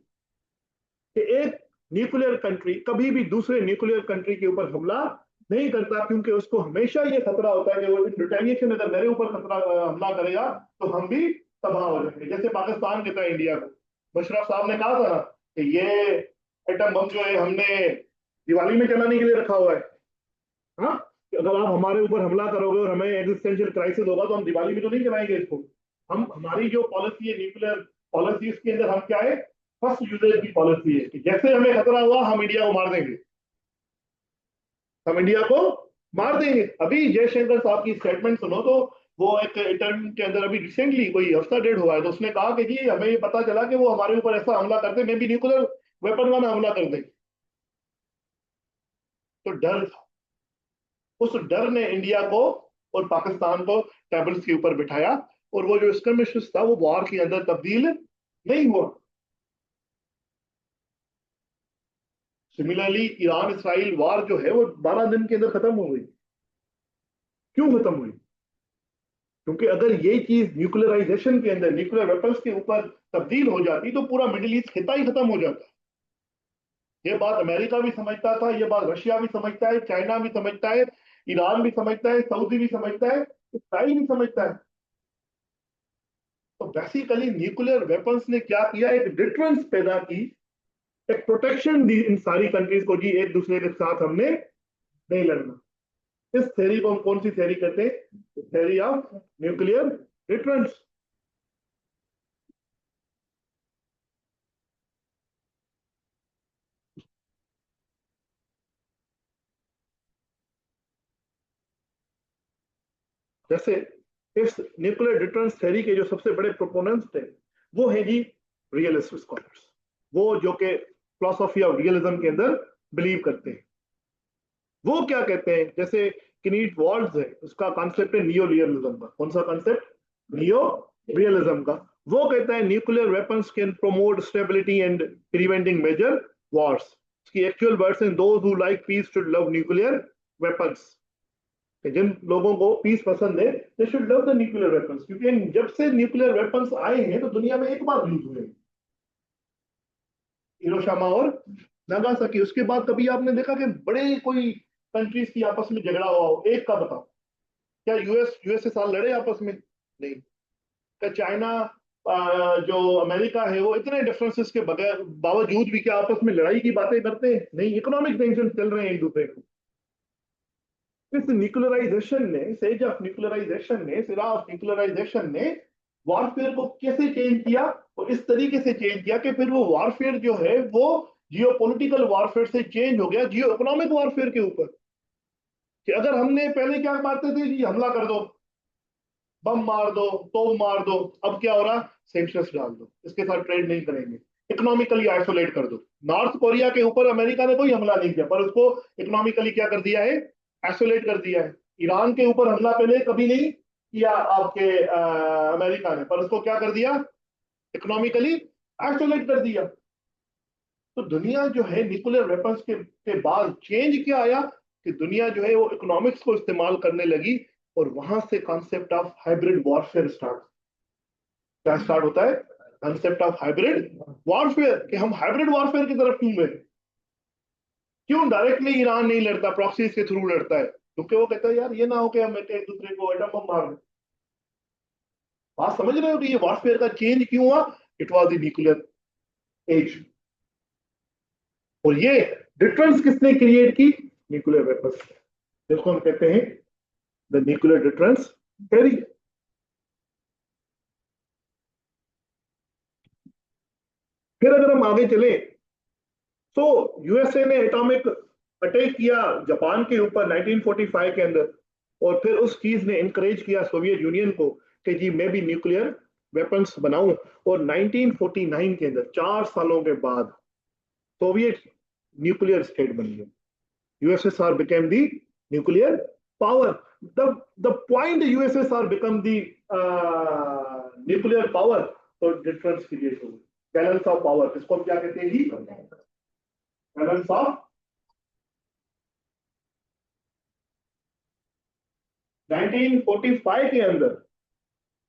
कि एक nuclear country कभी भी दूसरे न्यूक्लियर कंट्री के ऊपर हमला नहीं करता, क्योंकि उसको हमेशा ये खतरा होता है कि वो रिटेलिएशन अगर मेरे ऊपर खतरा हमला करेगा, तो हम भी तबाह हो जाएंगे। जैसे पाकिस्तान कहता है इंडिया को, मुशर्रफ साहब ने कहा था ना कि ये एटम बम जो है हमने दिवाली में चलाने के लिए रखा हुआ है। हाँ, अगर आप हमारे ऊपर हमला करोगे और हमें एग्जिस्टेंशियल क्राइसिस होगा, तो हम दिवाली में तो नहीं चलाएंगे इसको। हम, हमारी जो पॉलिसी है न्यूक्लियर पॉलिसी, इसके अंदर हम क्या है, फर्स्ट यूजेज की पॉलिसी है कि जैसे हमें खतरा हुआ हम इंडिया को मार देंगे, हम इंडिया को मार देंगे। अभी जयशंकर साहब की स्टेटमेंट सुनो, तो वो एक इंटरव्यू के अंदर अभी रिसेंटली कोई हफ्ता डेढ़ हुआ है, तो उसने कहा कि जी हमें ये पता चला कि वो हमारे ऊपर ऐसा हमला करते, मैं भी न्यूक्लियर वेपन वाला हमला कर देंगे। तो डर, उस डर ने इंडिया को और पाकिस्तान को टेबल्स के ऊपर बिठाया, और वो जो स्कर्मिशेस था वो वॉर के अंदर तब्दील नहीं हुआ। सिमिलरली ईरान इसराइल वॉर जो है वो 12 दिन के अंदर खत्म हो गई। क्यों खत्म हुई? क्योंकि अगर ये चीज न्यूक्लियराइजेशन के अंदर, न्यूक्लियर वेपन्स के ऊपर तब्दील हो जाती तो पूरा मिडिल ईस्ट खिता ही खत्म हो जाता। ये बात अमेरिका भी समझता था, ये बात रशिया भी समझता है, चाइना भी समझता है, ईरान भी समझता है, सऊदी भी समझता है, इसराइल भी समझता है। तो बेसिकली न्यूक्लियर वेपन्स ने क्या किया, एक डिटरेंस पैदा की, एक प्रोटेक्शन दी इन सारी कंट्रीज को, जी एक दूसरे के साथ हमने नहीं लड़ना। इस थ्योरी को हम कौन सी थ्योरी कहते हैं? Theory of nuclear deterrence. जैसे इस न्यूक्लियर डिटरेंस थ्योरी के जो सबसे बड़े प्रोपोनेंट्स थे वो है जी रियलिस्ट स्कॉलर्स, वो जो कि फिलोसॉफी ऑफ रियलिज्म के अंदर बिलीव करते हैं। वो क्या कहते हैं, जैसे किनीट वॉल्स है, उसका कॉन्सेप्ट है नियो रियलिज्म का। कौन सा कॉन्सेप्ट? नियो रियलिज्म का। वो कहता है nuclear weapons can promote stability and preventing major wars. इसकी एक्चुअल वर्ड्स हैं, those who like peace should love nuclear weapons. जिन लोगों को पीस पसंद है, they should love the nuclear weapons, क्योंकि जब से न्यूक्लियर वेपन्स आए हैं तो दुनिया में एक बार यूज हुए, हिरोशिमा और नागासाकी। उसके बाद कभी आपने देखा कि बड़े कोई कंट्रीज की आपस में झगड़ा हुआ हो? एक का बताओ। क्या यूएस के साथ लड़े आपस में? नहीं। क्या चाइना, जो अमेरिका है, वो इतने डिफरेंसेस के बगैर बावजूद भी क्या आपस में लड़ाई की बातें करते हैं? नहीं। इकोनॉमिक टेंशन चल रहे हैं एक दूसरे को। इस न्यूक्लियराइजेशन ने, सेज ऑफ न्यूक्लियराइजेशन ने, सिरा ऑफ न्यूक्लियराइजेशन ने वॉरफेयर को कैसे चेंज किया? और इस तरीके से चेंज किया कि फिर वो वॉरफेयर जो है वो जियोपॉलिटिकल वॉरफेयर से चेंज हो गया जियो इकोनॉमिक वॉरफेयर के ऊपर। कि अगर हमने पहले क्या मारते थे जी, हमला कर दो, बम मार दो, तोप मार दो, अब क्या हो रहा? सैंक्शंस डाल दो, इसके साथ ट्रेड नहीं करेंगे, इकोनॉमिकली आइसोलेट कर दो। नॉर्थ कोरिया के ऊपर अमेरिका ने कोई हमला नहीं किया, पर उसको इकोनॉमिकली क्या कर दिया है? आइसोलेट कर दिया है। ईरान के ऊपर हमला पहले कभी नहीं किया आपके अमेरिका ने, पर उसको क्या कर दिया? इकोनॉमिकली आइसोलेट कर दिया। तो दुनिया जो है न्यूक्लियर वेपन्स के बाद चेंज क्या आया कि दुनिया जो है वो इकोनॉमिक्स को इस्तेमाल करने लगी, और वहां से concept of hybrid warfare start. क्या स्टार्ट होता है? कॉन्सेप्ट ऑफ हाइब्रिड वॉरफेयर, कि हम हाइब्रिड वॉरफेयर की तरफ क्यों गए? क्यों डायरेक्टली ईरान नहीं लड़ता, प्रॉक्सीज के थ्रू लड़ता है? क्योंकि वो कहता है यार ये ना हो कि हम एक दूसरे को एटम बम मार दें। बात समझ रहे हो कि ये वॉरफेयर का चेंज क्यों हुआ? It was the nuclear age. और ये डिफरेंस किसने क्रिएट की? न्यूक्लियर वेपन्स, जिसको हम कहते हैं द न्यूक्लियर डिफरेंस थ्योरी। फिर अगर हम आगे चले तो यूएसए ने एटॉमिक अटैक किया जापान के ऊपर 1945 के अंदर, और फिर उस चीज ने इनकरेज किया सोवियत यूनियन को कि जी मैं भी न्यूक्लियर वेपन्स बनाऊं। और 1949 के अंदर, 4 सालों के बाद, सोवियत न्यूक्लियर स्टेट बन गया। USSR became the nuclear power. The point USSR become the nuclear power, तो डिफरेंस क्रिएट हो गई। बैलेंस ऑफ पावर, इसको हम क्या कहते हैं जी? बैलेंस ऑफ 1945 के अंदर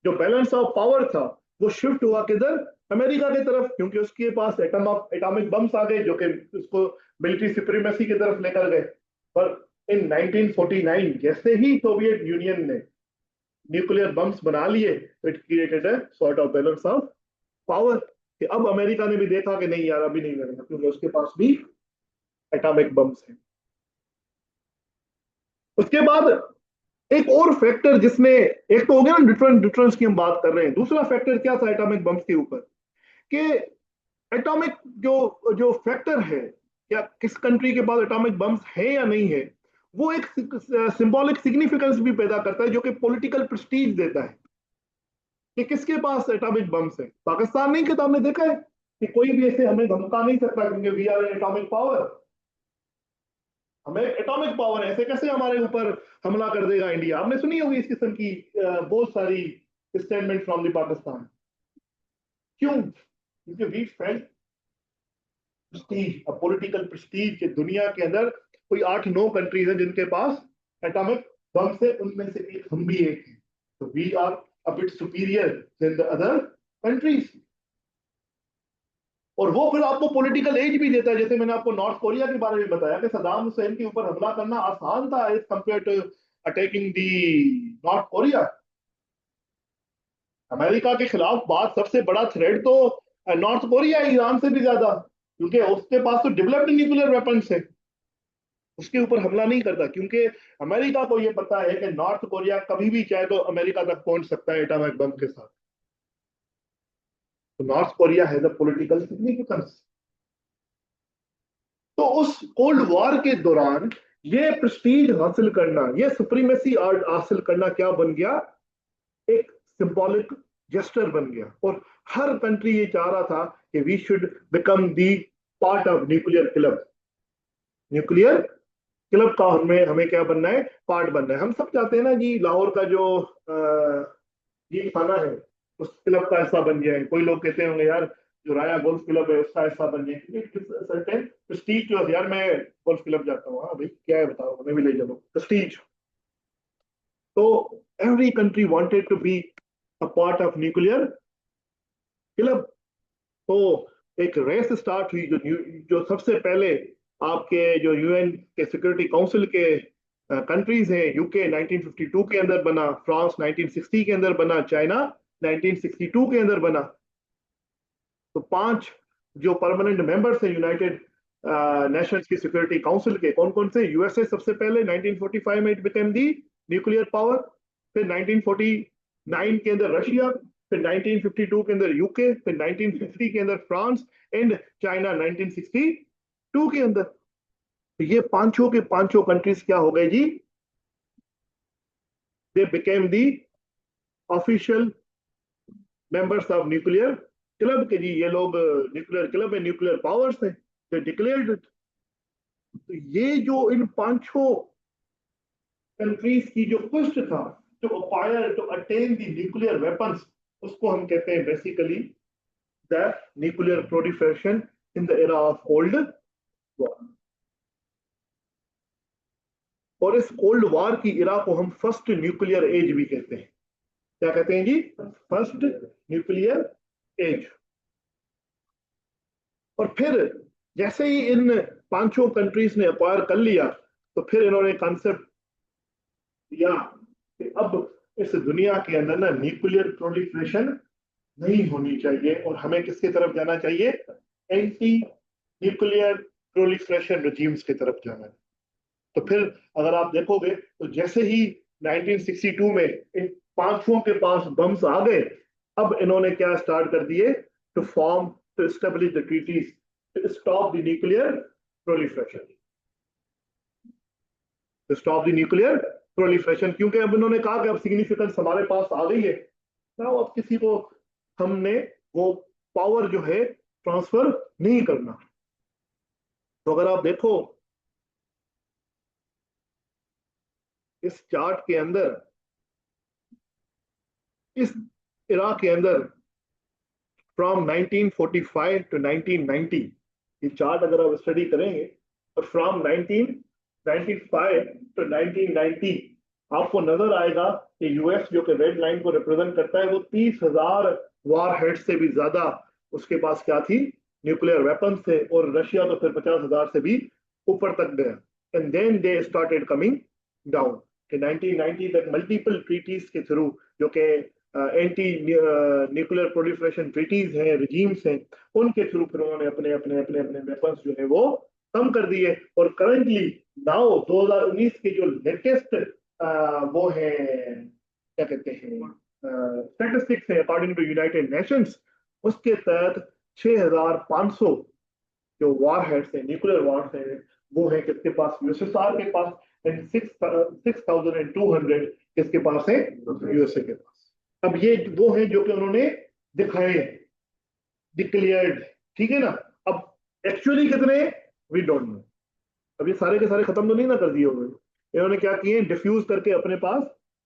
जो बैलेंस ऑफ पावर था वो शिफ्ट हुआ किधर? अमेरिका की तरफ, क्योंकि उसके पास एटॉमिक बम्स आ गए जो कि उसको मिलिट्री सुप्रीमेसी की तरफ लेकर गए। पर इन 1949 जैसे ही सोवियत यूनियन ने न्यूक्लियर बम्स बना लिए, तो it created a sort of balance of power, कि अब अमेरिका ने भी देखा कि नहीं यार अभी नहीं लड़ेगा, क्योंकि उसके पास भी एटॉमिक बम्स है। उसके बाद एक और फैक्टर जिसने, एक तो हो गया ना डिफरेंस, डिफरेंस की हम बात कर रहे हैं, दूसरा फैक्टर क्या था एटॉमिक बम्स के ऊपर? कि एटॉमिक जो जो फैक्टर है, या किस कंट्री के पास एटॉमिक बम्स है या नहीं है, वो एक सिंबॉलिक सिग्निफिकेंस भी पैदा करता है, जो कि पॉलिटिकल प्रेस्टीज देता है कि किसके पास एटॉमिक बम्स है। पाकिस्तान नहीं, कि तो हमने देखा है कि कोई भी ऐसे हमें धमका नहीं सकता, क्योंकि वी आर एटॉमिक पावर, हमें एटॉमिक पावर है, ऐसे कैसे हमारे ऊपर हमला कर देगा इंडिया? आपने सुनी होगी इस किस्म की बहुत सारी स्टेटमेंट फ्रॉम द पाकिस्तान। क्यों? क्योंकि we felt prestige, political prestige, के दुनिया के अंदर कोई 8-9 कंट्रीज हैं जिनके पास एटॉमिक बम से, उनमें से एक हम भी एक हैं। तो we are a bit superior than the other countries. और वो फिर आपको पॉलिटिकल एज भी देता है, जैसे मैंने आपको नॉर्थ कोरिया के बारे में बताया कि सदाम हुसैन के ऊपर हमला करना आसान था as compare to attacking the North Korea. America के खिलाफ बात सबसे बड़ा थ्रेट तो नॉर्थ कोरिया है, ईरान से भी ज्यादा, क्योंकि उसके पास तो डेवलप्ड न्यूक्लियर वेपन्स है। उसके ऊपर हमला नहीं करता क्योंकि अमेरिका को यह पता है कि नॉर्थ कोरिया कभी भी चाहे तो अमेरिका तक पहुंच सकता है एटॉमिक बम के साथ। तो north Korea has a political significance. तो उस कोल्ड वॉर के दौरान ये प्रेस्टीज हासिल करना, ये सुप्रीमेसी हासिल करना क्या बन गया, एक सिंबॉलिक जेस्टर बन गया। और हर कंट्री ये चाह रहा था कि we should become the part of nuclear club. Nuclear club का हमें हमें क्या बनना है, पार्ट बनना है। हम सब चाहते हैं ना जी लाहौर का जो ये खाना है उस क्लब का हिस्सा बन जाए। कोई लोग कहते होंगे यार जो राया गोल्फ क्लब है उसका हिस्सा बन जाए, सर्टेन प्रेस्टीज जो है, यार मैं गोल्फ क्लब जाता हूँ, हाँ भाई क्या है बताओ, हमें भी ले चलो, प्रेस्टीज। तो every country wanted to be a part of nuclear club. तो एक रेस स्टार्ट हुई, जो सबसे पहले आपके जो यूएन के सिक्योरिटी काउंसिल के कंट्रीज हैं। यूके 1952 के अंदर बना, फ्रांस 1960 के अंदर बना, चाइना 1962 के अंदर बना। तो 5 जो परमानेंट मेंबर्स हैं यूनाइटेड नेशंस की सिक्योरिटी काउंसिल के, कौन कौन से? यूएसए सबसे पहले 1945 में it became the nuclear power. फिर 1949 के अंदर रशिया, फिर 1952 के अंदर यूके, फिर 1950 के अंदर फ्रांस, एंड चाइना 1962 के अंदर। तो ये पांचों के पांचों कंट्रीज क्या हो गए जी, they became the official members of nuclear club के। जी ये लोग न्यूक्लियर क्लब है, न्यूक्लियर पावर्स है, दे डिक्लेयर्ड इट। तो ये जो इन पांचों कंट्रीज की जो क्वेस्ट था to acquire to attain the nuclear weapons, उसको हम कहते हैं basically the nuclear proliferation in the era of cold war. और इस कोल्ड वॉर की इरा को हम फर्स्ट न्यूक्लियर एज भी कहते हैं। क्या कहते हैं जी? First nuclear age. और फिर जैसे ही इन पांचों कंट्रीज ने अक्वायर कर लिया, तो फिर इन्होंने कॉन्सेप्ट दिया कि अब इस दुनिया के अंदर ना न्यूक्लियर प्रोलिफरेशन नहीं होनी चाहिए, और हमें किसकी तरफ जाना चाहिए? एंटी न्यूक्लियर प्रोलिफरेशन रिजीम्स की तरफ जाना है। तो फिर अगर आप देखोगे तो जैसे ही 1962 में इन पांचों के पास बम्स आ गए, अब इन्होंने क्या स्टार्ट कर दिए? To form, to establish the treaties to stop the nuclear proliferation, to stop the nuclear proliferation. क्योंकि अब इन्होंने कहा कि अब सिग्निफिकेंस हमारे पास आ गई है ना, अब किसी को हमने वो पावर जो है ट्रांसफर नहीं करना। तो अगर आप देखो इस चार्ट के अंदर, इस इरा के अंदर फ्रॉम 1945 टू 1990, ये चार्ट अगर आप स्टडी करेंगे तो फ्रॉम 1995 टू 1990 आपको नजर आएगा कि यूएस जो कि रेड लाइन को रिप्रेजेंट करता है, वो 30,000 वार हेड से भी ज्यादा उसके पास क्या थी? न्यूक्लियर वेपन थे। और रशिया तो फिर 50,000 से भी ऊपर तक गया। And then they started coming down कि 1990 तक मल्टीपल ट्रीटीज के थ्रू, जो कि एंटी न्यूक्लियर प्रोलिफरेशन ट्रीटीज हैं, रिजीम्स हैं, उनके थ्रू फिर उन्होंने अपने अपने अपने अपने वेपन्स जो है वो कम कर दिए। और करंटली नाउ 2019 के जो लेटेस्ट वो है क्या कहते हैं स्टैटिस्टिक्स है अकॉर्डिंग टू यूनाइटेड नेशंस, उसके तहत 6,500 जो वार हेड्स है, न्यूक्लियर वार है, वो है किसके पास? यूएसएसआर के पास। एंड 6,200 किसके पास है? यूएसए के पास। अब ये वो है जो कि उन्होंने दिखाए, डिक्लेयर्ड, ठीक है ना। अब एक्चुअली कितने, वी डोंट नो। अब ये सारे के सारे खत्म तो नहीं ना कर दिए हुए, इन्होंने क्या किए? डिफ्यूज करके अपने पास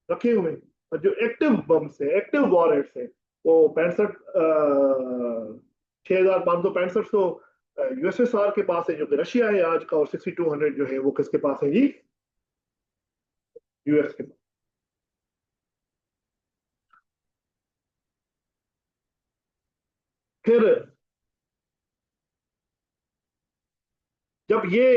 रखे हुए। और जो एक्टिव बम्स है, एक्टिव वॉरहेड्स है, वो 65 6,565 तो यूएसएसआर के पास है जो कि रशिया है आज का, और 6,200 जो है वो किसके पास है जी? यूएस के पास। फिर जब ये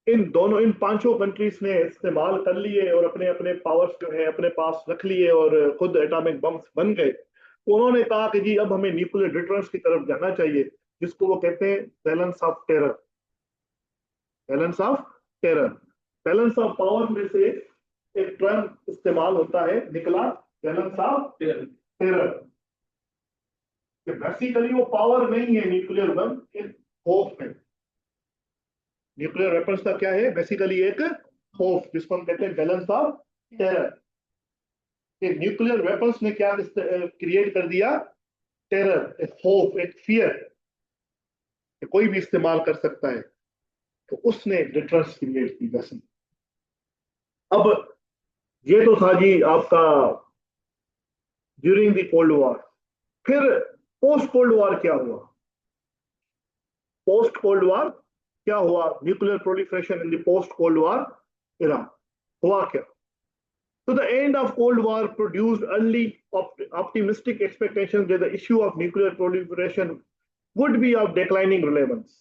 इन पांचों कंट्रीज ने इस्तेमाल कर लिए और अपने अपने पावर्स जो है अपने पास रख लिए और खुद एटॉमिक बम्स बन गए, तो उन्होंने कहा कि जी अब हमें न्यूक्लियर डिटरेंस की तरफ जाना चाहिए, जिसको वो कहते हैं balance of terror. Balance of terror, balance of power में से एक टर्म इस्तेमाल होता है, निकला बैलेंस ऑफ टेरर। बेसिकली वो पावर नहीं है न्यूक्लियर बम, एक खौफ है। न्यूक्लियर वेपन्स का क्या है, बेसिकली एक खौफ, जिसको हम कहते हैं बैलेंस ऑफ टेरर। कि न्यूक्लियर वेपन्स ने क्या क्रिएट कर दिया, टेरर, एक खौफ, एक फियर, कि कोई भी इस्तेमाल कर सकता है। तो उसने डिटरेंस क्रिएट की वैसे। अब ये तो था जी आपका ड्यूरिंग द कोल्ड वॉर। फिर पोस्ट कोल्ड वॉर क्या हुआ? पोस्ट कोल्ड वॉर क्या हुआ, nuclear proliferation in the post cold war era हुआ क्या? So the end of Cold War produced early optimistic expectations that the issue of nuclear proliferation would be of declining relevance.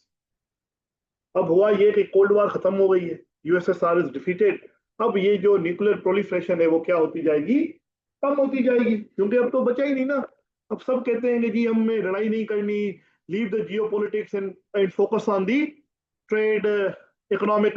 अब हुआ ये कि cold war खत्म हो गई है, यूएसएसआर इज डिफीटेड। अब ये जो न्यूक्लियर प्रोलिफरेशन है वो क्या होती जाएगी, कम होती जाएगी, क्योंकि अब तो बचा ही नहीं ना। अब सब कहते हैं कि जी हमें लड़ाई नहीं करनी, leave the Jio politics and focus on the trade, economic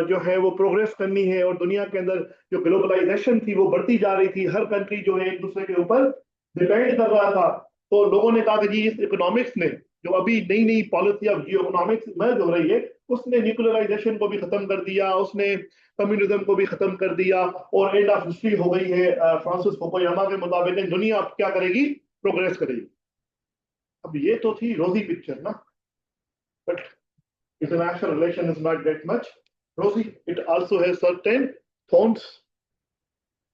जो है वो प्रोग्रेस करनी है। और दुनिया के अंदर जो ग्लोबलाइजेशन थी वो बढ़ती जा रही थी, हर कंट्री जो है एक दूसरे के ऊपर डिपेंड कर रहा था। तो लोगों ने कहा कि जी इस इकोनॉमिक्स ने, जो अभी नई नई पॉलिसी ऑफ जियो इकोनॉमिक्स मर्ज हो रही है, उसने न्यूक्लियराइजेशन को भी खत्म कर दिया, उसने कम्युनिज्म को भी खत्म कर दिया, और एंड ऑफ हिस्ट्री हो गई है। फ्रांसिस फुकुयामा के मुताबिक दुनिया अब क्या करेगी, प्रोग्रेस करेगी। अब ये तो थी रोजी पिक्चर ना, but international relation is not that much rosy. It also has certain thorns.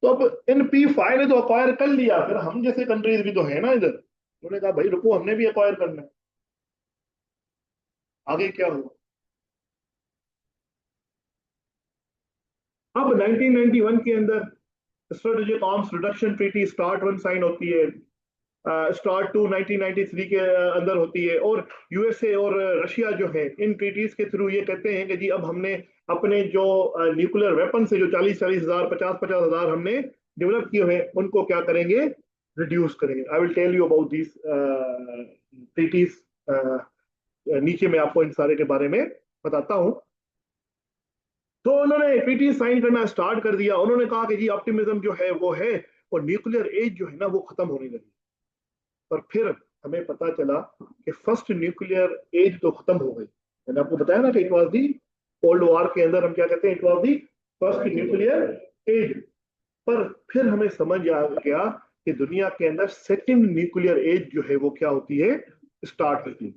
तो अब इन P5 ने तो अक्वायर कर लिया, फिर हम जैसे कंट्रीज भी तो है ना इधर, उन्होंने कहा भाई रुको हमने भी अक्वायर करना है। आगे क्या हुआ? अब 1991 के अंदर strategic arms reduction treaty start one sine होती है, स्टार्ट टू 1993 के अंदर होती है। और यूएसए और रशिया जो है इन ट्रीटीज के थ्रू ये कहते हैं कि जी अब हमने अपने जो न्यूक्लियर वेपन से जो 40-40 हजार 50-50 हजार हमने डेवलप किए हुए उनको क्या करेंगे, रिड्यूस करेंगे। I will tell you about this treaties, नीचे मैं आपको इन सारे के बारे में बताता हूं। तो उन्होंने ट्रीटी साइन करना स्टार्ट कर दिया। उन्होंने कहा कि जी ऑप्टिमिज्म जो है वो है, और न्यूक्लियर एज जो है ना वो खत्म होने लगी। पर फिर हमें पता चला कि फर्स्ट न्यूक्लियर एज तो खत्म हो गई। मैंने आपको बताया ना कि it was the cold war के अंदर हम क्या कहते हैं, it was the first nuclear age. पर फिर हमें समझ आ गया कि दुनिया के अंदर सेकंड न्यूक्लियर एज जो है वो क्या होती है, स्टार्ट होती है,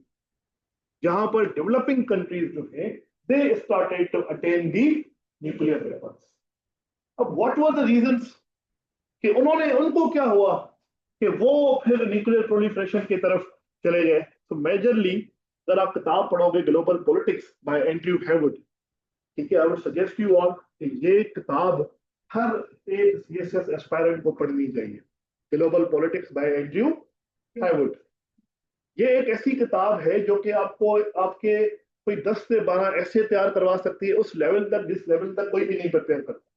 जहां पर डेवलपिंग कंट्रीज जो है they started to attain the nuclear weapons. अब व्हाट वर द रीजंस कि उन्होंने, उनको क्या हुआ कि वो फिर न्यूक्लियर प्रोलिफरेशन की तरफ चले गए? तो मेजरली अगर आप किताब पढ़ोगे ग्लोबल पॉलिटिक्स बाय एंड्रयू हैवुड, ठीक है, I would suggest you all कि ये किताब हर एक सीएसएस एस्पायरेंट को पढ़नी चाहिए, ग्लोबल पॉलिटिक्स बाय एंड्रयू हैवुड। ये एक ऐसी किताब है जो कि आपको आपके कोई 10 से 12 ऐसे तैयार करवा सकती है उस लेवल तक जिस लेवल तक कोई भी नहीं प्रिपेयर करता।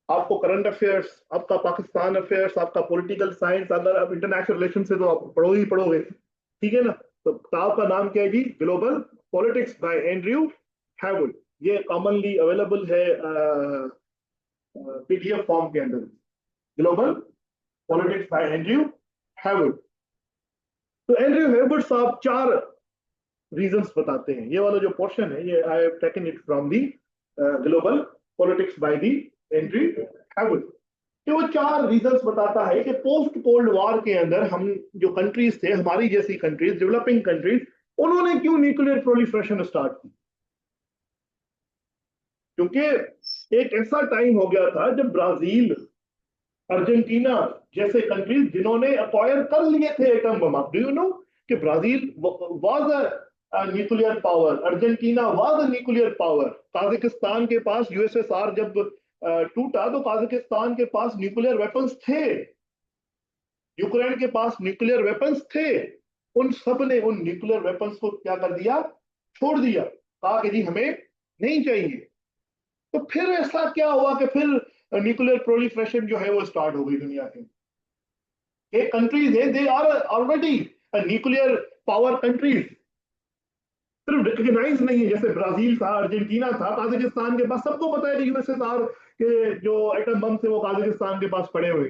आपको करंट अफेयर्स, आपका पाकिस्तान अफेयर्स, आपका पॉलिटिकल साइंस, अगर आप इंटरनेशनल रिलेशन से तो आप पढ़ो ही पढ़ोगे, ठीक है ना। तो किताब का नाम क्या है जी, ग्लोबल पॉलिटिक्स बाय एंड्रयू हैवुड। ये कॉमनली अवेलेबल है पीडीएफ फॉर्म के अंदर, ग्लोबल पॉलिटिक्स बाय एंड्रयू हैवुड। तो एंड्रयू हैवुड साहब 4 रीजंस बताते हैं। ये वाला जो पोर्शन है ये I have taken it from the global politics by the Andrew Heywood. कि वो 4 रीजंस बताता है कि पोस्ट कोल्ड वॉर के अंदर हम जो कंट्रीज थे, हमारी जैसी कंट्रीज, डेवलपिंग कंट्रीज, उन्होंने क्यों न्यूक्लियर प्रोलिफरेशन स्टार्ट की। क्योंकि एक ऐसा टाइम हो गया था जब ब्राजील, अर्जेंटीना जैसे कंट्रीज जिन्होंने अक्वायर कर लिए थे atom bomb. Do you know कि Brazil was a nuclear power, Argentina was a nuclear power, Tajikistan के पास यूएसएसआर जब टूटा तो ताजिकिस्तान के पास न्यूक्लियर वेपन्स थे। यूक्रेन के पास न्यूक्लियर वेपन्स थे, उन सब ने उन न्यूक्लियर वेपन्स को क्या कर दिया, छोड़ दिया, कहा कि जी हमें नहीं चाहिए। तो फिर ऐसा क्या हुआ कि फिर न्यूक्लियर प्रोलिफरेशन जो है वो स्टार्ट हो गई दुनिया के। ये कंट्रीज है, they are already nuclear power countries, सिर्फ रिकग्नाइज नहीं है। जैसे ब्राजील था, अर्जेंटीना था, काजाकिस्तान के पास, सबको पता है कि यूएसएसआर के जो एटम बम थे वो काजाकिस्तान के पास पड़े हुए,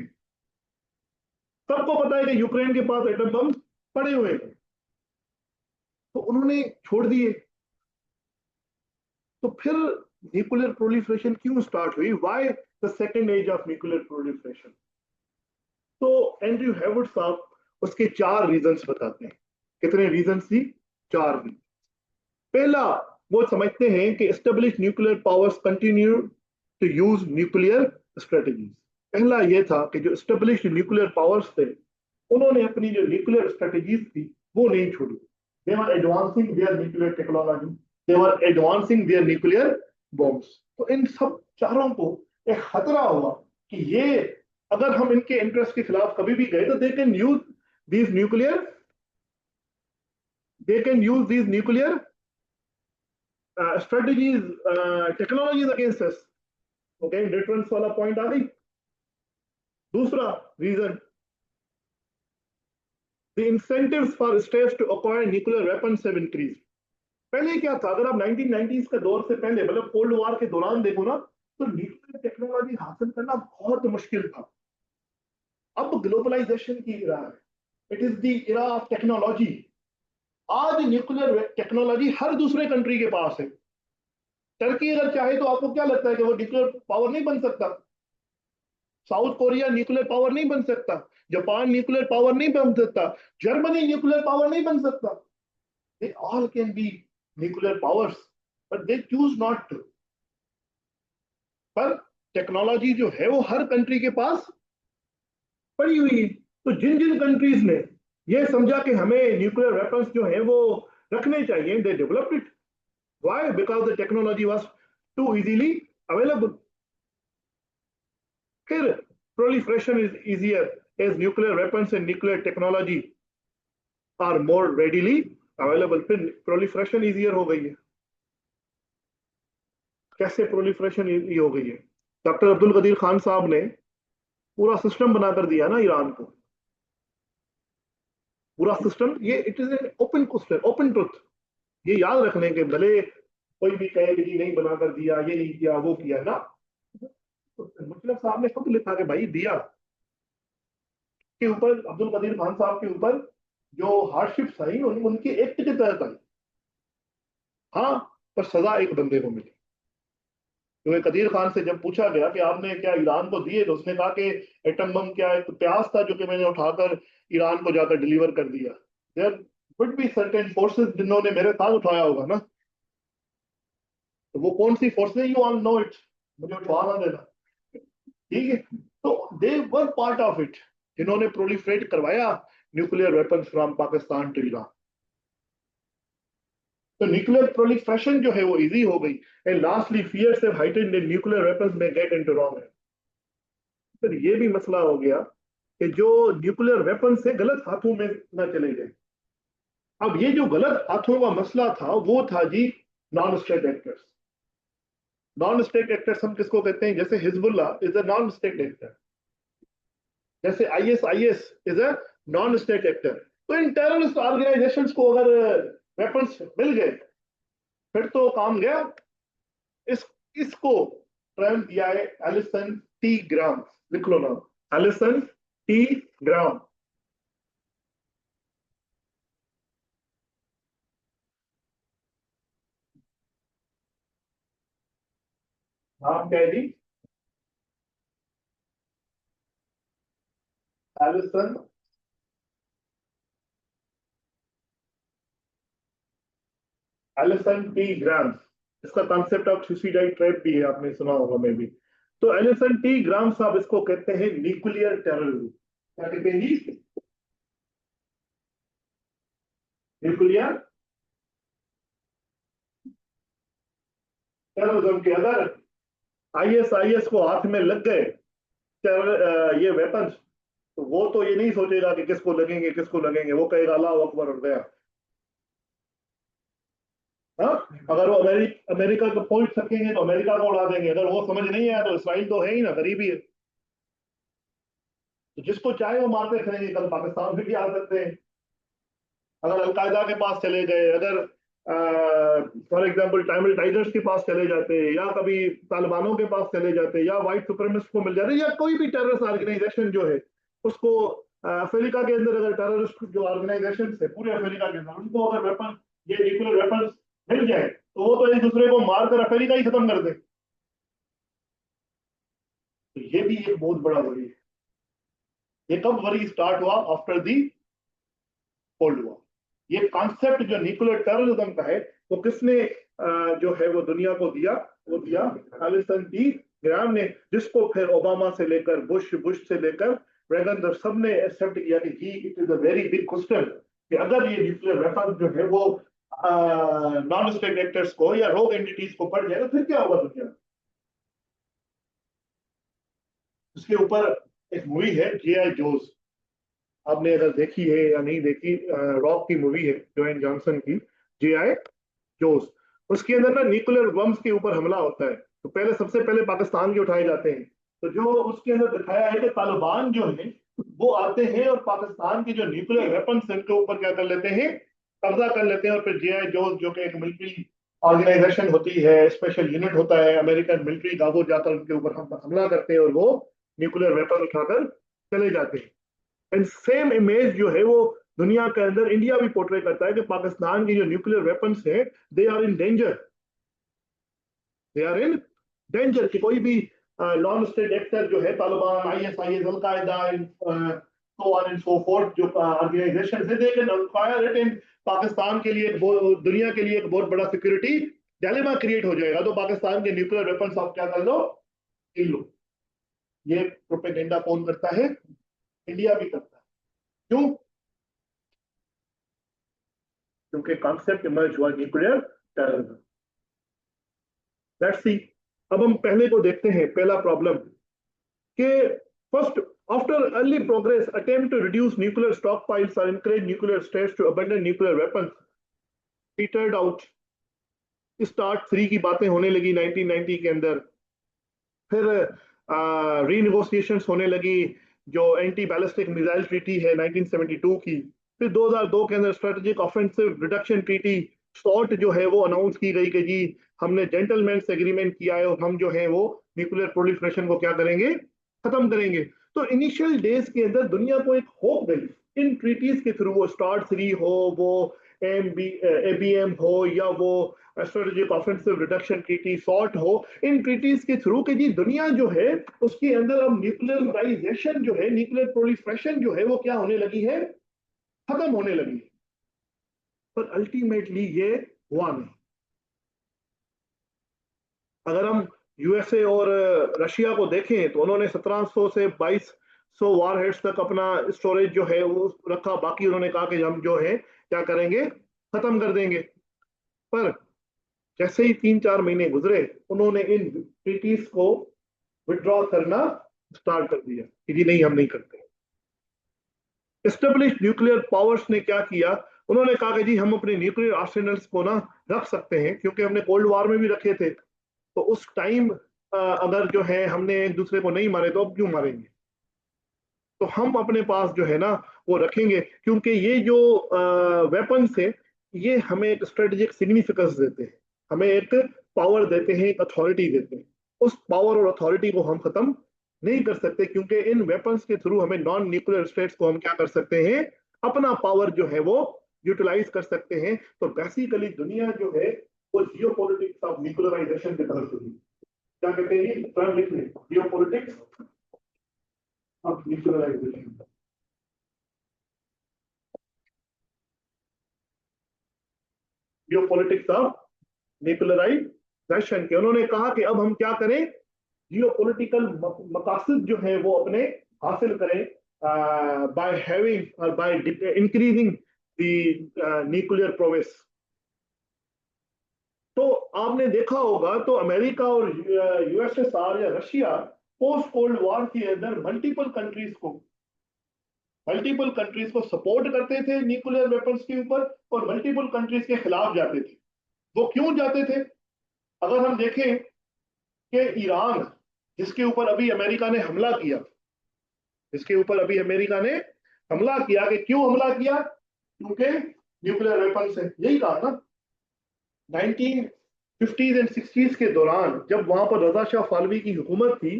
सबको पता है कि यूक्रेन के पास एटम बम पड़े हुए हैं, तो उन्होंने छोड़ दिए। तो फिर न्यूक्लियर प्रोलिफरेशन क्यों स्टार्ट हुई, why the second age of nuclear proliferation? तो एंड्रयू हैवर्ड साहब उसके 4 रीजंस बताते हैं। कितने रीजंस थी? 4 रीजन। पहला, वो समझते हैं कि establish nuclear powers continue to use nuclear strategies. पहला ये था कि जो एस्टेब्लिश न्यूक्लियर पावर्स थे, उन्होंने अपनी जो न्यूक्लियर स्ट्रेटजीज थी वो नहीं छोड़ी। They were advancing their nuclear technology, they were advancing their nuclear bombs. तो इन सब चारों को एक खतरा हुआ कि ये अगर हम इनके इंटरेस्ट के खिलाफ कभी भी गए तो these nuclear they can use these nuclear strategies, technologies against us. Okay, difference वाला पॉइंट आ गई। दूसरा reason, the incentives for states to acquire nuclear weapons have increased. पहले क्या था, अगर आप 1990s के दौर से पहले, मतलब कोल्ड वॉर के दौरान देखो ना, तो न्यूक्लियर टेक्नोलॉजी हासिल करना बहुत मुश्किल था। अब ग्लोबलाइजेशन की इरा है, it is the era of technology. आज न्यूक्लियर टेक्नोलॉजी हर दूसरे कंट्री के पास है। टर्की अगर चाहे तो आपको क्या लगता है कि वो न्यूक्लियर पावर नहीं बन सकता? साउथ कोरिया न्यूक्लियर पावर नहीं बन सकता, जापान न्यूक्लियर पावर नहीं बन सकता, जर्मनी न्यूक्लियर पावर नहीं बन सकता। They all can be nuclear powers, but they choose not to. पर टेक्नोलॉजी जो है वो हर कंट्री के पास पड़ी हुई है। तो जिन जिन कंट्रीज ने ये समझा कि हमें न्यूक्लियर वेपन्स जो है वो रखने चाहिए, they developed it. Why? Because the technology was too easily available. फिर proliferation is easier as nuclear weapons and nuclear technology are more readily available। फिर proliferation easier हो गई है। कैसे proliferation easy हो गई है? डॉक्टर अब्दुल कदीर खान साहब ने पूरा सिस्टम बनाकर दिया ना ईरान को, पूरा सिस्टम। ये it is an open question, open truth. ये याद रखने के, भले कोई भी कहे कि नहीं बनाकर दिया, ये नहीं किया, वो किया ना, तो मतलब साहब ने खुद लिखा कि भाई दिया। के ऊपर, अब्दुल कदीर खान साहब के ऊपर जो हार्डशिप्स आई उनके एक्ट के तहत आई। हाँ, पर सजा एक बंदे को मिली। क्योंकि कदीर खान से जब पूछा गया कि आपने क्या ईरान को दिए, तो उसने कहा कि एटम बम क्या एक प्यास था जो कि मैंने उठाकर ईरान को जाकर डिलीवर कर दिया। There would be certain forces जिन्होंने मेरे साथ उठाया होगा ना, तो वो कौन सी फोर्स है, यू ऑल नो इट, मुझे उठवाना देना। ठीक है, तो they were part of it, जिन्होंने प्रोलिफरेट करवाया nuclear weapons from Pakistan to Iran. तो न्यूक्लियर प्रोलिफरेशन जो है वो इजी हो गई। And lastly, fears have heightened in nuclear weapons में गेट इनटू रॉन्ग। फिर ये भी मसला हो गया कि जो न्यूक्लियर वेपन्स है गलत हाथों में ना चले जाए। अब ये जो गलत हाथों का मसला था वो था जी non state actors. Non state actors हम किसको कहते हैं? जैसे Hezbollah is a non state actor, जैसे ISIS is a non state actor. तो इन टेररिस्ट ऑर्गेनाइजेशंस को अगर वेपन्स मिल गए फिर तो काम गया। इस इसको टर्म दिया है एलिसन टी ग्राम। लिख लो नाम, एलिसन टी ग्राम। नाम क्या है जी? एलिसन एलिसन टी ग्राम। इसका कॉन्सेप्ट ऑफ सुसाइड ट्रैप भी है, आपने सुना होगा मे भी। तो एलिसन टी ग्राम साहब इसको कहते हैं न्यूक्लियर टेररिज्म। क्या कहते हैं जी? न्यूक्लियर टेररिज्म के अगर आईएसआईएस को हाथ में लग गए ये वेपन्स, तो वो तो ये नहीं सोचेगा कि किसको लगेंगे किसको लगेंगे, वो कहेगा अल्लाह अकबर और गया। हाँ, अगर वो अमेरिका को पहुंच सकेंगे तो अमेरिका को उड़ा देंगे, अगर वो समझ नहीं आया तो इसराइल तो है ही ना, गरीबी है। तो जिसको चाहे वो मारते फिरेंगे, कल पाकिस्तान में भी आ सकते हैं। अगर अलकायदा के पास चले गए, अगर फॉर एग्जाम्पल टाइमल टाइगर्स के पास चले जाते, या कभी तालिबानों के पास चले जाते, या वाइट सुप्रीमिस्ट को मिल जाते, या कोई भी टेररिस्ट ऑर्गेनाइजेशन जो है उसको, अफ्रीका के अंदर अगर टेररिस्ट जो ऑर्गेनाइजेशन है पूरे अफ्रीका के अंदर, उनको अगर वेपन, ये न्यूक्लियर वेपन मिल जाए, तो वो तो एक दूसरे को मारकर अफ्रीका ही खत्म कर दे। तो ये भी एक बहुत बड़ा वरी है। ये कब वरी स्टार्ट हुआ? After the cold war. ये कॉन्सेप्ट जो न्यूक्लियर टेररिज्म का है, वो किसने जो है वो दुनिया को दिया? वो दिया एलिसन डी ग्राम ने, जिसको फिर ओबामा से लेकर बुश, बुश से लेकर रेगन तक सबने एक्सेप्ट किया कि he it is a very big question, कि अगर ये न्यूक्लियर वेपन जो है वो नॉन स्टेट एक्टर्स को या रोग एंटिटीज को पड़ जाए तो फिर क्या होगा दुनिया में। उसके ऊपर एक मूवी है G.I. जोस, आपने अगर देखी है या नहीं देखी, रॉक की मूवी है, जोएन जॉनसन की, G.I. जोस। उसके अंदर ना न्यूक्लियर बम्स के ऊपर हमला होता है, तो पहले सबसे पहले पाकिस्तान के उठाए जाते हैं। तो जो उसके अंदर दिखाया है कि तालिबान जो है वो आते हैं और पाकिस्तान के जो न्यूक्लियर वेपन्स हैं उनके ऊपर क्या कर लेते हैं? कब्जा कर लेते हैं। और फिर G.I. जोस जो कि एक मिलिट्री ऑर्गेनाइजेशन होती है, स्पेशल यूनिट होता है अमेरिकन मिलिट्री का, वो जाकर उनके ऊपर हमला करते हैं और वो न्यूक्लियर वेपन उठाकर चले जाते हैं। एंड सेम इमेज जो है वो दुनिया के अंदर इंडिया भी पोर्ट्रे करता है कि पाकिस्तान के जो न्यूक्लियर वेपन्स है, they are in danger, they are in danger. कि कोई भी नॉन स्टेट एक्टर जो है, Taliban, ISIS, al Qaeda, so on and so forth, जो ऑर्गेनाइजेशन है, they can fire it in Pakistan के लिए, दुनिया के लिए एक बहुत बड़ा सिक्योरिटी डायलेमा क्रिएट हो जाएगा। तो पाकिस्तान के न्यूक्लियर वेपन्स आप क्या कर लो? इन लो। ये प्रोपेगेंडा कौन करता है? इंडिया भी करता है। क्यों? क्योंकि कॉन्सेप्ट इमर्ज हुआ न्यूक्लियर टेररिज्म। Let's see. अब हम पहले को देखते हैं, पहला प्रॉब्लम कि first, after early progress attempt to reduce nuclear stockpiles और encourage nuclear states to abandon nuclear weapons petered out। Start 3 की बातें होने लगी 1990 के अंदर, फिर रीनेगोशिएशंस होने लगी, जो एंटी बैलिस्टिक मिसाइल ट्रीटी है 1972 की, फिर 2002 के अंदर strategic offensive reduction treaty salt जो है वो अनाउंस की गई कि जी हमने जेंटलमैन एग्रीमेंट किया है और हम जो है वो न्यूक्लियर प्रोलिफरेशन को क्या करेंगे? खत्म करेंगे। तो इनिशियल डेज के अंदर दुनिया को एक होप गई इन ट्रीटीज के थ्रू, वो स्टार्ट 3 हो, वो ABM हो, या वो strategic offensive reduction treaty salt हो, इन ट्रीटीज के थ्रू कि जी दुनिया जो है उसके अंदर अब न्यूक्लियराइजेशन जो है, न्यूक्लियर प्रोलिफरेशन जो है वो क्या होने लगी है? खत्म होने लगी है। पर अल्टीमेटली ये हुआ नहीं। अगर हम USA और रशिया को देखें तो उन्होंने 1700 से 2200 वारहेड्स तक अपना स्टोरेज जो है वो रखा, बाकी उन्होंने कहा कि हम जो है क्या करेंगे? खत्म कर देंगे। पर जैसे ही 3-4 महीने गुजरे, उन्होंने इन ट्रीटीज को विड्रॉ करना स्टार्ट कर दिया कि जी नहीं, हम नहीं करते। एस्टेब्लिश न्यूक्लियर पावर्स ने क्या किया? उन्होंने कहा कि जी हम अपने न्यूक्लियर आर्सेनल्स को ना रख सकते हैं, क्योंकि हमने कोल्ड वॉर में भी रखे थे। तो उस टाइम अगर जो है हमने एक दूसरे को नहीं मारे, तो अब क्यों मारेंगे? तो हम अपने पास जो है ना वो रखेंगे, क्योंकि ये जो वेपन्स है ये हमें एक स्ट्रेटेजिक सिग्निफिकेंस देते हैं, हमें एक पावर देते हैं, एक अथॉरिटी देते हैं। उस पावर और अथॉरिटी को हम खत्म नहीं कर सकते, क्योंकि इन वेपन्स के थ्रू हमें नॉन न्यूक्लियर स्टेट्स को हम क्या कर सकते हैं? अपना पावर जो है वो यूटिलाइज कर सकते हैं। तो बेसिकली दुनिया जो है वो जियो पॉलिटिक्स ऑफ न्यूक्लियराइजेशन की तरफ चली। क्या कहते हैं? टर्म लिख लें, जियो politics of nuclearization. Jio politics of nuclearization के उन्होंने कहा कि अब हम क्या करें? जियो पोलिटिकल मकासद जो है वो अपने हासिल करें, बाय हैविंग और by increasing the nuclear prowess. तो आपने देखा होगा तो अमेरिका और USSR या रशिया पोस्ट कोल्ड वॉर के अंदर मल्टीपल कंट्रीज को मल्टीपल कंट्रीज को सपोर्ट करते थे न्यूक्लियर वेपन्स के ऊपर और मल्टीपल कंट्रीज के खिलाफ जाते थे। वो क्यों जाते थे? अगर हम देखें कि ईरान, जिसके ऊपर अभी अमेरिका ने हमला किया, जिसके ऊपर अभी अमेरिका ने हमला किया, कि क्यों हमला किया? क्योंकि न्यूक्लियर वेपन से, यही कहा ना 1950s एंड 60s के दौरान, जब वहां पर रजा शाह फालवी की हुकूमत थी,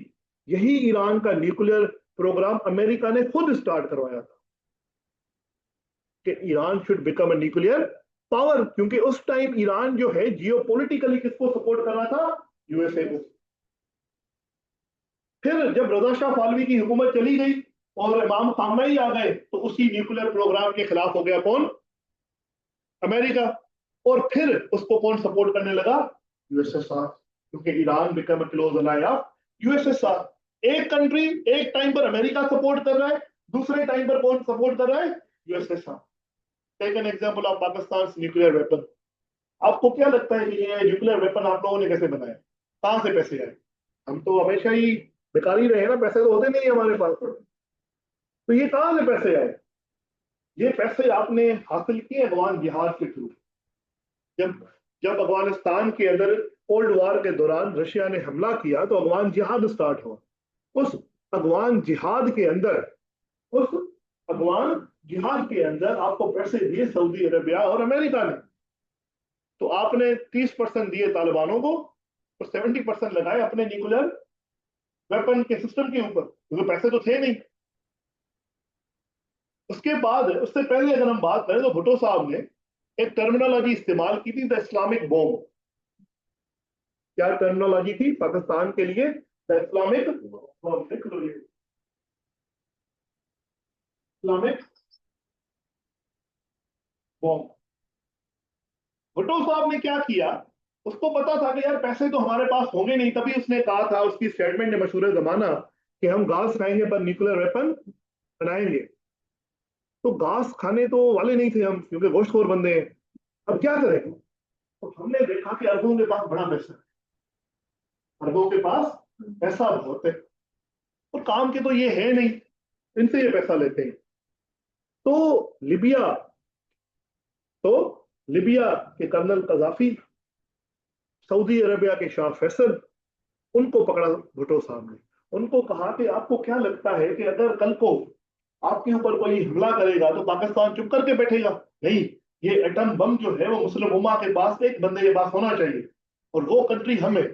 यही ईरान का न्यूक्लियर प्रोग्राम अमेरिका ने खुद स्टार्ट करवाया था कि Iran should become a nuclear power, क्योंकि उस टाइम ईरान जो है जियोपॉलिटिकली किसको सपोर्ट कर रहा था? यूएसए को। फिर जब रजा शाह फालवी की हुकूमत चली गई और इमाम खामनेई आ गए, तो उसी न्यूक्लियर प्रोग्राम के खिलाफ हो गया कौन? अमेरिका। और फिर उसको कौन सपोर्ट करने लगा? यूएसएसआर, क्योंकि Iran become a close ally of USSR. एक कंट्री एक टाइम पर अमेरिका सपोर्ट कर रहा है, दूसरे टाइम पर कौन सपोर्ट कर रहा है? USSR. Take an example of Pakistan nuclear weapon. आपको क्या लगता है कि ये न्यूक्लियर वेपन आप लोगों ने कैसे बनाया? कहां से पैसे आए? हम तो हमेशा ही बेकार ही रहे ना, पैसे तो होते नहीं हमारे पास। तो ये कहां से पैसे आए? ये पैसे आपने हासिल किए अफगान जिहाद के थ्रू। जब जब अफगानिस्तान के अंदर कोल्ड वार के दौरान रशिया ने हमला किया, तो अफगान जिहाद स्टार्ट हुआ। उस अफगान जिहाद के अंदर उस अफगान जिहाद के अंदर आपको पैसे दिए सऊदी अरेबिया और अमेरिका ने। तो आपने 30% दिए तालिबानों को और 70% लगाए अपने न्यूक्लियर वेपन के सिस्टम के ऊपर, क्योंकि पैसे तो थे नहीं। उसके बाद, उससे पहले अगर हम बात करें, तो भुट्टो साहब ने एक टर्मिनोलॉजी इस्तेमाल की थी, द इस्लामिक बॉम्ब। क्या टर्मिनोलॉजी थी पाकिस्तान के लिए? The Islamic bomb. Islamic bomb. Bhutto साहब ने क्या किया? उसको पता था कि यार पैसे तो हमारे पास होंगे नहीं, तभी उसने कहा था, उसकी स्टेटमेंट ने मशहूर जमाना, कि हम घास खाएंगे पर न्यूक्लियर वेपन बनाएंगे। तो घास खाने तो वाले नहीं थे हम, क्योंकि गोश्तखोर बंदे हैं। अब क्या करें? तो हमने देखा कि अरबों के पास बड़ा पैसा है, अरबों के पास पैसा बहुत है, और काम के तो ये है नहीं, इनसे ये पैसा लेते हैं। तो लिबिया तो लिबिया के कर्नल कजाफी, सऊदी अरेबिया के शाह फैसल, उनको पकड़ा भुट्टो साहब ने। उनको कहा कि आपको क्या लगता है कि अगर कल को आपके ऊपर कोई हमला करेगा तो पाकिस्तान चुप करके बैठेगा? नहीं, ये एटम बम जो है वो मुस्लिम उम्मा के पास, एक बंदे के पास होना चाहिए, और वो कंट्री हम है।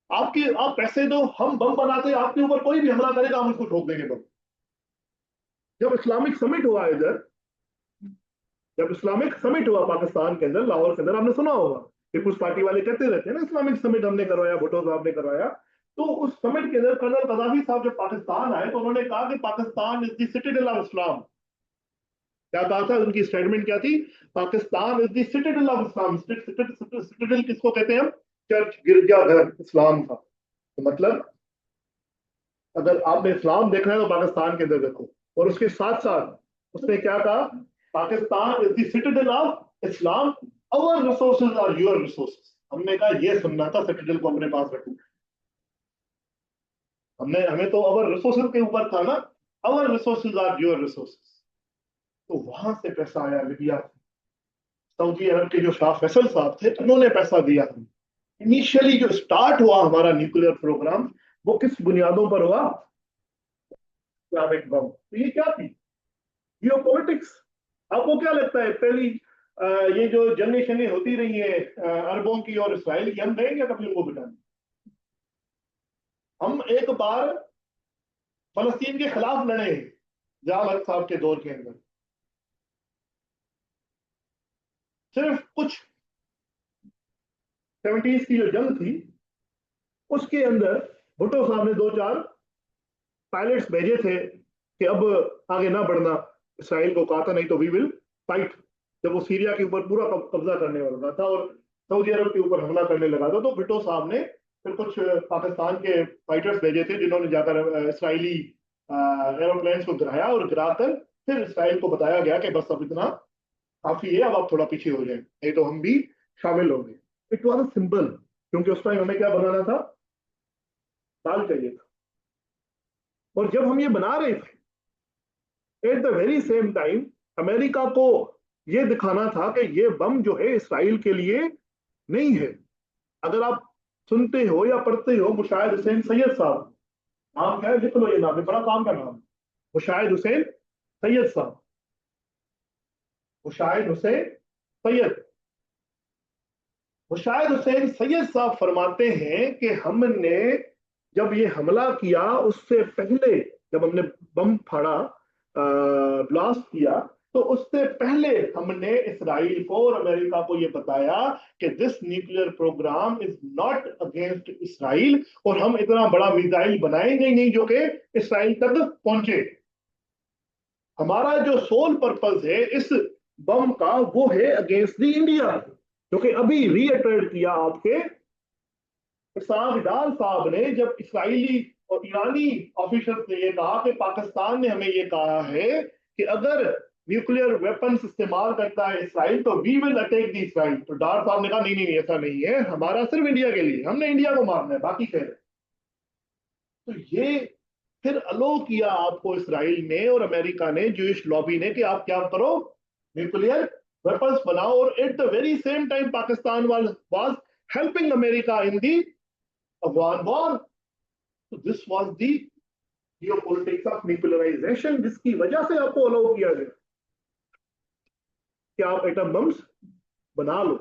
आप पैसे दो, हम बम बनाते, आपके ऊपर कोई भी हमला करेगा हम उसको ठोक देंगे बम। जब इस्लामिक समिट हुआ इधर, जब इस्लामिक समिट हुआ पाकिस्तान के अंदर, लाहौर के अंदर, आपने सुना होगा, पीपुल्स पार्टी वाले कहते रहते हैं ना इस्लामिक समिट हमने करवाया, भुट्टो साहब ने करवाया। तो उस समिट के अंदर कर्नल कजाफी साहब जब पाकिस्तान आए, तो उन्होंने कहा कि Pakistan is the citadel of इस्लाम। क्या कहा था? उनकी स्टेटमेंट क्या थी? Pakistan is the citadel of Islam. Citadel किसको कहते हैं हम? चर्च, गिरजाघर इस्लाम का। तो मतलब अगर आपने इस्लाम देखना है तो पाकिस्तान के अंदर देखो। और उसके साथ साथ उसने क्या कहा? Pakistan is the citadel of Islam, our resources are your resources. हमने कहा ये सुनना था, सिटाडेल को अपने पास रखो। हमें तो अवर रिसोर्सेज के ऊपर था ना, अवर रिसोर्सेज आर योर रिसोर्सेज। तो वहां से पैसा आया लिबिया से। सऊदी अरब के जो शाह फैसल साहब थे, उन्होंने पैसा दिया। इनिशियली जो स्टार्ट हुआ हमारा न्यूक्लियर प्रोग्राम, वो किस बुनियादों पर हुआ? इस्लामिक बम। तो ये क्या थी? जियो पॉलिटिक्स। आपको क्या लगता है पहली ये जो जंगे शंगे होती रही है अरबों की और इसराइल की, हम देंगे कभी उनको बिठाने? हम एक बार फलस्तीन के खिलाफ लड़े हैं, जहां हक साहब के दौर के अंदर। सिर्फ कुछ 70s की जो जंग थी, उसके अंदर भुट्टो साहब ने दो चार पायलट्स भेजे थे कि अब आगे ना बढ़ना। इसराइल को कहा था नहीं तो वी विल फाइट। जब वो सीरिया के ऊपर पूरा कब्जा करने वाला था और सऊदी अरब के ऊपर हमला करने लगा था, तो भुट्टो साहब ने फिर कुछ पाकिस्तान के फाइटर्स भेजे थे, जिन्होंने जाकर इसराइली एरोप्लेन को गिराया, और गिराकर फिर इसराइल को बताया गया कि बस अब इतना काफी है, अब आप थोड़ा पीछे हो जाए, नहीं तो हम भी शामिल होंगे। इट वॉज अ सिंबल, क्योंकि उस टाइम हमें क्या बनाना था? दाल चाहिए था। और जब हम ये बना रहे थे, eight the very same time America को यह दिखाना था कि ये बम जो है इसराइल के लिए नहीं है। अगर आप सुनते हो या पढ़ते हो मुशाहिद हुसैन सैयद साहब, नाम क्या है, लिख लो ये नाम है, बड़ा काम का नाम, मुशाहिद हुसैन सैयद साहब, मुशाहिद हुसैन सैयद, मुशाहिद हुसैन सैयद साहब फरमाते हैं कि हमने जब ये हमला किया उससे पहले, जब हमने बम फाड़ा, ब्लास्ट किया, तो उससे पहले हमने इसराइल को और अमेरिका को ये बताया कि this nuclear programme is not against Israel, और हम इतना बड़ा मिसाइल बनाएंगे ही नहीं जो कि इसराइल तक पहुंचे। हमारा जो सोल पर्पस है इस बम का वो है अगेंस्ट द इंडिया, क्योंकि अभी रीअटर्ड किया आपके साहब डाल साहब ने, जब इसराइली और ईरानी ऑफिसर्स ने ये कहा कि पाकिस्तान ने हमें ये कहा है कि अगर न्यूक्लियर वेपन्स इस्तेमाल करता है इसराइल तो we will attack the Israel, तो डार साहब ने कहा नहीं नहीं नहीं ऐसा नहीं है, हमारा सिर्फ इंडिया के लिए, हमने इंडिया को मारना है, बाकी खैर। तो ये फिर अलो किया आपको इसराइल ने और अमेरिका ने, जूइश लॉबी ने, कि आप क्या करो, न्यूक्लियर वेपन्स बनाओ। और at the very same time Pakistan was helping America in the Afghan war. तो this was the geopolitics of nuclearisation, जिसकी वजह से आपको अलाउ किया गया कि आप एटम बम्स बना लो।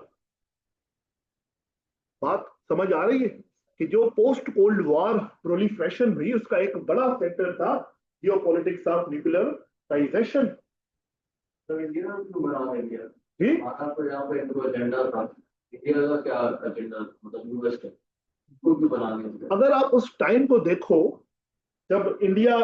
बात समझ आ रही है कि जो पोस्ट कोल्ड वॉर प्रोलिफरेशन हुई उसका एक बड़ा फैक्टर था जियोपॉलिटिक्स ऑफ न्यूक्लियराइजेशन। तो इंडिया क्यों बना है इंडिया? जी, तो यहाँ पे इनको एजेंडा था, इंडिया का क्या एजेंडा, मतलब यूएस का क्यों बनाने? अगर आप उस टाइम को देखो जब इंडिया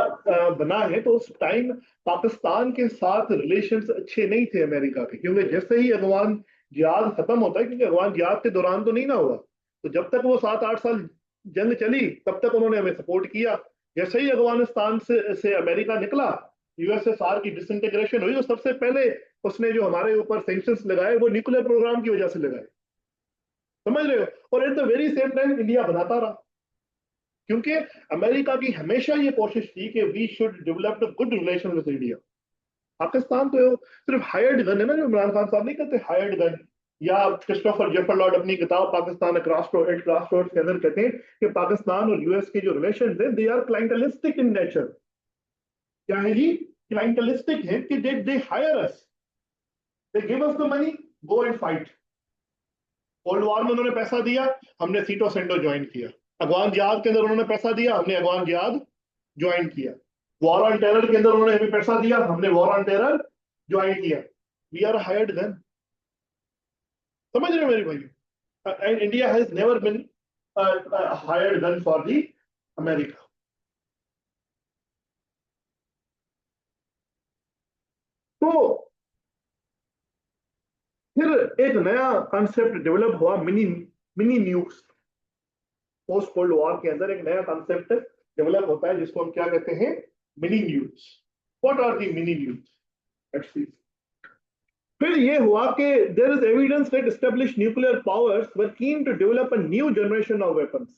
बना है, तो उस टाइम पाकिस्तान के साथ रिलेशंस अच्छे नहीं थे अमेरिका के, क्योंकि जैसे ही अफगान जिहाद खत्म होता है, क्योंकि अफगान जिहाद के दौरान तो नहीं ना हुआ, तो जब तक वो 7-8 साल जंग चली तब तक उन्होंने हमें सपोर्ट किया। जैसे ही अफगानिस्तान से अमेरिका निकला, यूएसएसआर की डिसइंटीग्रेशन हुई, तो सबसे पहले उसने जो हमारे ऊपर सैंक्शंस लगाए वो न्यूक्लियर प्रोग्राम की वजह से लगाए, समझ रहे हो। और at the very same time India बनाता रहा, क्योंकि अमेरिका की हमेशा ये कोशिश थी कि we should develop good relation with India. Pakistan तो सिर्फ हायर्ड गन है ना, जो इमरान खान साहब नहीं कहते हायर्ड गन, या क्रिस्टोफर जेफर लॉर्ड अपनी किताब पाकिस्तान अक्रॉस रोड्स के अंदर कहते हैं कि पाकिस्तान और यूएस के जो रिलेशन है दे आर क्लाइंटलिस्टिक इन नेचर। क्या है जी? क्लाइंटलिस्टिक है कि they hire us, they give us the money, go and fight. Cold war में उन्होंने पैसा दिया, हमने सीटो सेंटो ज्वाइन किया। अफगान जिहाद के अंदर उन्होंने पैसा दिया, हमने अफगान जिहाद ज्वाइन किया। वॉर ऑन टेरर के अंदर उन्होंने हमें पैसा दिया, हमने वॉर ऑन टेरर ज्वाइन किया। वी आर हायर्ड गन, समझ रहे हो मेरे भाई। And India has never been hired gun for the America. तो फिर एक नया कॉन्सेप्ट डेवलप हुआ, mini mini nukes. Post cold war के अंदर एक नया कॉन्सेप्ट डेवलप होता है जिसको हम क्या कहते हैं, mini nukes. What are the mini nukes? Let's see. फिर ये हुआ कि there is evidence that established nuclear powers were keen to develop a new generation of weapons.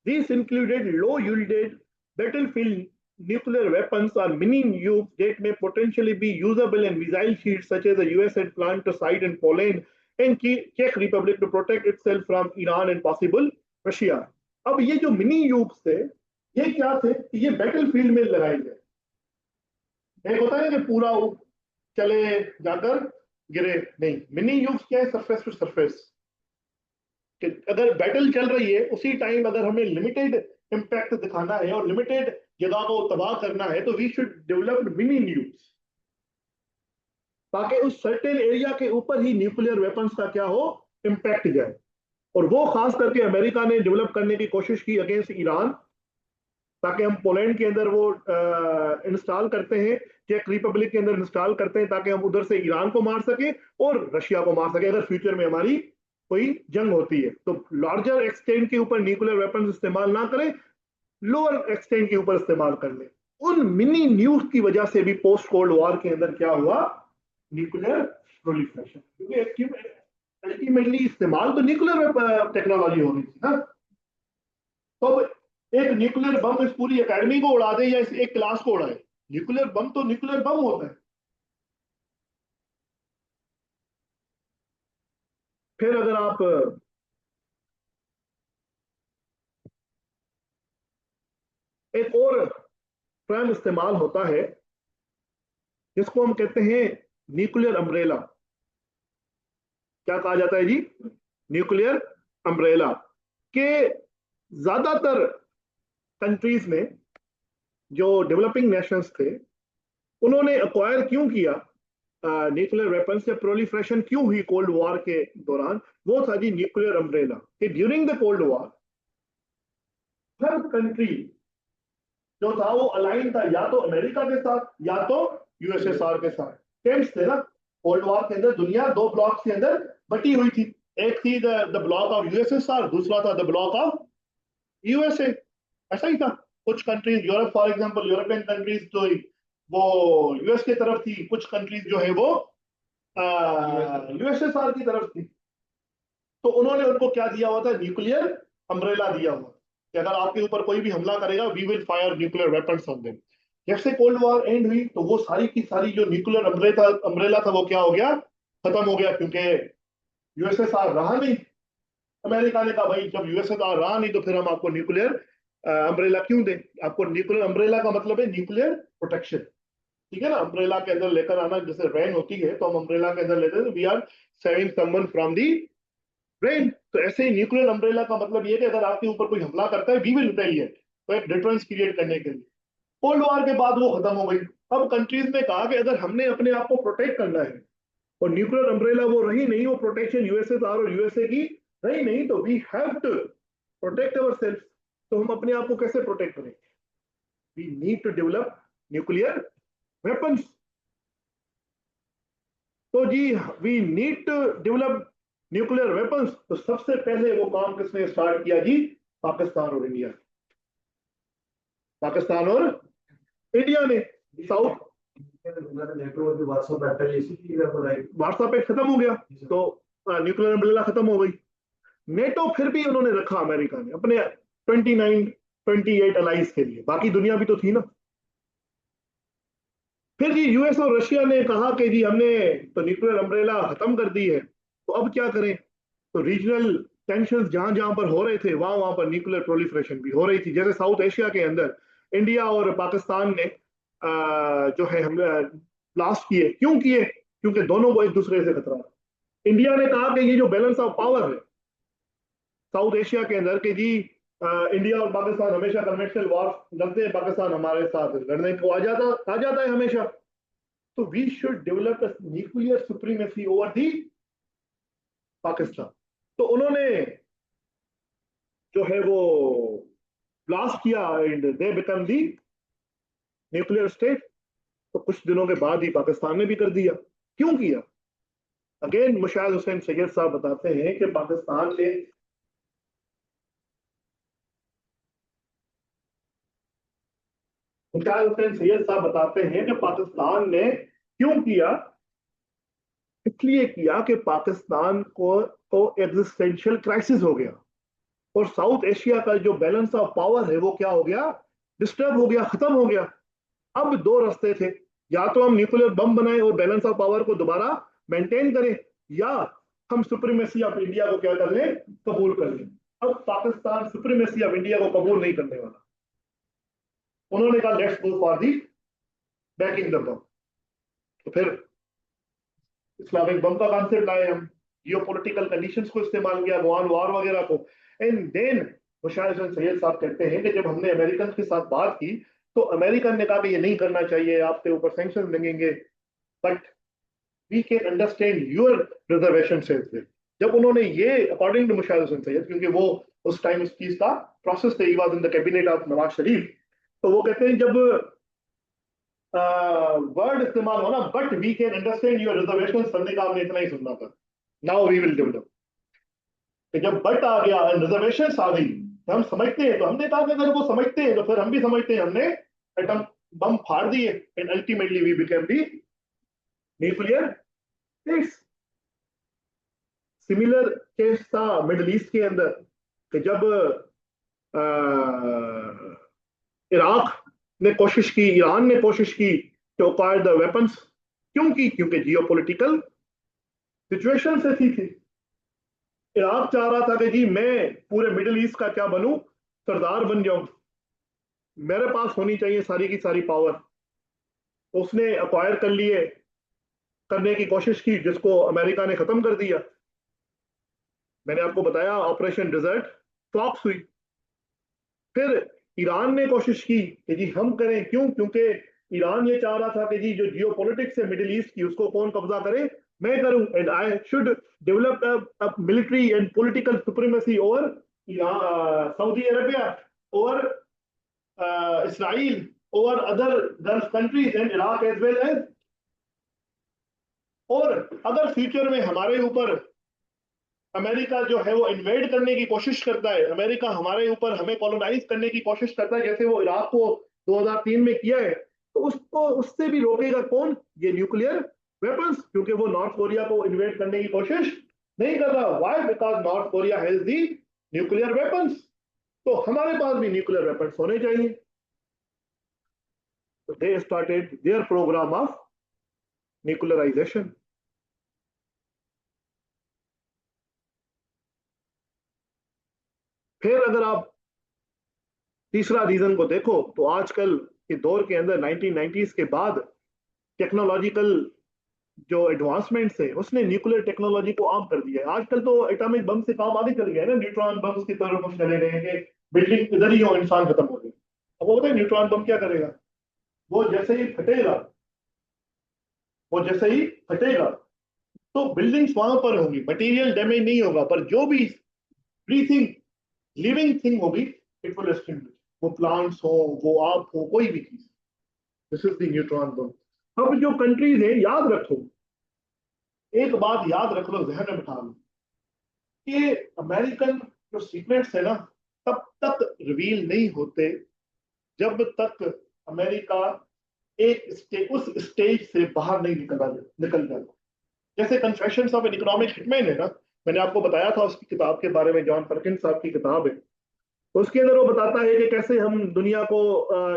These included low-yielded battlefield nuclear weapons or mini nukes that may potentially be usable in missile shields, such as the US had planned to site in Poland and Czech Republic to protect itself from Iran and possible Russia. अब ये जो mini Yuke's थे, ये क्या थे कि ये battlefield में लगाए गए। एक होता है कि पूरा चले जाकर गिरे, नहीं, मिनी यूक्स क्या है, सरफेस टू सरफेस, कि अगर बैटल चल रही है उसी टाइम अगर हमें लिमिटेड इंपैक्ट दिखाना है और लिमिटेड जगह को तबाह करना है, तो we should develop mini nukes, ताकि उस सर्टेन एरिया के ऊपर ही न्यूक्लियर वेपन्स का क्या हो, इंपैक्ट जाए। और वो खास करके अमेरिका ने डेवलप करने की कोशिश की अगेंस्ट ईरान, ताकि हम पोलैंड के अंदर वो इंस्टॉल करते हैं, चेक रिपब्लिक के अंदर इंस्टॉल करते हैं, ताकि हम उधर से ईरान को मार सके और रशिया को मार सके अगर फ्यूचर में हमारी कोई जंग होती है। तो लार्जर एक्सटेंट के ऊपर न्यूक्लियर वेपन इस्तेमाल ना करें, लोअर एक्सटेंट के ऊपर इस्तेमाल कर ले। उन मिनी न्यूज की वजह से भी पोस्ट कोल्ड वॉर के अंदर क्या हुआ, न्यूक्लियर प्रोलिफरेशन, क्योंकि अल्टीमेटली इस्तेमाल तो न्यूक्लियर टेक्नोलॉजी हो रही थी ना। तो एक न्यूक्लियर बम इस पूरी एकेडमी को उड़ा दे या इस एक क्लास को उड़ाए, न्यूक्लियर बम तो न्यूक्लियर बम होता है। फिर अगर आप एक और टर्म इस्तेमाल होता है जिसको हम कहते हैं न्यूक्लियर अम्ब्रेला। क्या कहा जाता है जी? न्यूक्लियर अम्ब्रेला के ज्यादातर कंट्रीज में, जो डेवलपिंग नेशंस थे, उन्होंने अक्वायर क्यों किया न्यूक्लियर वेपन्स या प्रोलिफरेशन क्यों हुई कोल्ड वॉर के दौरान? वो था जी न्यूक्लियर अम्ब्रेला कि during the cold war her country जो था वो अलाइन था या तो अमेरिका के साथ या तो यूएसएसआर के साथ। टेंस थे ना, कोल्ड वॉर के अंदर दुनिया दो ब्लॉक के अंदर बटी हुई थी। एक थी द ब्लॉक ऑफ यूएसएसआर, दूसरा था द ब्लॉक ऑफ यूएसए। ऐसा ही था। कुछ countries Europe, for example European countries जो वो यूएस की तरफ थी, कुछ कंट्रीज जो है वो यूएसएसआर की तरफ थी। तो उन्होंने उनको क्या दिया हुआ था? न्यूक्लियर अम्ब्रेला दिया हुआ कि अगर आपके ऊपर कोई भी हमला करेगा, we will fire nuclear weapons on them. जब से कोल्ड वॉर एंड हुई तो वो सारी की सारी जो न्यूक्लियर अम्ब्रेला था वो क्या हो गया? खत्म हो गया, क्योंकि यूएसएसआर रहा नहीं। अमेरिका ने कहा भाई जब यूएसएसआर रहा नहीं तो फिर हम आपको न्यूक्लियर अम्ब्रेला क्यों दें? आपको न्यूक्लियर अम्ब्रेला का मतलब है न्यूक्लियर प्रोटेक्शन। ठीक है ना? अम्ब्रेला के अंदर लेकर आना, जैसे रेन होती है तो हम अम्ब्रेला के अंदर लेते हैं, we are saving someone from the rain. तो ऐसे ही न्यूक्लियर अम्ब्रेला का मतलब ये कि अगर आपके ऊपर कोई हमला करता है, वी विल रिटेलिएट, तो एक डिफरेंस क्रिएट करने के लिए। कोल्ड वॉर के बाद वो खत्म हो गई। अब कंट्रीज ने कहा कि अगर हमने अपने आप को प्रोटेक्ट करना है और न्यूक्लियर अम्ब्रेला वो रही नहीं, वो प्रोटेक्शन यूएसएसआर और यूएसए की रही नहीं, तो we have to protect our self. तो हम अपने आप को कैसे प्रोटेक्ट करें? We need to develop nuclear weapons. तो जी we need to develop nuclear weapons. तो सबसे पहले वो काम किसने स्टार्ट किया जी? पाकिस्तान और इंडिया। पाकिस्तान और इंडिया ने साउथ व्हाट्सएप खत्म हो गया तो न्यूक्लियर अम्ब्रेला खत्म हो गई। नेटो फिर भी उन्होंने रखा अमेरिका ने अपने 29 28 अलाइज के लिए, बाकी दुनिया भी तो थी ना। फिर जी यूएस और रशिया ने कहा कि जी हमने तो न्यूक्लियर अम्ब्रेला खत्म कर दी है, तो अब क्या करें? तो रीजनल टेंशन जहां जहां पर हो रहे थे वहां वहां पर न्यूक्लियर प्रोलिफरेशन भी हो रही थी। जैसे साउथ एशिया के अंदर इंडिया और पाकिस्तान ने जो है हम ब्लास्ट किए। क्यों किए? क्योंकि दोनों को एक दूसरे से खतरा है। इंडिया ने कहा कि ये जो बैलेंस ऑफ पावर है साउथ एशिया के अंदर के जी इंडिया और पाकिस्तान हमेशा कन्वेंशनल वॉर लड़ते हैं, पाकिस्तान हमारे साथ लड़ने को आ जाता है हमेशा। तो we should develop nuclear supremacy over the Pakistan. तो उन्होंने जो है वो ब्लास्ट किया and they become the nuclear state. तो कुछ दिनों के बाद ही पाकिस्तान ने भी कर दिया। क्यों किया? अगेन मुशाहिद हुसैन सैयद साहब बताते हैं कि पाकिस्तान ने मुशाहिद हुसैन सैयद साहब बताते हैं कि पाकिस्तान ने क्यों किया? इसलिए किया कि पाकिस्तान को एग्जिस्टेंशियल क्राइसिस हो गया और साउथ एशिया का जो बैलेंस ऑफ पावर है वो क्या हो गया? डिस्टर्ब हो गया, खत्म हो गया। अब दो रास्ते थे, या तो हम न्यूक्लियर बम बनाएं और बैलेंस ऑफ पावर को दोबारा मेंटेन करें, या हम सुप्रीमेसी ऑफ इंडिया को क्या कर लें? कबूल कर लें। अब पाकिस्तान सुप्रीमेसी ऑफ इंडिया को कबूल नहीं करने वाला। उन्होंने कहा let's go for the backing the bomb. तो फिर इस्लामिक बम का कॉन्सेप्ट लाए हम, जियोपॉलिटिकल कंडीशंस को इस्तेमाल किया, गोआन वॉर वगैरह को। एंड देन मुशाहिद हुसैन सैयद साहब कहते हैं कि जब हमने अमेरिकन के साथ बात की तो अमेरिकन ने कहा कि ये नहीं करना चाहिए, आपके ऊपर सैंक्शन लगेंगे, but we can understand your reservation से। जब उन्होंने ये अकॉर्डिंग टू मुशाहिद हुसैन सैयद, क्योंकि वो उस टाइम इस चीज का प्रोसेस थे, he was in the cabinet of Nawaz Sharif, तो वो कहते हैं जब वर्ड इस्तेमाल हो ना, but we can understand your reservation, करने का आपने इतना ही सुनना था, नाउ वी विल डेवलप। कि जब बट आ गया, रिजर्वेशन आ गई, तो हम समझते हैं, तो हमने कहा कि अगर वो समझते हैं तो फिर हम भी समझते हैं। हमने एटम बम फाड़ दिए and ultimately we became the nuclear states. Similar case था मिडल ईस्ट के अंदर कि जब इराक ने कोशिश की, ईरान ने कोशिश की टू अक्वायर द वेपन्स। क्यों की? क्योंकि जियोपॉलिटिकल सिचुएशन ऐसी थी। इराक चाह रहा था कि जी मैं पूरे मिडिल ईस्ट का क्या बनूं, सरदार बन जाऊं, मेरे पास होनी चाहिए सारी की सारी पावर। उसने अक्वायर कर लिए, करने की कोशिश की, जिसको अमेरिका ने खत्म कर दिया। मैंने आपको बताया ऑपरेशन डिजर्ट फ्लॉप हुई। फिर ईरान ने कोशिश की कि जी हम करें। क्यों? क्योंकि ईरान ये चाह रहा था कि जी जो जियो पॉलिटिक्स है मिडिल ईस्ट की, उसको कौन कब्जा करे, मैं करूं, and I should develop military and political supremacy over Saudi Arabia, over Israel, over other gulf countries and Iraq as well as. और अगर फ्यूचर में हमारे ऊपर अमेरिका जो है वो इन्वेड करने की कोशिश करता है, अमेरिका हमारे ऊपर हमें कॉलोनाइज करने की कोशिश करता है, जैसे वो इराक को 2003 में किया है, तो उसको उससे भी रोकेगा कौन? ये न्यूक्लियर वेपन्स। क्योंकि वो नॉर्थ कोरिया को इन्वेड करने की कोशिश नहीं कर रहा। Why? Because North Korea has the nuclear weapons. तो हमारे पास भी न्यूक्लियर वेपन्स होने चाहिए। तो they started their programme of nuclearisation. फिर अगर आप तीसरा रीजन को देखो, तो आजकल के दौर के अंदर 1990s के बाद टेक्नोलॉजिकल जो एडवांसमेंट्स है, उसने न्यूक्लियर टेक्नोलॉजी को आम कर दिया है। आजकल तो एटॉमिक बम से काम आगे चल गया है ना, न्यूट्रॉन बम्स की तरफ हम चले गए हैं कि बिल्डिंग इधर ही हो, इंसान खत्म हो गए। अब वो बताए न्यूट्रॉन बम क्या करेगा? वो जैसे ही फटेगा, वो जैसे ही फटेगा तो बिल्डिंग्स वहां पर होंगी, मटेरियल डैमेज नहीं होगा, पर जो भी ब्रीथिंग लिविंग थिंग होगी इट विल एक्सटिंग्विश। वो प्लांट्स हो, वो आप हो, कोई भी चीज। दिस इज द न्यूट्रॉन बम। अब जो कंट्रीज है, याद रखो, एक बात याद रख लो, जहन में बिठा लो, कि अमेरिकन जो सीक्रेट्स है ना, तब तक रिवील नहीं होते जब तक अमेरिका उस स्टेज से बाहर नहीं निकल जाता। जैसे confessions of an economic hitman है ना, मैंने आपको बताया था उसकी किताब के बारे में, जॉन परकिंस साहब की किताब है। उसके अंदर वो बताता है कि कैसे हम दुनिया को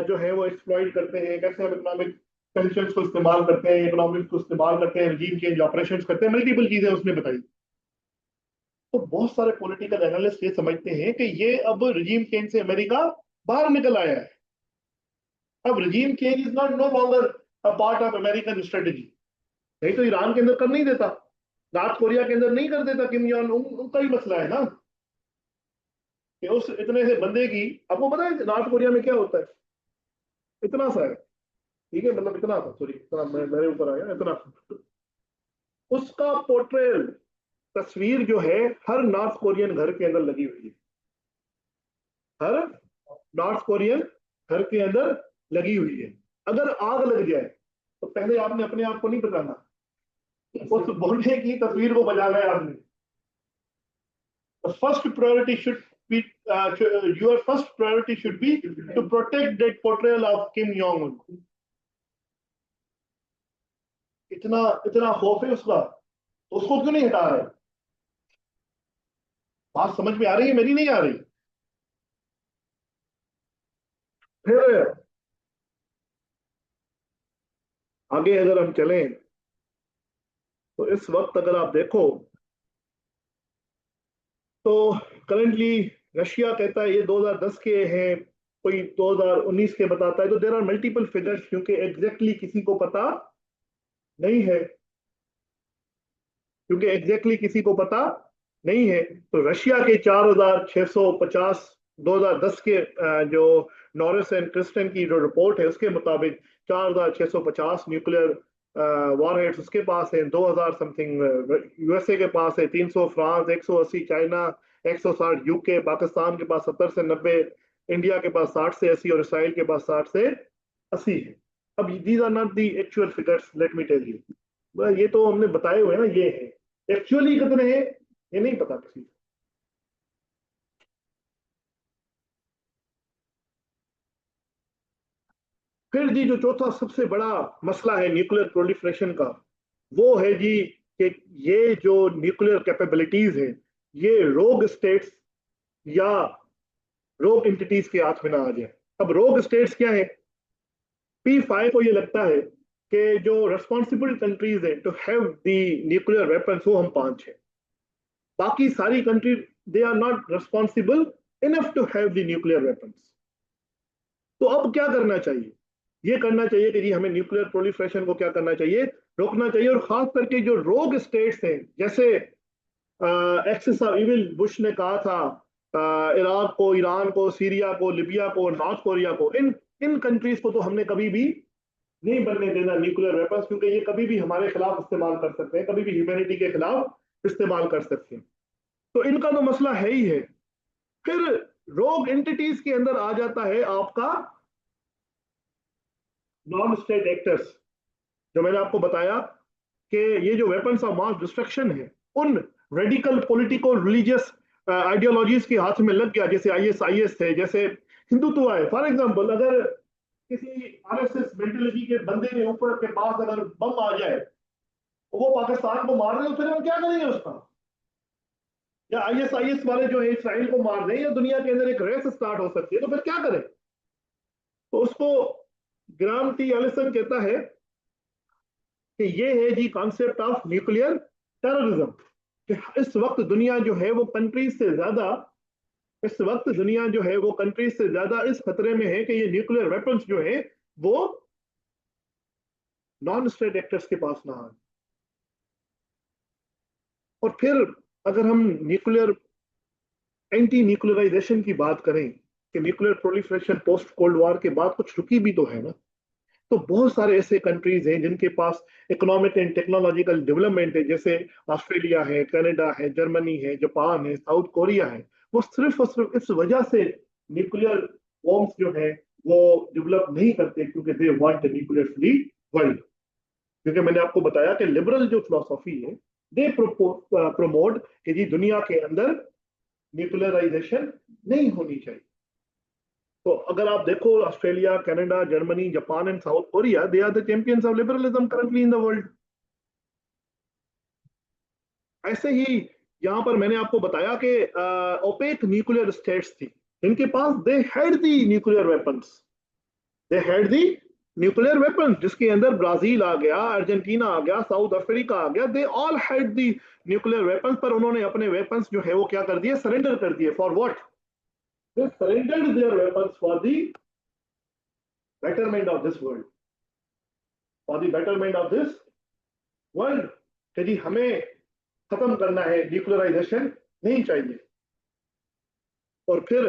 जो है वो एक्सप्लॉइट करते हैं, कैसे हम इकोनॉमिक टेंशन को इस्तेमाल करते हैं, इकोनॉमिक्स को इस्तेमाल करते हैं, रजीम चेंज ऑपरेशंस करते हैं, मल्टीपल चीजें उसने बताई। तो बहुत सारे पॉलिटिकल एनालिस्ट ये समझते हैं कि ये अब रजीम चेंज से अमेरिका बाहर निकल आया है। अब रजीम change is not know longer a part of American strategy. नहीं तो ईरान के अंदर कर नहीं देता, नॉर्थ कोरिया के अंदर नहीं कर देता किम जोंग उनका ही मसला है ना, कि उस इतने से बंदे की। आपको पता है नॉर्थ कोरिया में क्या होता है? इतना सा है, ठीक है, मतलब इतना था, सॉरी इतना मेरे ऊपर आया, इतना उसका पोर्ट्रेल, तस्वीर जो है, हर नॉर्थ कोरियन घर के अंदर लगी हुई है। हर नॉर्थ कोरियन घर के अंदर लगी हुई है। अगर आग लग जाए तो पहले आपने अपने आप को नहीं बचाना, उस बोलने की तस्वीर को बजाना है आपने। First priority should be your first priority should be to protect that portrayal of Kim Jong Un। इतना इतना खौफ है उसका, तो उसको क्यों नहीं हटा रहे? बात समझ में आ रही है? मेरी नहीं आ रही? फिर आगे अगर हम चलें, तो इस वक्त अगर आप देखो, तो करंटली रशिया कहता है ये 2010 के हैं, कोई 2019 के बताता है। तो देर आर मल्टीपल फिगर्स, क्योंकि एग्जैक्टली किसी को पता नहीं है, क्योंकि एग्जैक्टली किसी को पता नहीं है। तो रशिया के 4650 2010 के जो नॉरिस एंड क्रिस्टन की जो रिपोर्ट है उसके मुताबिक 4650 न्यूक्लियर वॉरहेड्स उसके पास है, 2000 समथिंग यूएसए के पास है, 300 फ्रांस, 180 चाइना, 160 यूके, पाकिस्तान के पास 70 से 90, इंडिया के पास 60 से 80 और इसराइल के पास 60 से 80 है। अब these are not the actual figures, let me tell you. ये तो हमने बताए हुए हैं ना, ये है। एक्चुअली कितने हैं ये नहीं पता किसी को। फिर जी जो चौथा सबसे बड़ा मसला है न्यूक्लियर प्रोलिफरेशन का, वो है जी कि ये जो न्यूक्लियर कैपेबिलिटीज है, ये रोग स्टेट्स या रोग एंटिटीज के हाथ में ना आ जाए। अब रोग स्टेट्स क्या है? P5 को ये लगता है कि जो रेस्पॉन्सिबल कंट्रीज हैं to have the nuclear weapons वो हम 5 हैं। बाकी सारी country they are not responsible enough to have the nuclear weapons. तो अब क्या करना चाहिए? ये करना चाहिए कि जी हमें न्यूक्लियर प्रोलिफरेशन को क्या करना चाहिए, रोकना चाहिए। और खास करके जो रोग स्टेट्स हैं, जैसे एक्सिस ऑफ इविल बुश ने कहा था, इराक को, ईरान को, सीरिया को, लिबिया को, नॉर्थ कोरिया को, इन इन कंट्रीज को तो हमने कभी भी नहीं बनने देना न्यूक्लियर वेपन्स, क्योंकि ये कभी भी हमारे खिलाफ इस्तेमाल कर सकते हैं, कभी भी ह्यूमैनिटी के खिलाफ इस्तेमाल कर सकते हैं। तो इनका तो मसला है ही है। फिर रोग एंटिटीज के अंदर आ जाता है आपका नॉन स्टेट एक्टर्स, जो मैंने आपको बताया कि ये जो वेपन्स ऑफ मास डिस्ट्रक्शन है उन रेडिकल पॉलिटिको रिलीजियस आइडियोलॉजीज के हाथ में लग गया, जैसे आईएसआईएस है, जैसे हिंदुत्व है। फॉर एग्जांपल, अगर किसी आरएसएस मेंटेलिटी के बंदे के ऊपर के पास अगर बम आ जाए, वो पाकिस्तान को मार रहे हो, फिर हम क्या करेंगे उसका? या आईएसआईएस वाले जो है इसराइल को मार दें, या दुनिया के अंदर एक रेस स्टार्ट हो सकती है, तो फिर क्या करें? तो उसको ग्राम टी एलिसन कहता है कि ये है जी कॉन्सेप्ट ऑफ न्यूक्लियर टेररिज्म, कि इस वक्त दुनिया जो है वो कंट्रीज से ज्यादा इस वक्त दुनिया जो है वो कंट्रीज से ज्यादा इस खतरे में है कि ये न्यूक्लियर वेपन्स जो है वो नॉन स्टेट एक्टर्स के पास ना आए। और फिर अगर हम न्यूक्लियर एंटी न्यूक्लियराइजेशन की बात करें कि nuclear proliferation post cold war के बाद कुछ रुकी भी तो है ना, तो बहुत सारे ऐसे कंट्रीज हैं जिनके पास इकोनॉमिक एंड टेक्नोलॉजिकल डेवलपमेंट है, जैसे ऑस्ट्रेलिया है, कनाडा है, जर्मनी है, जापान है, साउथ कोरिया है। वो सिर्फ और सिर्फ इस वजह से न्यूक्लियर बॉम्ब्स जो है वो डेवलप नहीं करते, क्योंकि they want a nuclear free world. क्योंकि मैंने आपको बताया कि लिबरल जो फिलोसफी है, दे प्रमोट कि जी दुनिया के अंदर न्यूक्लियराइजेशन नहीं होनी चाहिए। तो अगर आप देखो, Australia, Canada, Germany, Japan and South Korea, they are the champions of liberalism currently in the world. ऐसे ही यहां पर मैंने आपको बताया कि ओपेक न्यूक्लियर स्टेट्स थी, इनके पास they had the nuclear weapons they had the nuclear weapons, जिसके अंदर ब्राजील आ गया, अर्जेंटीना आ गया, साउथ अफ्रीका आ गया, they all had the nuclear weapons. पर उन्होंने अपने वेपन्स जो है वो क्या कर दिए, सरेंडर कर दिए। For what? They surrendered their weapons for the betterment of this world, for the betterment of this world, कि जी हमें खत्म करना है, न्यूक्लियराइजेशन नहीं चाहिए। और फिर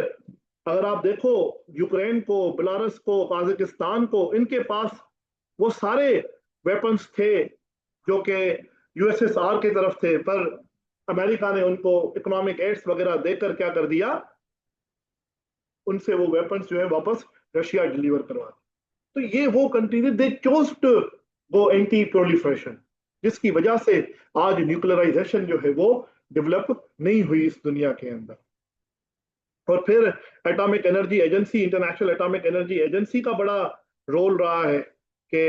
अगर आप देखो यूक्रेन को, बेलारूस को, काजाकिस्तान को, इनके पास वो सारे वेपन्स थे जो कि यूएसएसआर की तरफ थे, पर अमेरिका ने उनको इकोनॉमिक एड्स वगैरह देकर क्या कर दिया, उनसे वो वेपन्स जो है वापस रशिया डिलीवर करवा। तो ये वो country they chose to go anti proliferation, जिसकी वजह से आज न्यूक्लियराइजेशन जो है वो डेवलप नहीं हुई इस दुनिया के अंदर। और फिर atomic energy agency, international atomic energy agency का बड़ा रोल रहा है कि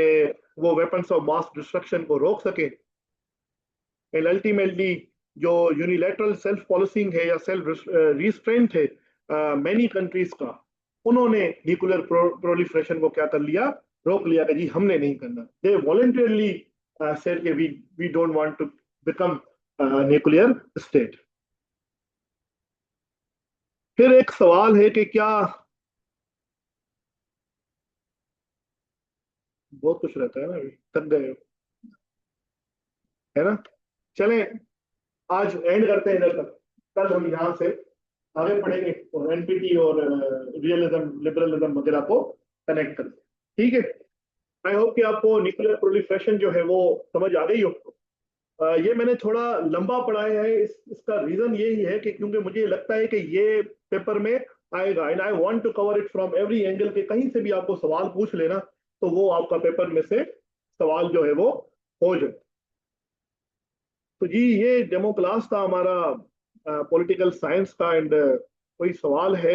वो वेपन्स ऑफ मास डिस्ट्रक्शन को रोक सके। एंड अल्टीमेटली जो यूनिलैटरल सेल्फ पॉलिसिंग है या सेल्फ रिस्ट्रेंट है मैनी कंट्रीज का, उन्होंने न्यूक्लियर प्रोलिफरेशन को क्या कर लिया, रोक लिया कि जी हमने नहीं करना। दे वॉलंटरली सेड कि we don't want to become nuclear state. फिर एक सवाल है कि क्या, बहुत कुछ रहता है ना, अभी थक गए हो, है ना? चलें, आज एंड करते हैं इधर तक। कल हम यहाँ से आगे पढ़ेंगे और एनपीटी और रियलिज्म, लिबरलिज्म वगैरह को कनेक्ट करते हैं। ठीक है? आई होप कि आपको न्यूक्लियर प्रोलिफरेशन जो है वो समझ आ गई हो। ये मैंने थोड़ा लंबा पढ़ाया है, इसका रीजन यही है कि क्योंकि मुझे लगता है कि ये पेपर में आएगा, and I want to cover it from every angle, के कहीं से भी आपको सवाल पूछ लेना तो वो आपका पेपर में से सवाल जो है वो हो जाए। तो जी ये डेमो क्लास था हमारा पॉलिटिकल साइंस का, एंड कोई सवाल है